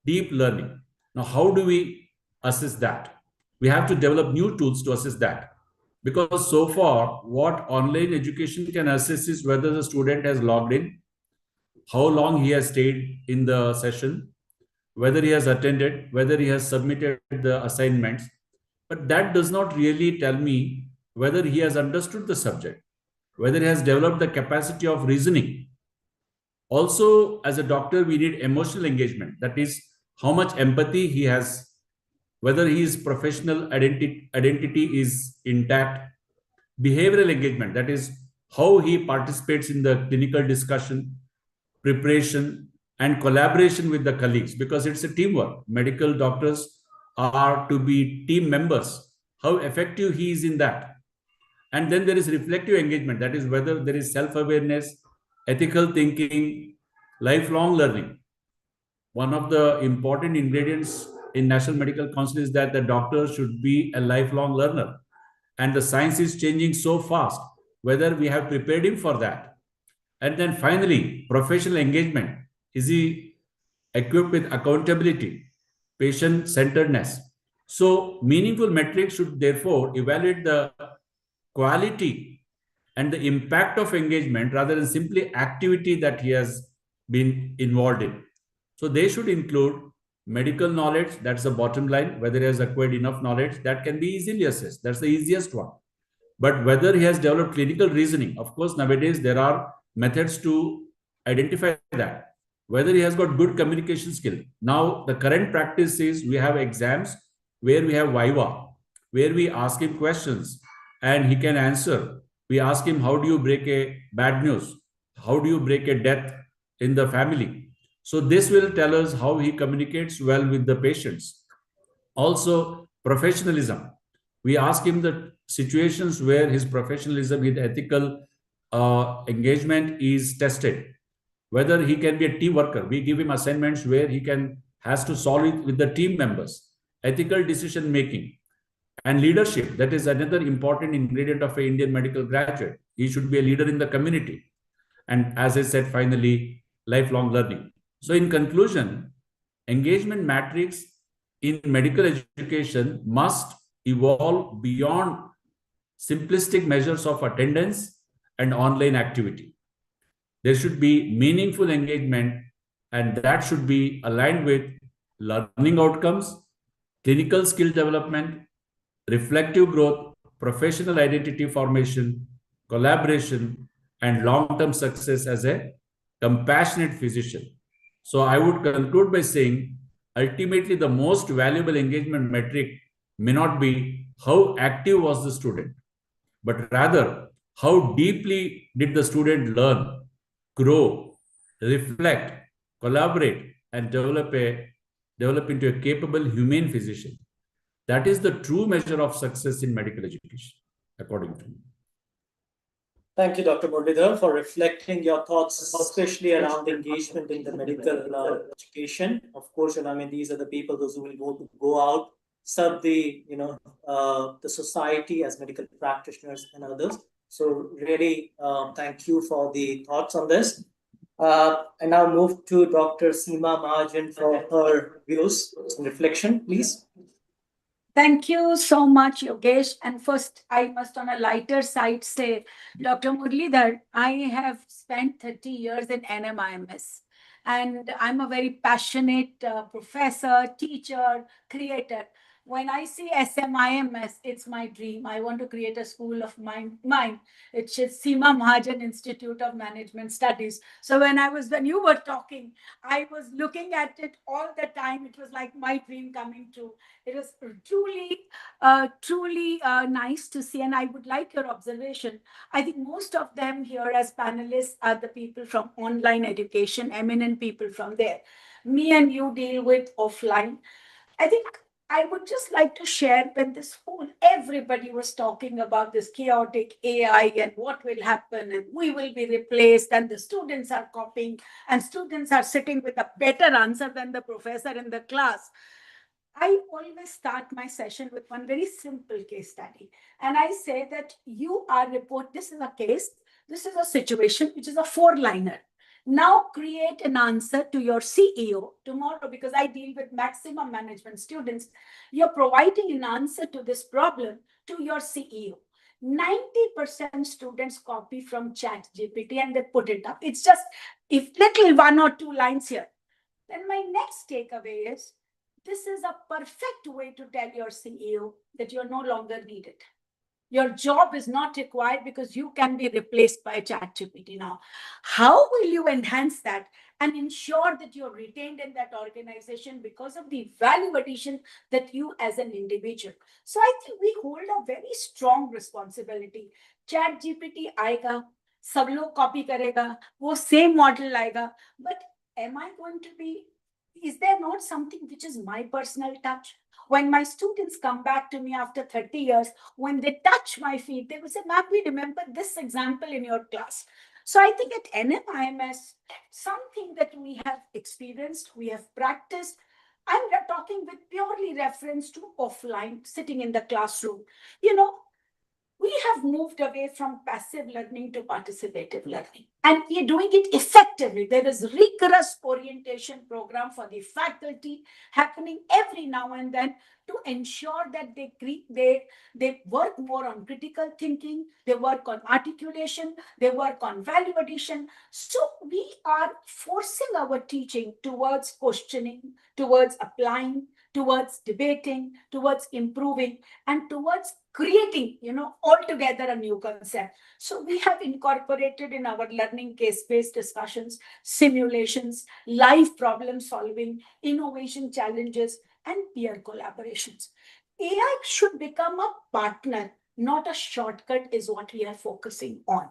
deep learning. Now, how do we assess that? We have to develop new tools to assess that. Because so far, what online education can assess is whether the student has logged in, how long he has stayed in the session, whether he has attended, whether he has submitted the assignments. But that does not really tell me whether he has understood the subject, whether he has developed the capacity of reasoning. Also, as a doctor, we need emotional engagement. That is, how much empathy he has, whether his professional identity is intact. Behavioral engagement, that is, how he participates in the clinical discussion, preparation, and collaboration with the colleagues, because it's a teamwork. Medical doctors are to be team members. How effective he is in that. And then there is reflective engagement. That is whether there is self-awareness, ethical thinking, lifelong learning. One of the important ingredients in National Medical Council is that the doctor should be a lifelong learner. And the science is changing so fast, whether we have prepared him for that. And then finally, professional engagement. Is he equipped with accountability? patient-centeredness. So meaningful metrics should therefore evaluate the quality and the impact of engagement rather than simply activity that he has been involved in. So they should include medical knowledge, that's the bottom line, whether he has acquired enough knowledge, that can be easily assessed. That's the easiest one. But whether he has developed clinical reasoning, of course, nowadays there are methods to identify that. Whether he has got good communication skill. Now, the current practice is we have exams where we have Viva, where we ask him questions and he can answer. We ask him, how do you break a bad news? How do you break a death in the family? So this will tell us how he communicates well with the patients. Also, professionalism. We ask him the situations where his professionalism, his ethical engagement is tested. Whether he can be a team worker. We give him assignments where he has to solve it with the team members. Ethical decision making and leadership. That is another important ingredient of an Indian medical graduate. He should be a leader in the community. And as I said, finally, lifelong learning. So in conclusion, engagement metrics in medical education must evolve beyond simplistic measures of attendance and online activity. There should be meaningful engagement, and that should be aligned with learning outcomes, clinical skill development, reflective growth, professional identity formation, collaboration, and long-term success as a compassionate physician. So I would conclude by saying, ultimately, the most valuable engagement metric may not be how active was the student, but rather how deeply did the student learn, grow, reflect, collaborate, and develop into a capable humane physician. That is the true measure of success in medical education, according to me. Thank you, Dr. Moderator, for reflecting your thoughts, especially around engagement in the medical education. Of course, I mean, these are the people those who will go out, serve the, the society as medical practitioners and others. So really, thank you for the thoughts on this. I now move to Dr. Seema Mahajan for her views and reflection, please. Thank you so much, Yogesh. And first, I must on a lighter side say, Dr. Muralidhar, I have spent 30 years in NMIMS. And I'm a very passionate professor, teacher, creator. When I see SMIMS, it's my dream. I want to create a school of mine. It's Seema Mahajan Institute of Management Studies. So when you were talking, I was looking at it all the time. It was like my dream coming true. It was truly nice to see. And I would like your observation. I think most of them here as panelists are the people from online education, eminent people from there. Me and you deal with offline. I think I would just like to share when everybody was talking about this chaotic AI and what will happen and we will be replaced and the students are copying and students are sitting with a better answer than the professor in the class. I always start my session with one very simple case study. And I say that this is a case, this is a situation, which is a 4-liner. Now create an answer to your CEO tomorrow, because I deal with maximum management students. You're providing an answer to this problem to your CEO. 90% students copy from ChatGPT and they put it up. It's just little 1 or 2 lines here. Then my next takeaway is, this is a perfect way to tell your CEO that you're no longer needed. Your job is not required because you can be replaced by ChatGPT now. How will you enhance that and ensure that you're retained in that organization because of the value addition that you as an individual? So I think we hold a very strong responsibility. ChatGPT आएगा, सब लोग copy करेगा, वो same model आएगा. But am I going to be? Is there not something which is my personal touch? When my students come back to me after 30 years, when they touch my feet, they will say, ma'am, we remember this example in your class. So I think at NMIMS, something that we have experienced, we have practiced, I'm talking with purely reference to offline, sitting in the classroom. We we have moved away from passive learning to participative learning. And we are doing it effectively. There is rigorous orientation program for the faculty happening every now and then to ensure that they work more on critical thinking, they work on articulation, they work on value addition. So we are forcing our teaching towards questioning, towards applying, towards debating, towards improving, and towards creating, altogether a new concept. So we have incorporated in our learning case-based discussions, simulations, live problem solving, innovation challenges, and peer collaborations. AI should become a partner, not a shortcut, is what we are focusing on.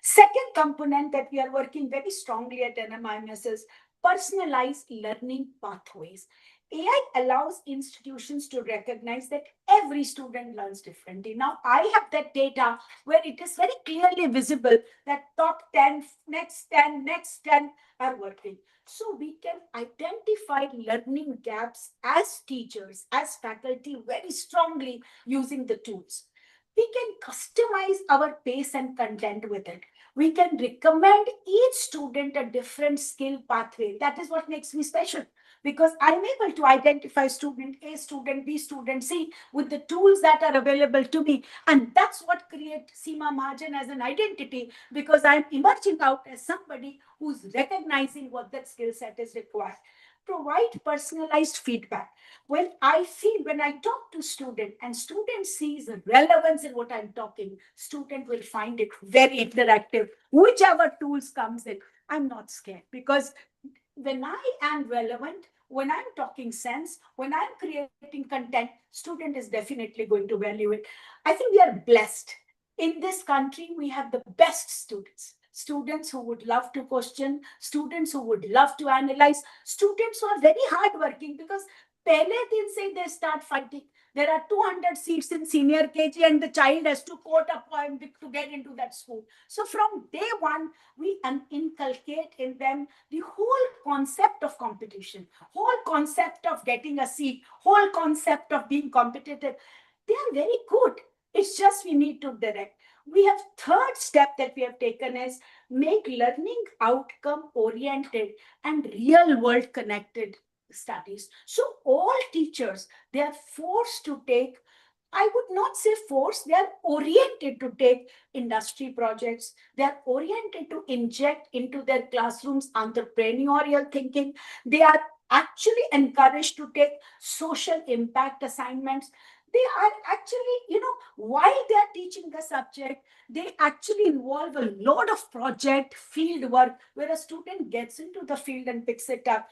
Second component that we are working very strongly at NMIMS is personalized learning pathways. AI allows institutions to recognize that every student learns differently. Now, I have that data where it is very clearly visible that top 10, next 10, next 10 are working. So we can identify learning gaps as teachers, as faculty, very strongly using the tools. We can customize our pace and content with it. We can recommend each student a different skill pathway. That is what makes me special, because I'm able to identify student A, student B, student C with the tools that are available to me. And that's what creates Seema Margin as an identity, because I'm emerging out as somebody who's recognizing what that skill set is required. Provide personalized feedback. When I talk to student and student sees relevance in what I'm talking, student will find it very interactive. Whichever tools comes in, I'm not scared, because when I am relevant, when I'm talking sense, when I'm creating content, student is definitely going to value it. I think we are blessed. In this country, we have the best students. Students who would love to question, students who would love to analyze, students who are very hardworking, because pehle din se they start fighting. There are 200 seats in senior KG and the child has to quote a poem to get into that school. So from day one, we inculcate in them the whole concept of competition, whole concept of getting a seat, whole concept of being competitive. They are very good. It's just we need to direct. We have third step that we have taken is make learning outcome oriented and real world connected studies. So all teachers, they are forced to take, I would not say forced, they are oriented to take industry projects. They are oriented to inject into their classrooms entrepreneurial thinking. They are actually encouraged to take social impact assignments. They are actually, while they are teaching the subject, they actually involve a lot of project, field work, where a student gets into the field and picks it up.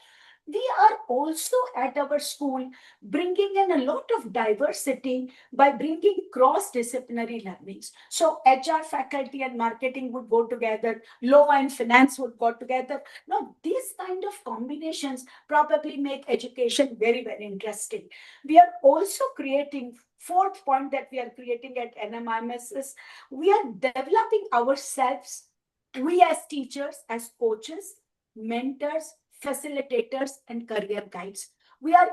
We are also at our school bringing in a lot of diversity by bringing cross-disciplinary learnings. So HR faculty and marketing would go together, law and finance would go together. Now, these kind of combinations probably make education very, very interesting. We are also creating, fourth point that we are creating at NMIMS is we are developing ourselves, we as teachers, as coaches, mentors, facilitators, and career guides. We are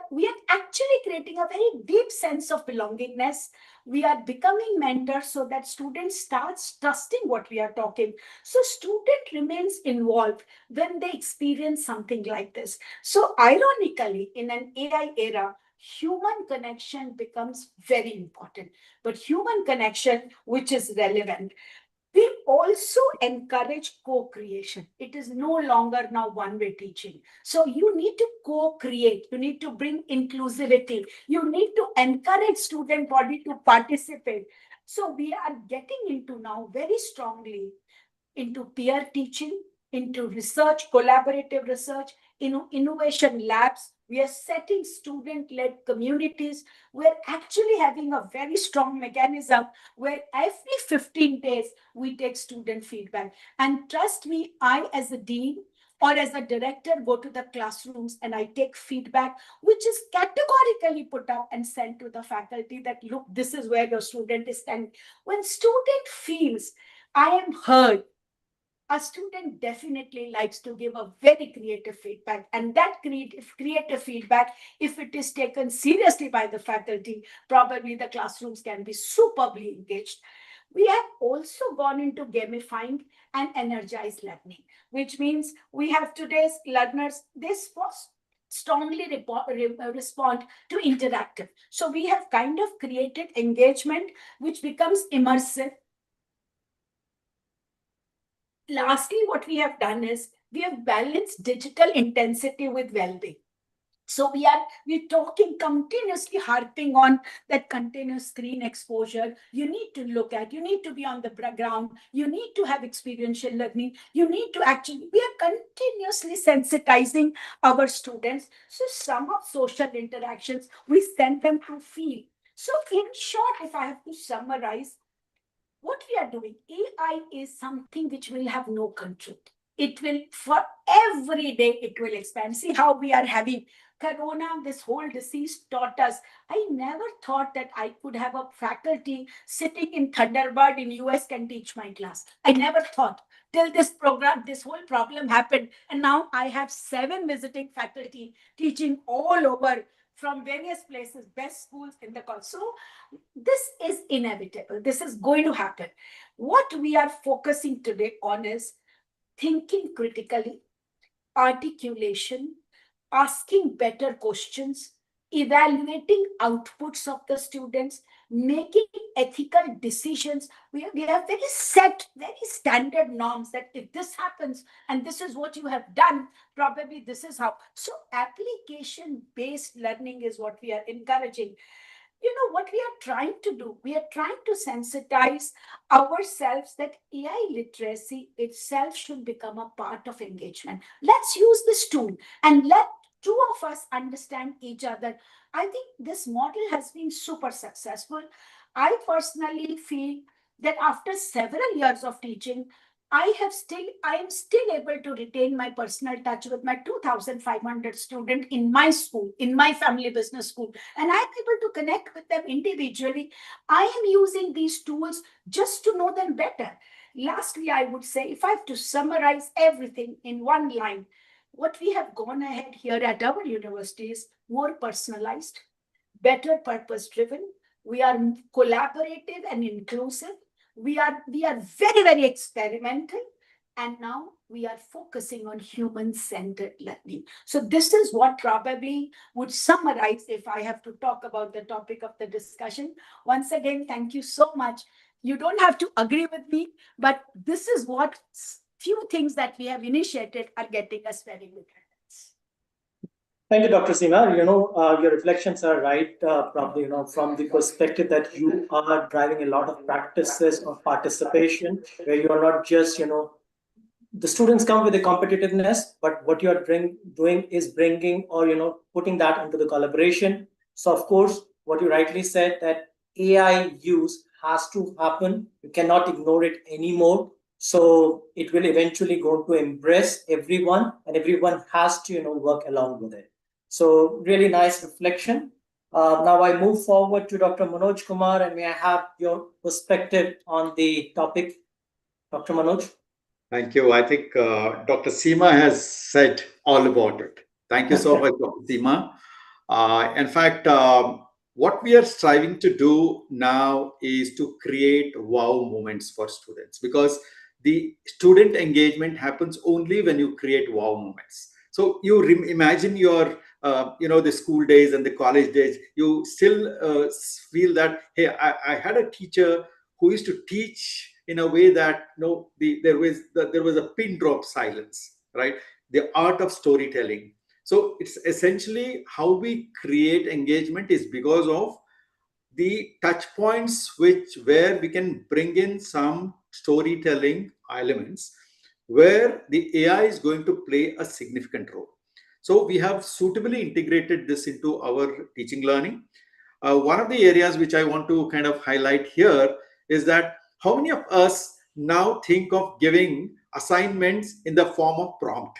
actually creating a very deep sense of belongingness. We are becoming mentors so that students start trusting what we are talking. So student remains involved when they experience something like this. So ironically, in an AI era, human connection becomes very important, but human connection which is relevant. We also encourage co-creation. It is no longer now one-way teaching. So you need to co-create. You need to bring inclusivity. You need to encourage student body to participate. So we are getting into now very strongly into peer teaching, into research, collaborative research, innovation labs. We are setting student-led communities. We're actually having a very strong mechanism where every 15 days we take student feedback. And trust me, I as a dean or as a director go to the classrooms and I take feedback, which is categorically put up and sent to the faculty that, look, this is where your student is standing. When student feels I am heard, a student definitely likes to give a very creative feedback, and that creative feedback, if it is taken seriously by the faculty, probably the classrooms can be superbly engaged. We have also gone into gamifying and energized learning, which means we have today's learners, they strongly respond to interactive. So we have kind of created engagement which becomes immersive. Lastly, what we have done is we have balanced digital intensity with well-being. So we're talking continuously, harping on that continuous screen exposure. You need to look at, you need to be on the ground, you need to have experiential learning, you need to actually, we are continuously sensitizing our students. So some of social interactions, we send them to feel. So in short, if I have to summarize, what we are doing, AI is something which will have no control. It will, for every day, it will expand. See how we are having Corona, this whole disease taught us. I never thought that I could have a faculty sitting in Thunderbird in US can teach my class. I never thought till this whole problem happened. And now I have 7 visiting faculty teaching all over from various places, best schools in the country. So this is inevitable. This is going to happen. What we are focusing today on is thinking critically, articulation, asking better questions, evaluating outputs of the students, making ethical decisions. We have very set, very standard norms that if this happens and this is what you have done, probably this is how. So application-based learning is what we are encouraging. You know what we are trying to do? We are trying to sensitize ourselves that AI literacy itself should become a part of engagement. Let's use this tool and let 2 of us understand each other. I think this model has been super successful. I personally feel that after several years of teaching, I am still able to retain my personal touch with my 2,500 students in my school, in my family business school, and I'm able to connect with them individually. I am using these tools just to know them better. Lastly, I would say, if I have to summarize everything in one line, what we have gone ahead here at our university is more personalized, better purpose-driven. We are collaborative and inclusive. We are very, very experimental. And now we are focusing on human-centered learning. So this is what probably would summarize if I have to talk about the topic of the discussion. Once again, thank you so much. You don't have to agree with me, but this is what few things that we have initiated are getting us very good results. Thank you, Dr. Sinha. Your reflections are right, probably, from the perspective that you are driving a lot of practices of participation, where you are not just, the students come with a competitiveness, but what you are doing is bringing or, putting that into the collaboration. So, of course, what you rightly said, that AI use has to happen. You cannot ignore it anymore. So it will eventually go to embrace everyone, and everyone has to, work along with it. So really nice reflection. Now I move forward to Dr. Manoj Kumar, and may I have your perspective on the topic, Dr. Manoj? Thank you. I think Dr. Seema has said all about it. Thank you so much, Dr. Seema. In fact, what we are striving to do now is to create wow moments for students, because the student engagement happens only when you create wow moments. So you imagine your, the school days and the college days, you still feel that, hey, I had a teacher who used to teach in a way that, there was a pin drop silence, right? The art of storytelling. So it's essentially how we create engagement is because of the touch points where we can bring in some storytelling elements where the AI is going to play a significant role. So we have suitably integrated this into our teaching learning. One of the areas which I want to kind of highlight here is that how many of us now think of giving assignments in the form of prompt?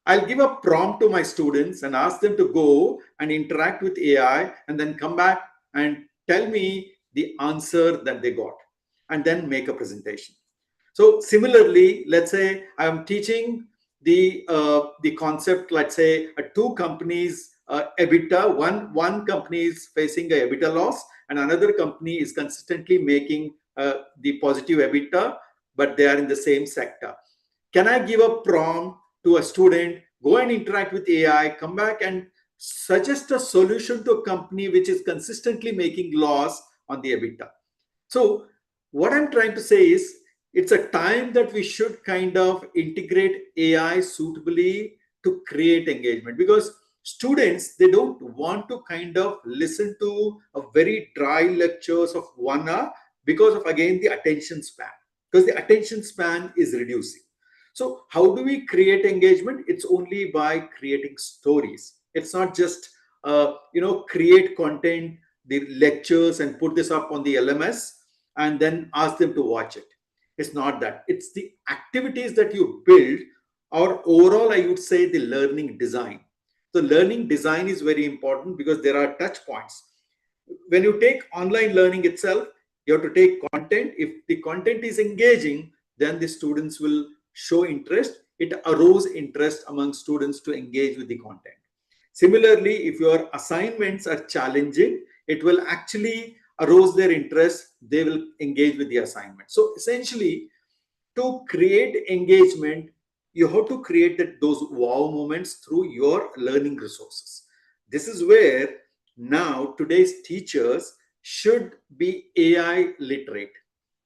I'll give a prompt to my students and ask them to go and interact with AI and then come back and tell me the answer that they got and then make a presentation. So similarly, let's say I'm teaching the concept, let's say 2 companies EBITDA, one company is facing a EBITDA loss and another company is consistently making the positive EBITDA, but they are in the same sector. Can I give a prompt to a student, go and interact with AI, come back and suggest a solution to a company which is consistently making loss on the EBITDA? So what I'm trying to say is, it's a time that we should kind of integrate AI suitably to create engagement, because students, they don't want to kind of listen to a very dry lectures of 1 hour because of, again, the attention span, because the attention span is reducing. So how do we create engagement? It's only by creating stories. It's not just create content, the lectures, and put this up on the LMS and then ask them to watch it. It's not that. It's the activities that you build, or overall, I would say the learning design. The learning design is very important because there are touch points. When you take online learning itself, you have to take content. If the content is engaging, then the students will show interest. It arouse interest among students to engage with the content. Similarly, if your assignments are challenging, it will actually arouse their interest. They will engage with the assignment. So essentially, to create engagement, you have to create those wow moments through your learning resources. This is where now today's teachers should be AI literate.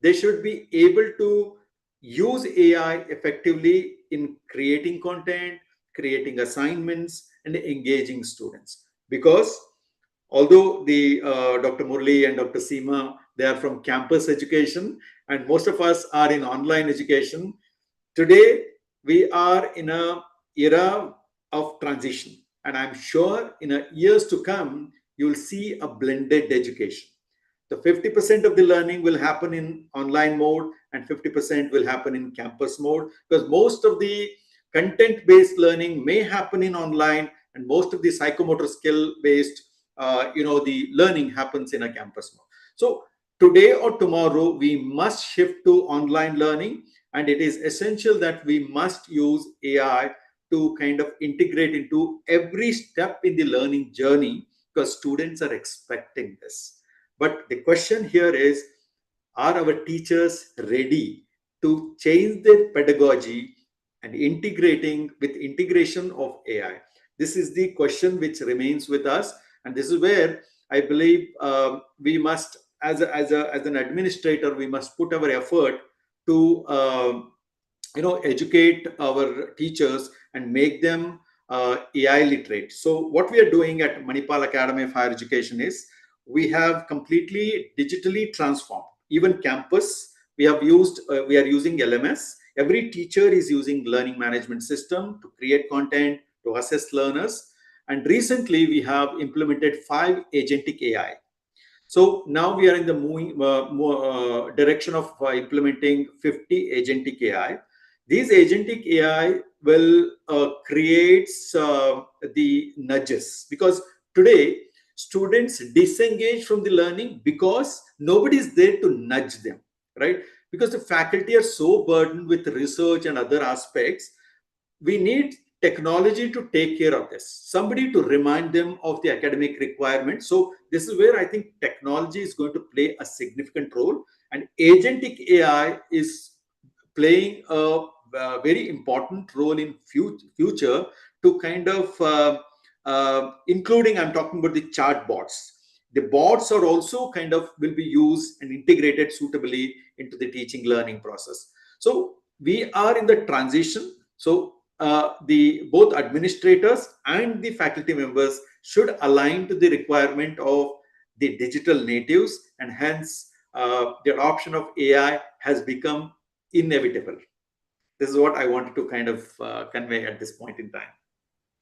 They should be able to use AI effectively in creating content, creating assignments, and engaging students. Because although the Dr. Murli and Dr. Seema, they are from campus education, and most of us are in online education, today we are in an era of transition. And I'm sure in years to come, you'll see a blended education. The 50% of the learning will happen in online mode and 50% will happen in campus mode, because most of the content-based learning may happen in online and most of the psychomotor skill-based the learning happens in a campus mode. So today or tomorrow, we must shift to online learning, and it is essential that we must use AI to kind of integrate into every step in the learning journey, because students are expecting this. But the question here is, are our teachers ready to change their pedagogy and integrating with integration of AI? This is the question which remains with us. And this is where I believe we must, as an administrator, we must put our effort to educate our teachers and make them AI literate. So what we are doing at Manipal Academy of Higher Education is, we have completely digitally transformed. Even campus, we are using LMS. Every teacher is using learning management system to create content, to assess learners. And recently, we have implemented 5 agentic AI. So now we are in the moving direction of implementing 50 agentic AI. These agentic AI will create the nudges, because today students disengage from the learning because nobody is there to nudge them, right? Because the faculty are so burdened with research and other aspects. We need technology to take care of this, somebody to remind them of the academic requirements. So this is where I think technology is going to play a significant role, and agentic AI is playing a very important role in future to kind of including, I'm talking about the chat bots. The bots are also kind of will be used and integrated suitably into the teaching learning process. So we are in the transition. So both administrators and the faculty members should align to the requirement of the digital natives, and hence the adoption of AI has become inevitable. This is what I wanted to kind of convey at this point in time.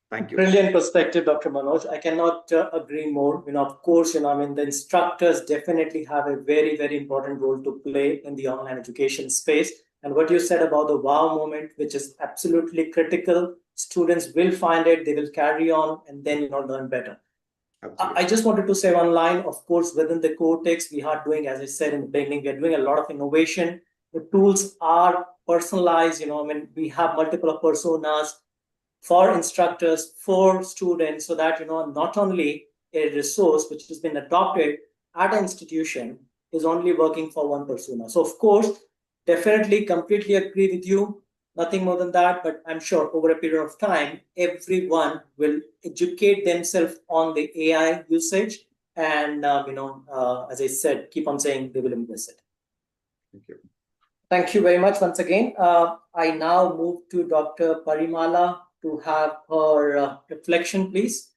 Thank you. Brilliant perspective, Dr. Manoj. I cannot agree more. Of course, the instructors definitely have a very, very important role to play in the online education space. And what you said about the wow moment, which is absolutely critical, students will find it, they will carry on, and then learn better. Absolutely. I just wanted to say one line. Of course, within the Kortext, we are doing, as I said in the beginning, we are doing a lot of innovation. The tools are personalized. We have multiple personas for instructors, for students, so that not only a resource which has been adopted, at an institution is only working for one persona. So of course, definitely completely agree with you. Nothing more than that, but I'm sure over a period of time, everyone will educate themselves on the AI usage. And, as I said, keep on saying they will embrace it. Thank you. Thank you very much once again. I now move to Dr. Parimala to have her reflection, please.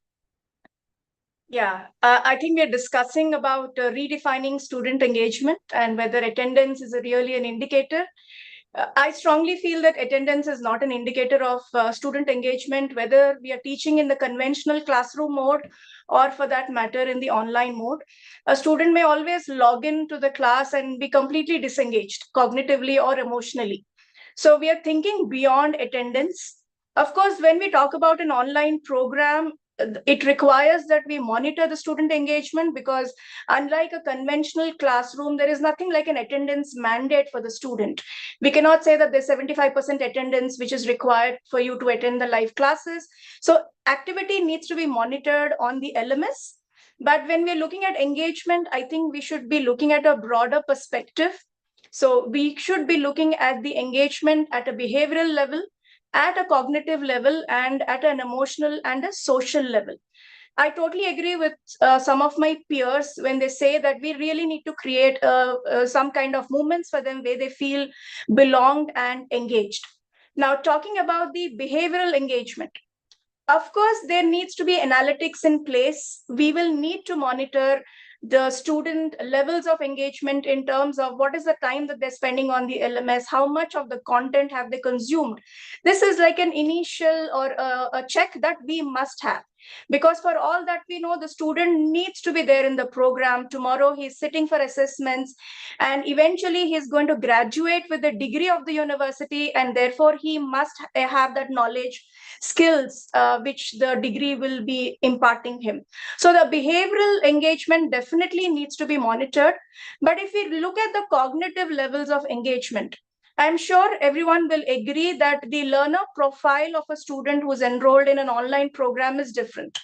Yeah, I think we're discussing about redefining student engagement and whether attendance is really an indicator. I strongly feel that attendance is not an indicator of student engagement, whether we are teaching in the conventional classroom mode or for that matter in the online mode. A student may always log into the class and be completely disengaged cognitively or emotionally. So we are thinking beyond attendance. Of course, when we talk about an online program, it requires that we monitor the student engagement, because unlike a conventional classroom, there is nothing like an attendance mandate for the student. We cannot say that there's 75% attendance which is required for you to attend the live classes. So activity needs to be monitored on the LMS. But when we're looking at engagement, I think we should be looking at a broader perspective. So we should be looking at the engagement at a behavioral level, at a cognitive level, and at an emotional and a social level. I totally agree with some of my peers when they say that we really need to create some kind of movements for them where they feel belonged and engaged. Now, talking about the behavioral engagement, of course, there needs to be analytics in place. We will need to monitor the student levels of engagement in terms of what is the time that they're spending on the LMS, how much of the content have they consumed. This is like an initial or a check that we must have. Because for all that we know, the student needs to be there in the program. Tomorrow he's sitting for assessments, and eventually he's going to graduate with the degree of the university, and therefore he must have that knowledge, skills, which the degree will be imparting him. So the behavioral engagement definitely needs to be monitored. But if we look at the cognitive levels of engagement, I'm sure everyone will agree that the learner profile of a student who's enrolled in an online program is different.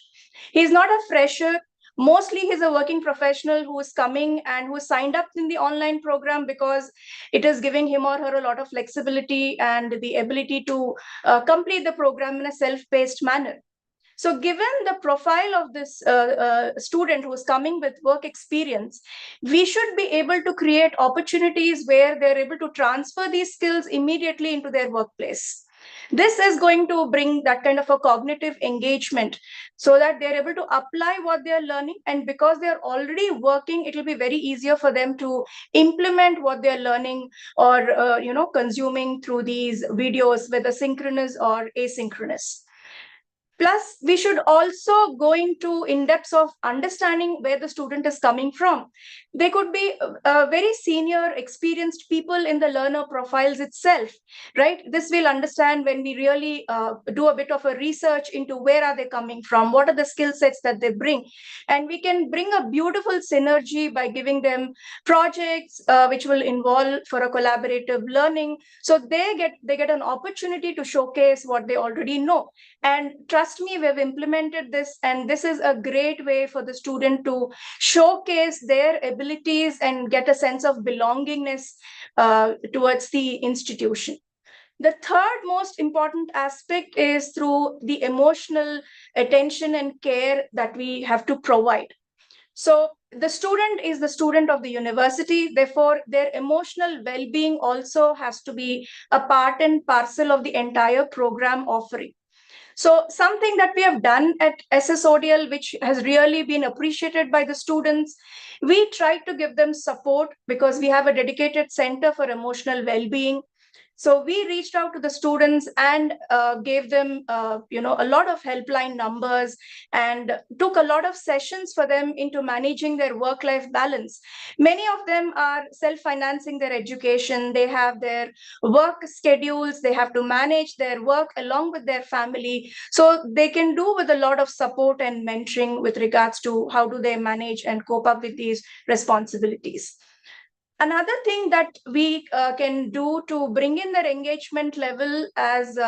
He's not a fresher. Mostly he's a working professional who is coming and who is signed up in the online program because it is giving him or her a lot of flexibility and the ability to complete the program in a self-paced manner. So given the profile of this student who is coming with work experience, we should be able to create opportunities where they're able to transfer these skills immediately into their workplace. This is going to bring that kind of a cognitive engagement so that they're able to apply what they're learning. And because they're already working, it will be very easier for them to implement what they're learning or, consuming through these videos, whether synchronous or asynchronous. Plus, we should also go into in-depth of understanding where the student is coming from. They could be very senior, experienced people in the learner profiles itself, right? This will understand when we really do a bit of a research into where are they coming from, what are the skill sets that they bring. And we can bring a beautiful synergy by giving them projects which will involve for a collaborative learning. So they get an opportunity to showcase what they already know. And trust me, we've implemented this, and this is a great way for the student to showcase their abilities and get a sense of belongingness towards the institution. The third most important aspect is through the emotional attention and care that we have to provide. So the student is the student of the university. Therefore, their emotional well-being also has to be a part and parcel of the entire program offering. So something that we have done at SSODL, which has really been appreciated by the students, we try to give them support because we have a dedicated center for emotional well-being. So we reached out to the students and gave them, a lot of helpline numbers and took a lot of sessions for them into managing their work-life balance. Many of them are self-financing their education. They have their work schedules. They have to manage their work along with their family. So they can do with a lot of support and mentoring with regards to how do they manage and cope up with these responsibilities. Another thing that we can do to bring in their engagement level, as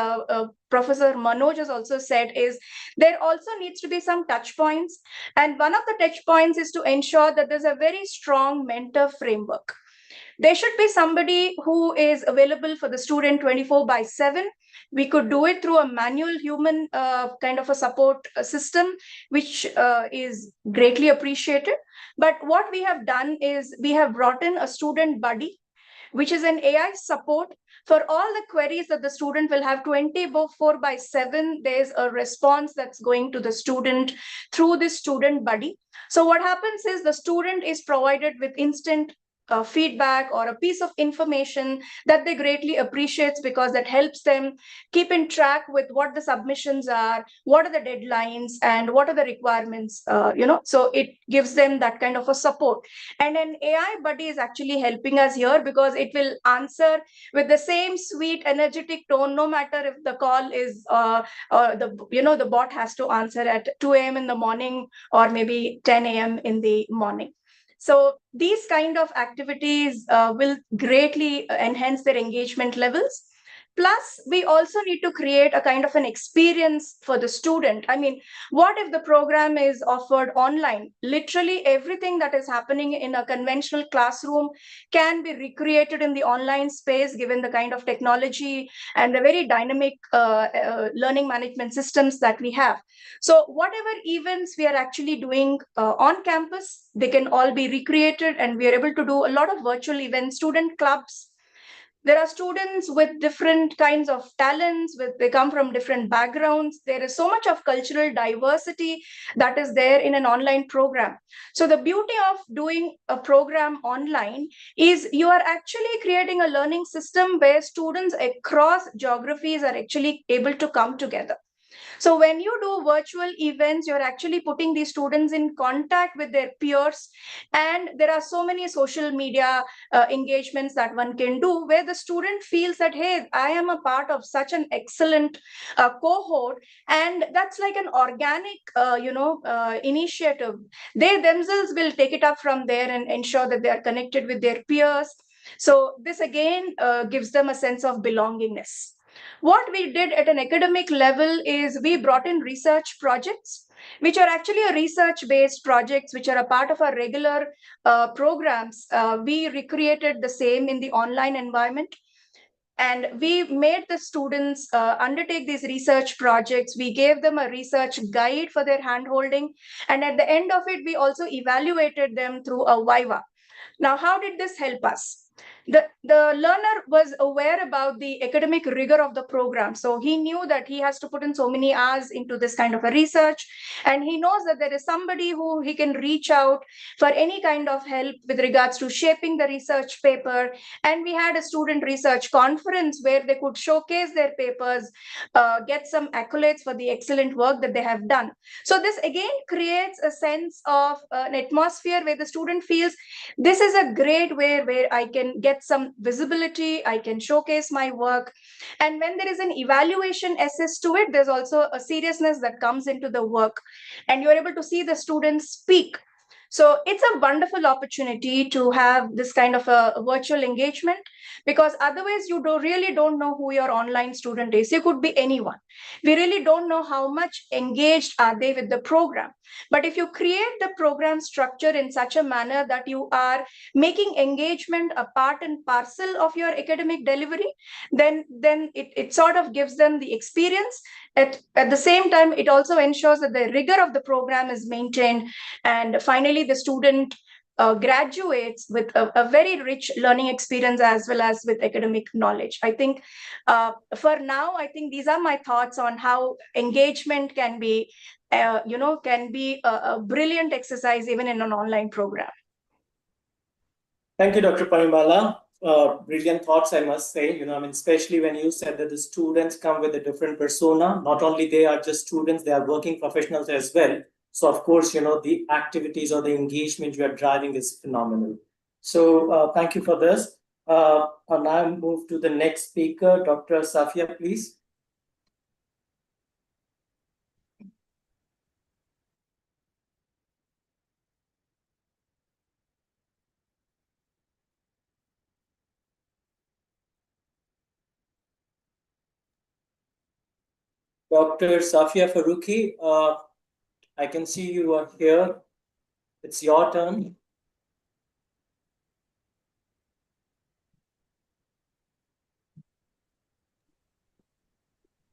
Professor Manoj has also said, is there also needs to be some touch points. And one of the touch points is to ensure that there's a very strong mentor framework. There should be somebody who is available for the student 24/7. We could do it through a manual human kind of a support system, which is greatly appreciated. But what we have done is we have brought in a student buddy, which is an AI support for all the queries that the student will have 24/7. There's a response that's going to the student through this student buddy. So what happens is the student is provided with instant feedback or a piece of information that they greatly appreciates, because that helps them keep in track with what the submissions are, what are the deadlines, and what are the requirements, so it gives them that kind of a support. And an AI buddy is actually helping us here, because it will answer with the same sweet energetic tone, no matter if the call is the bot has to answer at 2 a.m. in the morning or maybe 10 a.m. in the morning. So these kind of activities will greatly enhance their engagement levels. Plus, we also need to create a kind of an experience for the student. I mean, what if the program is offered online? Literally everything that is happening in a conventional classroom can be recreated in the online space, given the kind of technology and the very dynamic learning management systems that we have. So whatever events we are actually doing on campus, they can all be recreated, and we are able to do a lot of virtual events, student clubs. There are students with different kinds of talents, they come from different backgrounds. There is so much of cultural diversity that is there in an online program. So the beauty of doing a program online is you are actually creating a learning system where students across geographies are actually able to come together. So when you do virtual events, you're actually putting these students in contact with their peers. And there are so many social media engagements that one can do, where the student feels that, hey, I am a part of such an excellent cohort. And that's like an organic, initiative. They themselves will take it up from there and ensure that they are connected with their peers. So this again gives them a sense of belongingness. What we did at an academic level is we brought in research projects, which are actually a research-based projects, which are a part of our regular programs. We recreated the same in the online environment. And we made the students undertake these research projects. We gave them a research guide for their handholding. And at the end of it, we also evaluated them through a Viva. Now, how did this help us? The learner was aware about the academic rigor of the program. So he knew that he has to put in so many hours into this kind of a research. And he knows that there is somebody who he can reach out for any kind of help with regards to shaping the research paper. And we had a student research conference where they could showcase their papers, get some accolades for the excellent work that they have done. So this again creates a sense of an atmosphere where the student feels this is a great way where I can get some visibility, I can showcase my work. And when there is an evaluation assessed to it, there's also a seriousness that comes into the work, and you're able to see the students speak. So it's a wonderful opportunity to have this kind of a virtual engagement, because otherwise you really don't know who your online student is. You could be anyone. We really don't know how much engaged are they with the program. But if you create the program structure in such a manner that you are making engagement a part and parcel of your academic delivery, then it sort of gives them the experience. At the same time, it also ensures that the rigor of the program is maintained. And finally, the student graduates with a very rich learning experience as well as with academic knowledge. I think for now, I think these are my thoughts on how engagement can be, a brilliant exercise even in an online program. Thank you, Dr. Parimala. Brilliant thoughts, I must say. Especially when you said that the students come with a different persona. Not only they are just students, they are working professionals as well. So, of course, the activities or the engagement you are driving is phenomenal. So, thank you for this. I'll now move to the next speaker, Dr. Safia, please. Dr. Safia Farooqi, I can see you are here. It's your turn.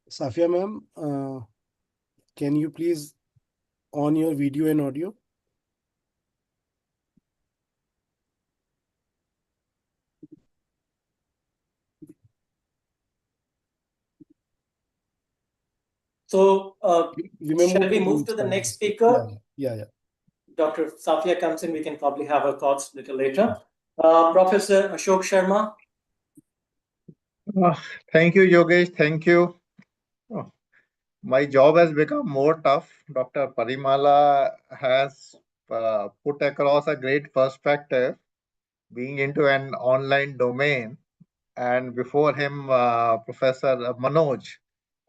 Safia ma'am, can you please on your video and audio? So, We may shall we to move to the next speaker? Yeah. Dr. Safia comes in, we can probably have her thoughts a little later. Professor Ashok Sharma. Thank you, Yogesh. Thank you. Oh, my job has become more tough. Dr. Parimala has put across a great perspective, being into an online domain. And before him, Professor Manoj,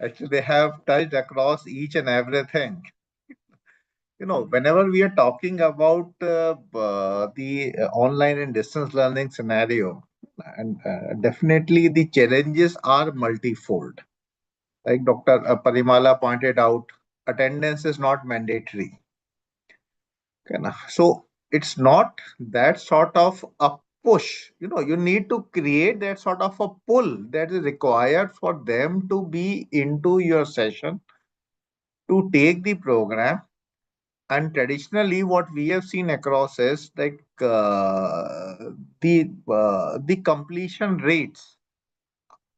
actually, they have touched across each and everything. Whenever we are talking about the online and distance learning scenario, and definitely the challenges are multifold. Like Dr. Parimala pointed out, attendance is not mandatory. So it's not that sort of a push. You need to create that sort of a pull that is required for them to be into your session, to take the program. And traditionally, what we have seen across is like the completion rates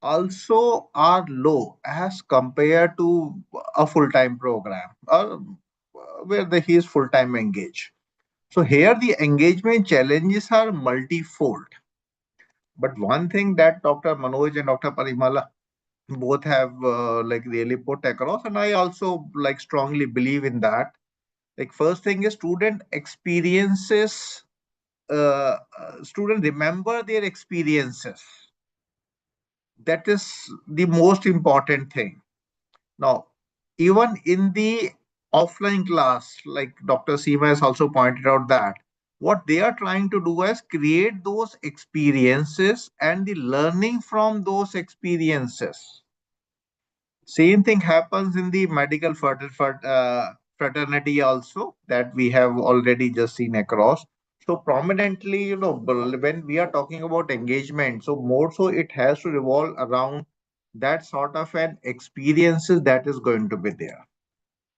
also are low as compared to a full-time program where he is full-time engaged. So here the engagement challenges are multifold. But one thing that Dr. Manoj and Dr. Parimala both have really put across, and I also strongly believe in that. First thing is student experiences. Student remember their experiences. That is the most important thing. Now, even in the offline class, like Dr. Seema has also pointed out, that what they are trying to do is create those experiences and the learning from those experiences. Same thing happens in the medical fraternity also, that we have already just seen across. So prominently, when we are talking about engagement, so more so it has to revolve around that sort of an experiences that is going to be there.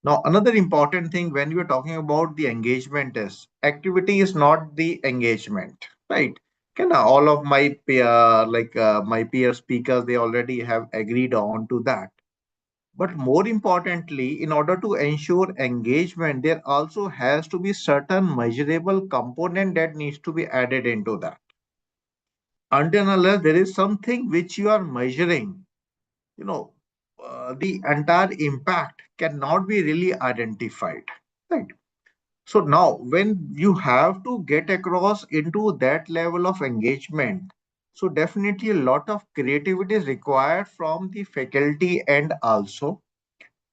Now, another important thing when we are talking about the engagement is activity is not the engagement, right? All of my my peer speakers, they already have agreed on to that. But more importantly, in order to ensure engagement, there also has to be certain measurable component that needs to be added into that. Until unless there is something which you are measuring, the entire impact cannot be really identified, right? So now when you have to get across into that level of engagement, so definitely a lot of creativity is required from the faculty end also.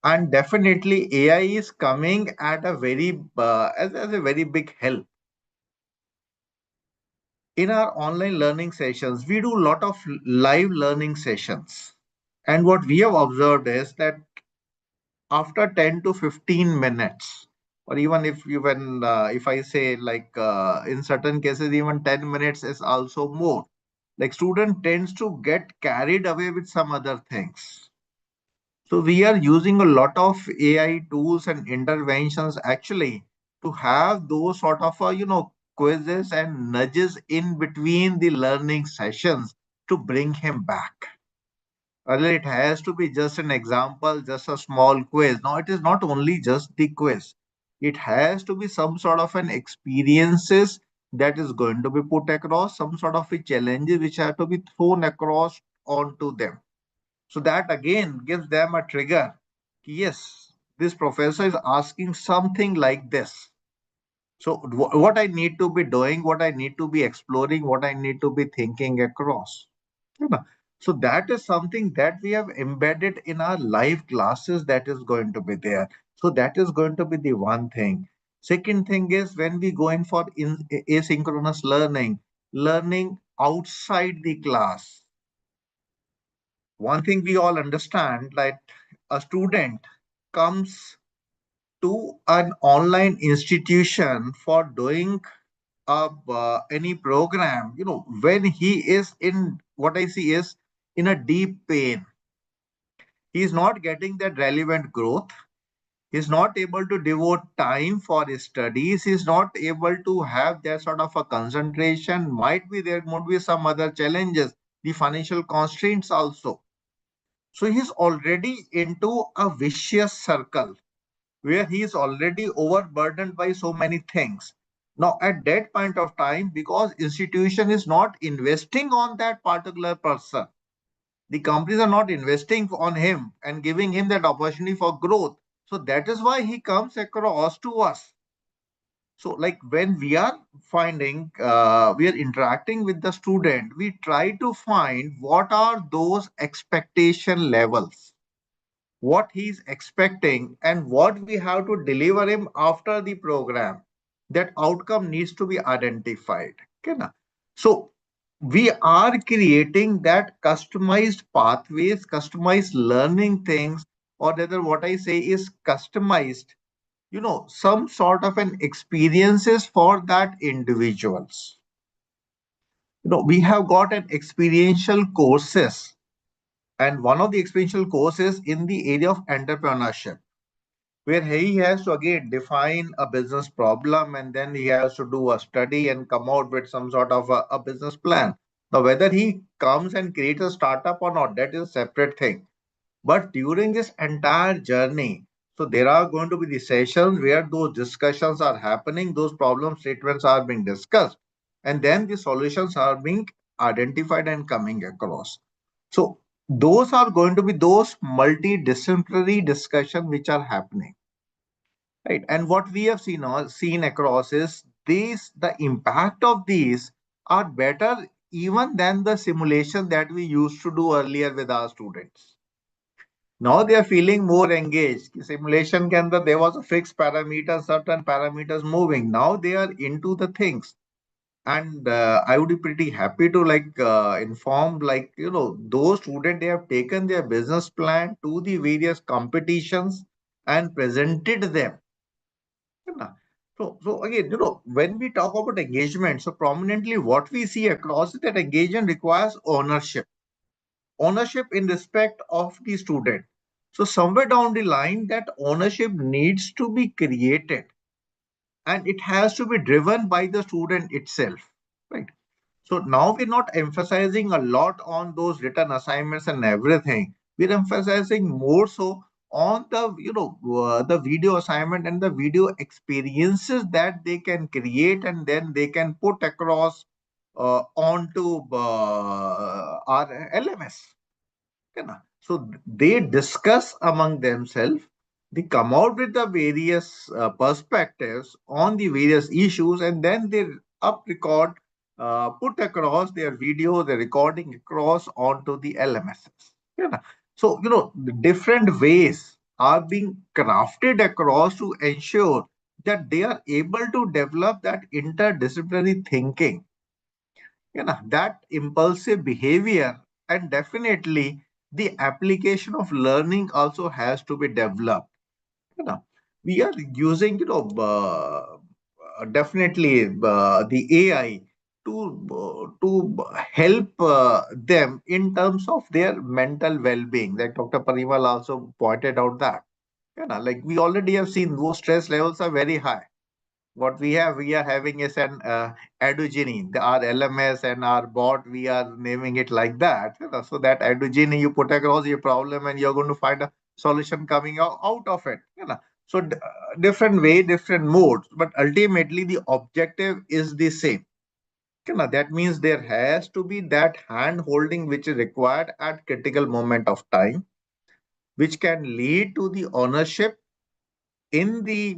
And definitely AI is coming at a very as a very big help. In our online learning sessions, we do a lot of live learning sessions. And what we have observed is that after 10 to 15 minutes, or even if I say in certain cases, even 10 minutes is also more. Like student tends to get carried away with some other things. So we are using a lot of AI tools and interventions actually to have those sort of quizzes and nudges in between the learning sessions to bring him back. Earlier it has to be just an example, just a small quiz. Now it is not only just the quiz. It has to be some sort of an experiences that is going to be put across, some sort of a challenges which have to be thrown across onto them. So that again gives them a trigger. Yes, this professor is asking something like this. So what I need to be doing, what I need to be exploring, what I need to be thinking across. So that is something that we have embedded in our live classes that is going to be there. So that is going to be the one thing. Second thing is when we go in for asynchronous learning outside the class. One thing we all understand, like a student comes to an online institution for doing any program, when he is in, what I see is, in a deep pain, he is not getting that relevant growth. He's not able to devote time for his studies. He's not able to have that sort of a concentration. Might be there might be some other challenges, the financial constraints also. So he's already into a vicious circle where he is already overburdened by so many things. Now, at that point of time, because institution is not investing on that particular person, the companies are not investing on him and giving him that opportunity for growth. So that is why he comes across to us. So like when we are finding, we are interacting with the student, we try to find what are those expectation levels, what he's expecting and what we have to deliver him after the program. That outcome needs to be identified. Okay, na? So we are creating that customized pathways, customized learning things, or rather what I say is customized, some sort of an experiences for that individuals. We have got an experiential courses, and one of the experiential courses in the area of entrepreneurship, where he has to again define a business problem and then he has to do a study and come out with some sort of a business plan. Now, whether he comes and creates a startup or not, that is a separate thing. But during this entire journey, so there are going to be the sessions where those discussions are happening, those problem statements are being discussed, and then the solutions are being identified and coming across. So those are going to be those multidisciplinary discussions which are happening. Right. And what we have seen across is the impact of these are better even than the simulation that we used to do earlier with our students. Now they are feeling more engaged. Simulation can there was a fixed parameter, certain parameters moving. Now they are into the things. And I would be pretty happy to inform those students, they have taken their business plan to the various competitions and presented them. So again, when we talk about engagement, so prominently what we see across is that engagement requires ownership in respect of the student. So somewhere down the line, that ownership needs to be created and it has to be driven by the student itself, right? So now we're not emphasizing a lot on those written assignments and everything. We're emphasizing more so on the, the video assignment and the video experiences that they can create and then they can put across onto our LMS. So they discuss among themselves, they come out with the various perspectives on the various issues, and then they record, put across their video, the recording across onto the LMSs. So, the different ways are being crafted across to ensure that they are able to develop that interdisciplinary thinking, that impulsive behavior, and definitely the application of learning also has to be developed. We are using, definitely the AI to help them in terms of their mental well-being. Like Dr. Parimal also pointed out that, like we already have seen those stress levels are very high. What we are having is an Adugini, our LMS and our bot, we are naming it like that. So that Adugini, you put across your problem and you're going to find a solution coming out of it. So different way, different modes, but ultimately the objective is the same. That means there has to be that hand holding which is required at critical moment of time, which can lead to the ownership in the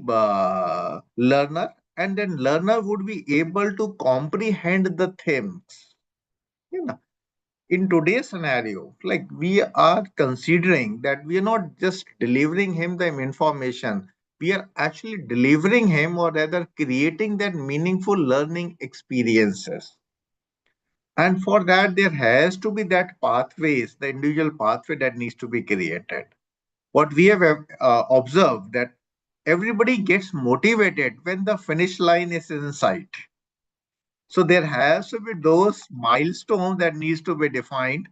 learner, and then learner would be able to comprehend the themes. In today's scenario, like we are considering that we are not just delivering him the information, we are actually delivering him, or rather creating that meaningful learning experiences. And for that, there has to be that pathways, the individual pathway that needs to be created. what we have observed that everybody gets motivated when the finish line is in sight. So there has to be those milestones that needs to be defined,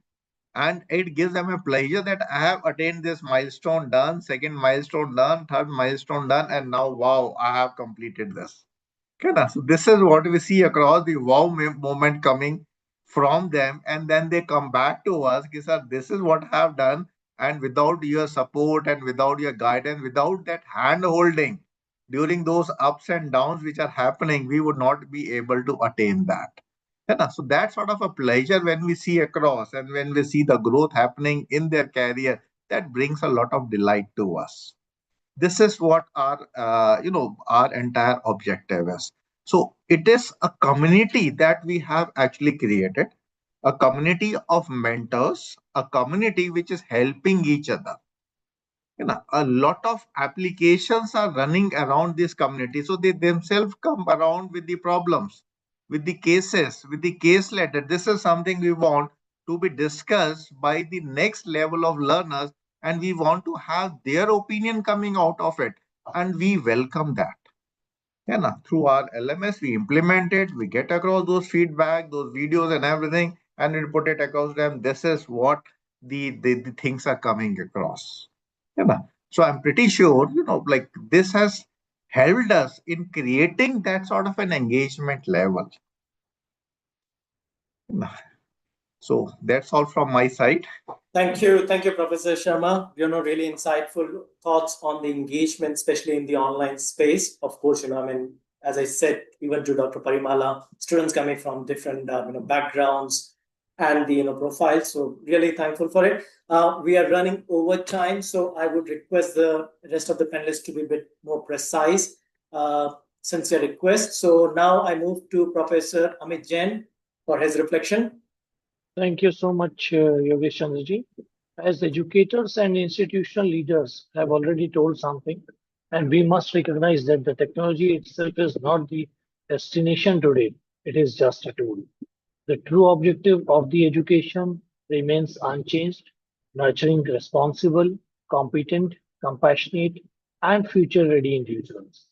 and it gives them a pleasure that I have attained this milestone done, second milestone done, third milestone done, and now wow, I have completed this. Okay, so this is what we see across the wow moment coming from them, and then they come back to us. Sir, this is what I have done, and without your support and without your guidance, without that hand holding during those ups and downs which are happening, we would not be able to attain that. So that's sort of a pleasure when we see across and when we see the growth happening in their career, that brings a lot of delight to us. This is what our our entire objective is. So it is a community that we have actually created, a community of mentors, a community which is helping each other. A lot of applications are running around this community, so they themselves come around with the problems, with the cases, with the case letter. This is something we want to be discussed by the next level of learners, and we want to have their opinion coming out of it, and we welcome that. Through our LMS, we implement it, we get across those feedback, those videos and everything, and we put it across them. This is what the things are coming across. So I'm pretty sure, like this has helped us in creating that sort of an engagement level. So that's all from my side. Thank you, Professor Sharma. Really insightful thoughts on the engagement, especially in the online space. Of course, as I said, even to Dr. Parimala, students coming from different backgrounds and the profiles. So really thankful for it. We are running over time, so I would request the rest of the panelists to be a bit more precise. Sincere request. So now I move to Professor Amit Jain for his reflection. Thank you so much, Yogesh Chandraji. As educators and institutional leaders have already told something, and we must recognize that the technology itself is not the destination today, it is just a tool. The true objective of the education remains unchanged, nurturing responsible, competent, compassionate, and future-ready individuals.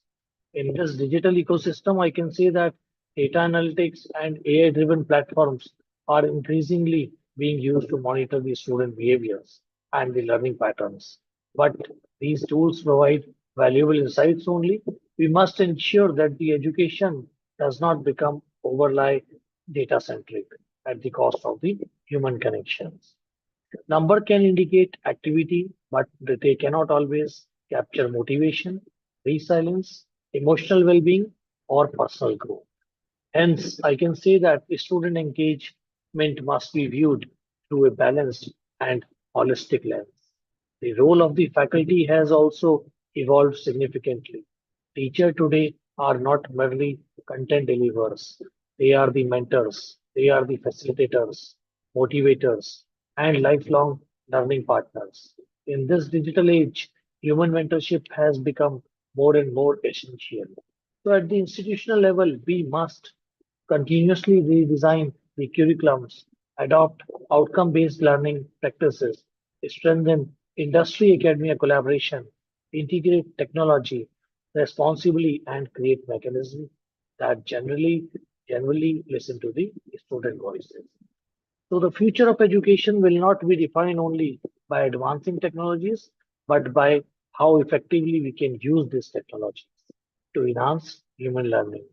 In this digital ecosystem, I can say that data analytics and AI-driven platforms are increasingly being used to monitor the student behaviors and the learning patterns. But these tools provide valuable insights only. We must ensure that the education does not become overly data centric at the cost of the human connections. Number can indicate activity, but they cannot always capture motivation, resilience, emotional well being, or personal growth. Hence, I can say that student engagement must be viewed through a balanced and holistic lens. The role of the faculty has also evolved significantly. Teachers today are not merely content deliverers, they are the mentors, they are the facilitators, motivators, and lifelong learning partners. In this digital age, human mentorship has become more and more essential. So, at the institutional level, we must continuously redesign the curriculums, adopt outcome-based learning practices, strengthen industry academia collaboration, integrate technology responsibly, and create mechanisms that generally listen to the student voices. So the future of education will not be defined only by advancing technologies, but by how effectively we can use these technologies to enhance human learning,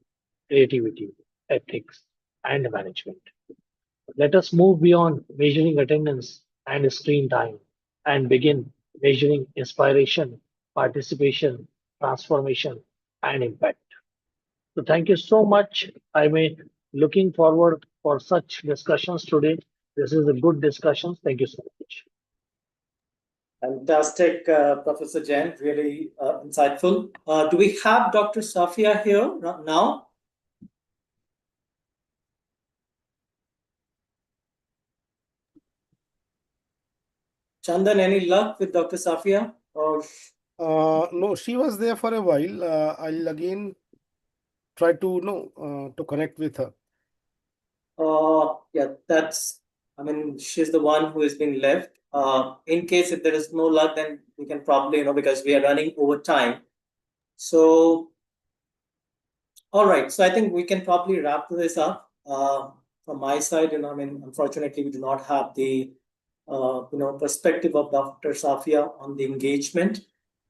creativity, ethics, and management. Let us move beyond measuring attendance and screen time and begin measuring inspiration, participation, transformation, and impact. So thank you so much. I'm looking forward for such discussions today. This is a good discussion. Thank you so much. Fantastic, Professor Jain. Really insightful. Do we have Dr. Safia here now? Chandan, any luck with Dr. Safia? Or no, she was there for a while. I'll again try to to connect with her. Yeah, that's I mean, she's the one who has been left. In case if there is no luck, then we can probably, because we are running over time. So, all right. So I think we can probably wrap this up. From my side, I mean, unfortunately, we do not have the, perspective of Dr. Safia on the engagement.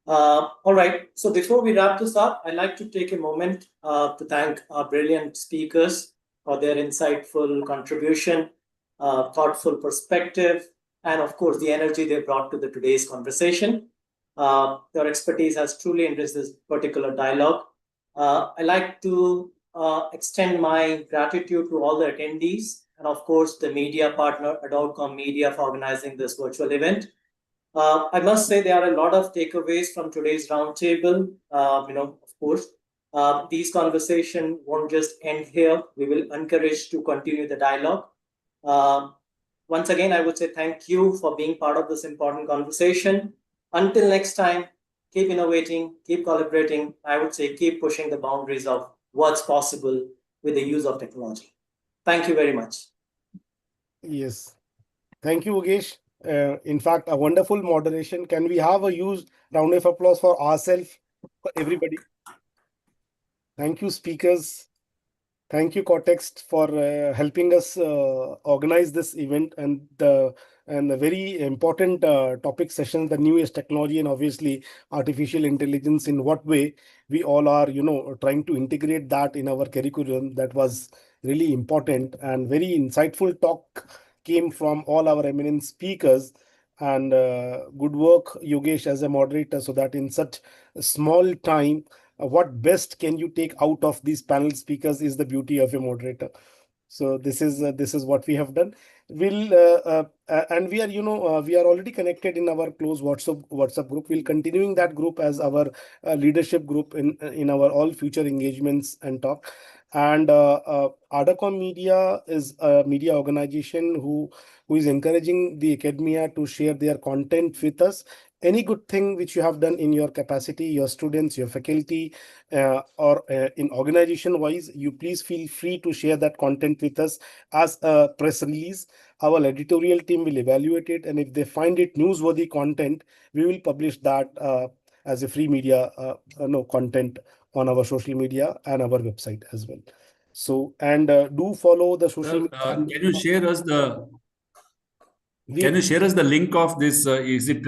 All right. So before we wrap this up, I'd like to take a moment to thank our brilliant speakers for their insightful contribution, thoughtful perspective, and of course, the energy they brought to today's conversation. Your expertise has truly enriched this particular dialogue. I'd like to extend my gratitude to all the attendees and, of course, the media partner, ArdorComm Media, for organizing this virtual event. I must say there are a lot of takeaways from today's roundtable. Of course, these conversations won't just end here. We will encourage to continue the dialogue. Once again, I would say thank you for being part of this important conversation. Until next time, keep innovating, keep collaborating. I would say keep pushing the boundaries of what's possible with the use of technology. Thank you very much. Yes. Thank you, Yogesh. In fact, a wonderful moderation. Can we have a huge round of applause for ourselves, for everybody? Thank you, speakers. Thank you, Kortext, for helping us organize this event and the very important topic session, the newest technology and obviously artificial intelligence. In what way we all are, trying to integrate that in our curriculum. That was really important and very insightful talk came from all our eminent speakers. And good work, Yogesh, as a moderator, so that in such a small time, what best can you take out of these panel speakers is the beauty of a moderator. So this is what we have done. We'll and we are we are already connected in our close WhatsApp group. We'll continuing that group as our leadership group in our all future engagements and talk. And ArdorComm Media is a media organization who is encouraging the academia to share their content with us. Any good thing which you have done in your capacity, your students, your faculty, or in organization wise, you please feel free to share that content with us as a press release. Our editorial team will evaluate it, and if they find it newsworthy content, we will publish that as a free media content on our social media and our website as well. So, and do follow the social media. Can you share us the link of this? Is it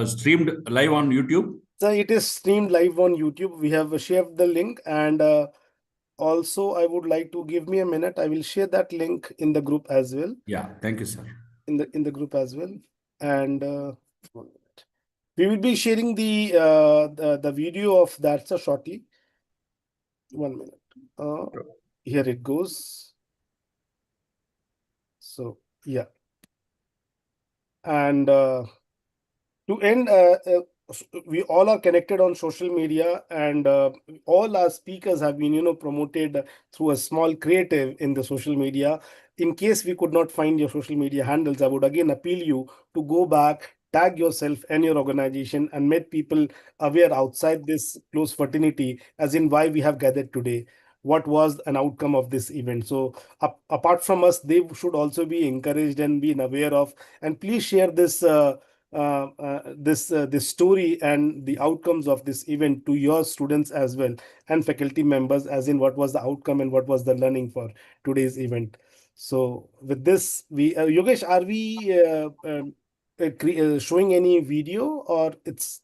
streamed live on YouTube? So it is streamed live on YouTube. We have shared the link, and also I would like to give me a minute. I will share that link in the group as well. Yeah, thank you, sir. In the group as well, and we will be sharing the video of that shortly. 1 minute. Here it goes. So yeah, and to end, we all are connected on social media, and all our speakers have been promoted through a small creative in the social media. In case we could not find your social media handles, I would again appeal you to go back, tag yourself and your organization, and make people aware outside this close fraternity, as in why we have gathered today. What was an outcome of this event? So apart from us, they should also be encouraged and be aware of. And please share this this story and the outcomes of this event to your students as well, and faculty members, as in what was the outcome and what was the learning for today's event. So with this, we Yogesh, are we showing any video, or it's?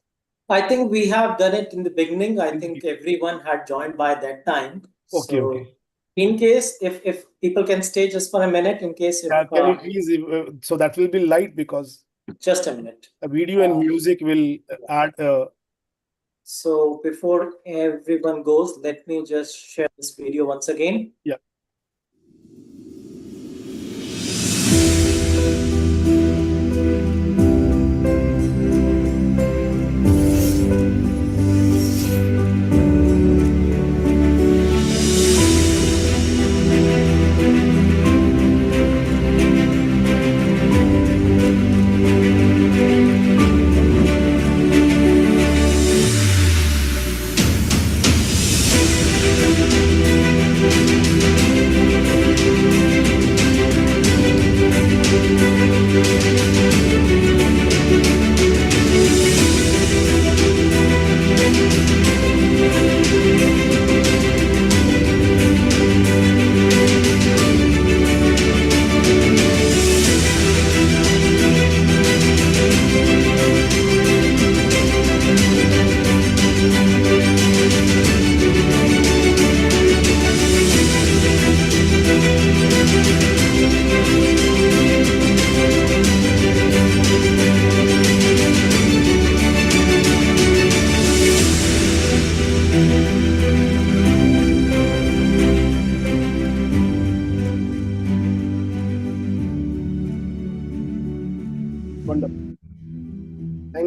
I think we have done it in the beginning. I think everyone had joined by that time. Okay, so okay. In case if people can stay just for a minute, in case if, can you please? So that will be light, because just a minute. A video and music will add. So before everyone goes, let me just share this video once again. Yeah.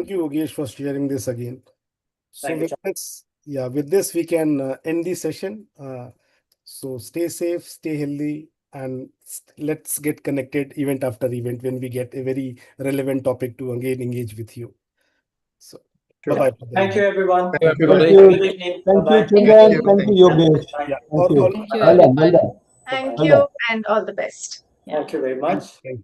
Thank you, Yogesh, for sharing this again. So Thank you, with this, with this we can end the session. So stay safe, stay healthy, and let's get connected event after event when we get a very relevant topic to again engage with you. So bye-bye. Thank you, everyone. Thank you. Good evening. Thank you, Bye-bye. Chandan. Thank you, Yogesh. Bye. Thank you. Thank you, Well done. Well everyone. done. Thank Well you, done. and all the best. Thank you very much. Thank you.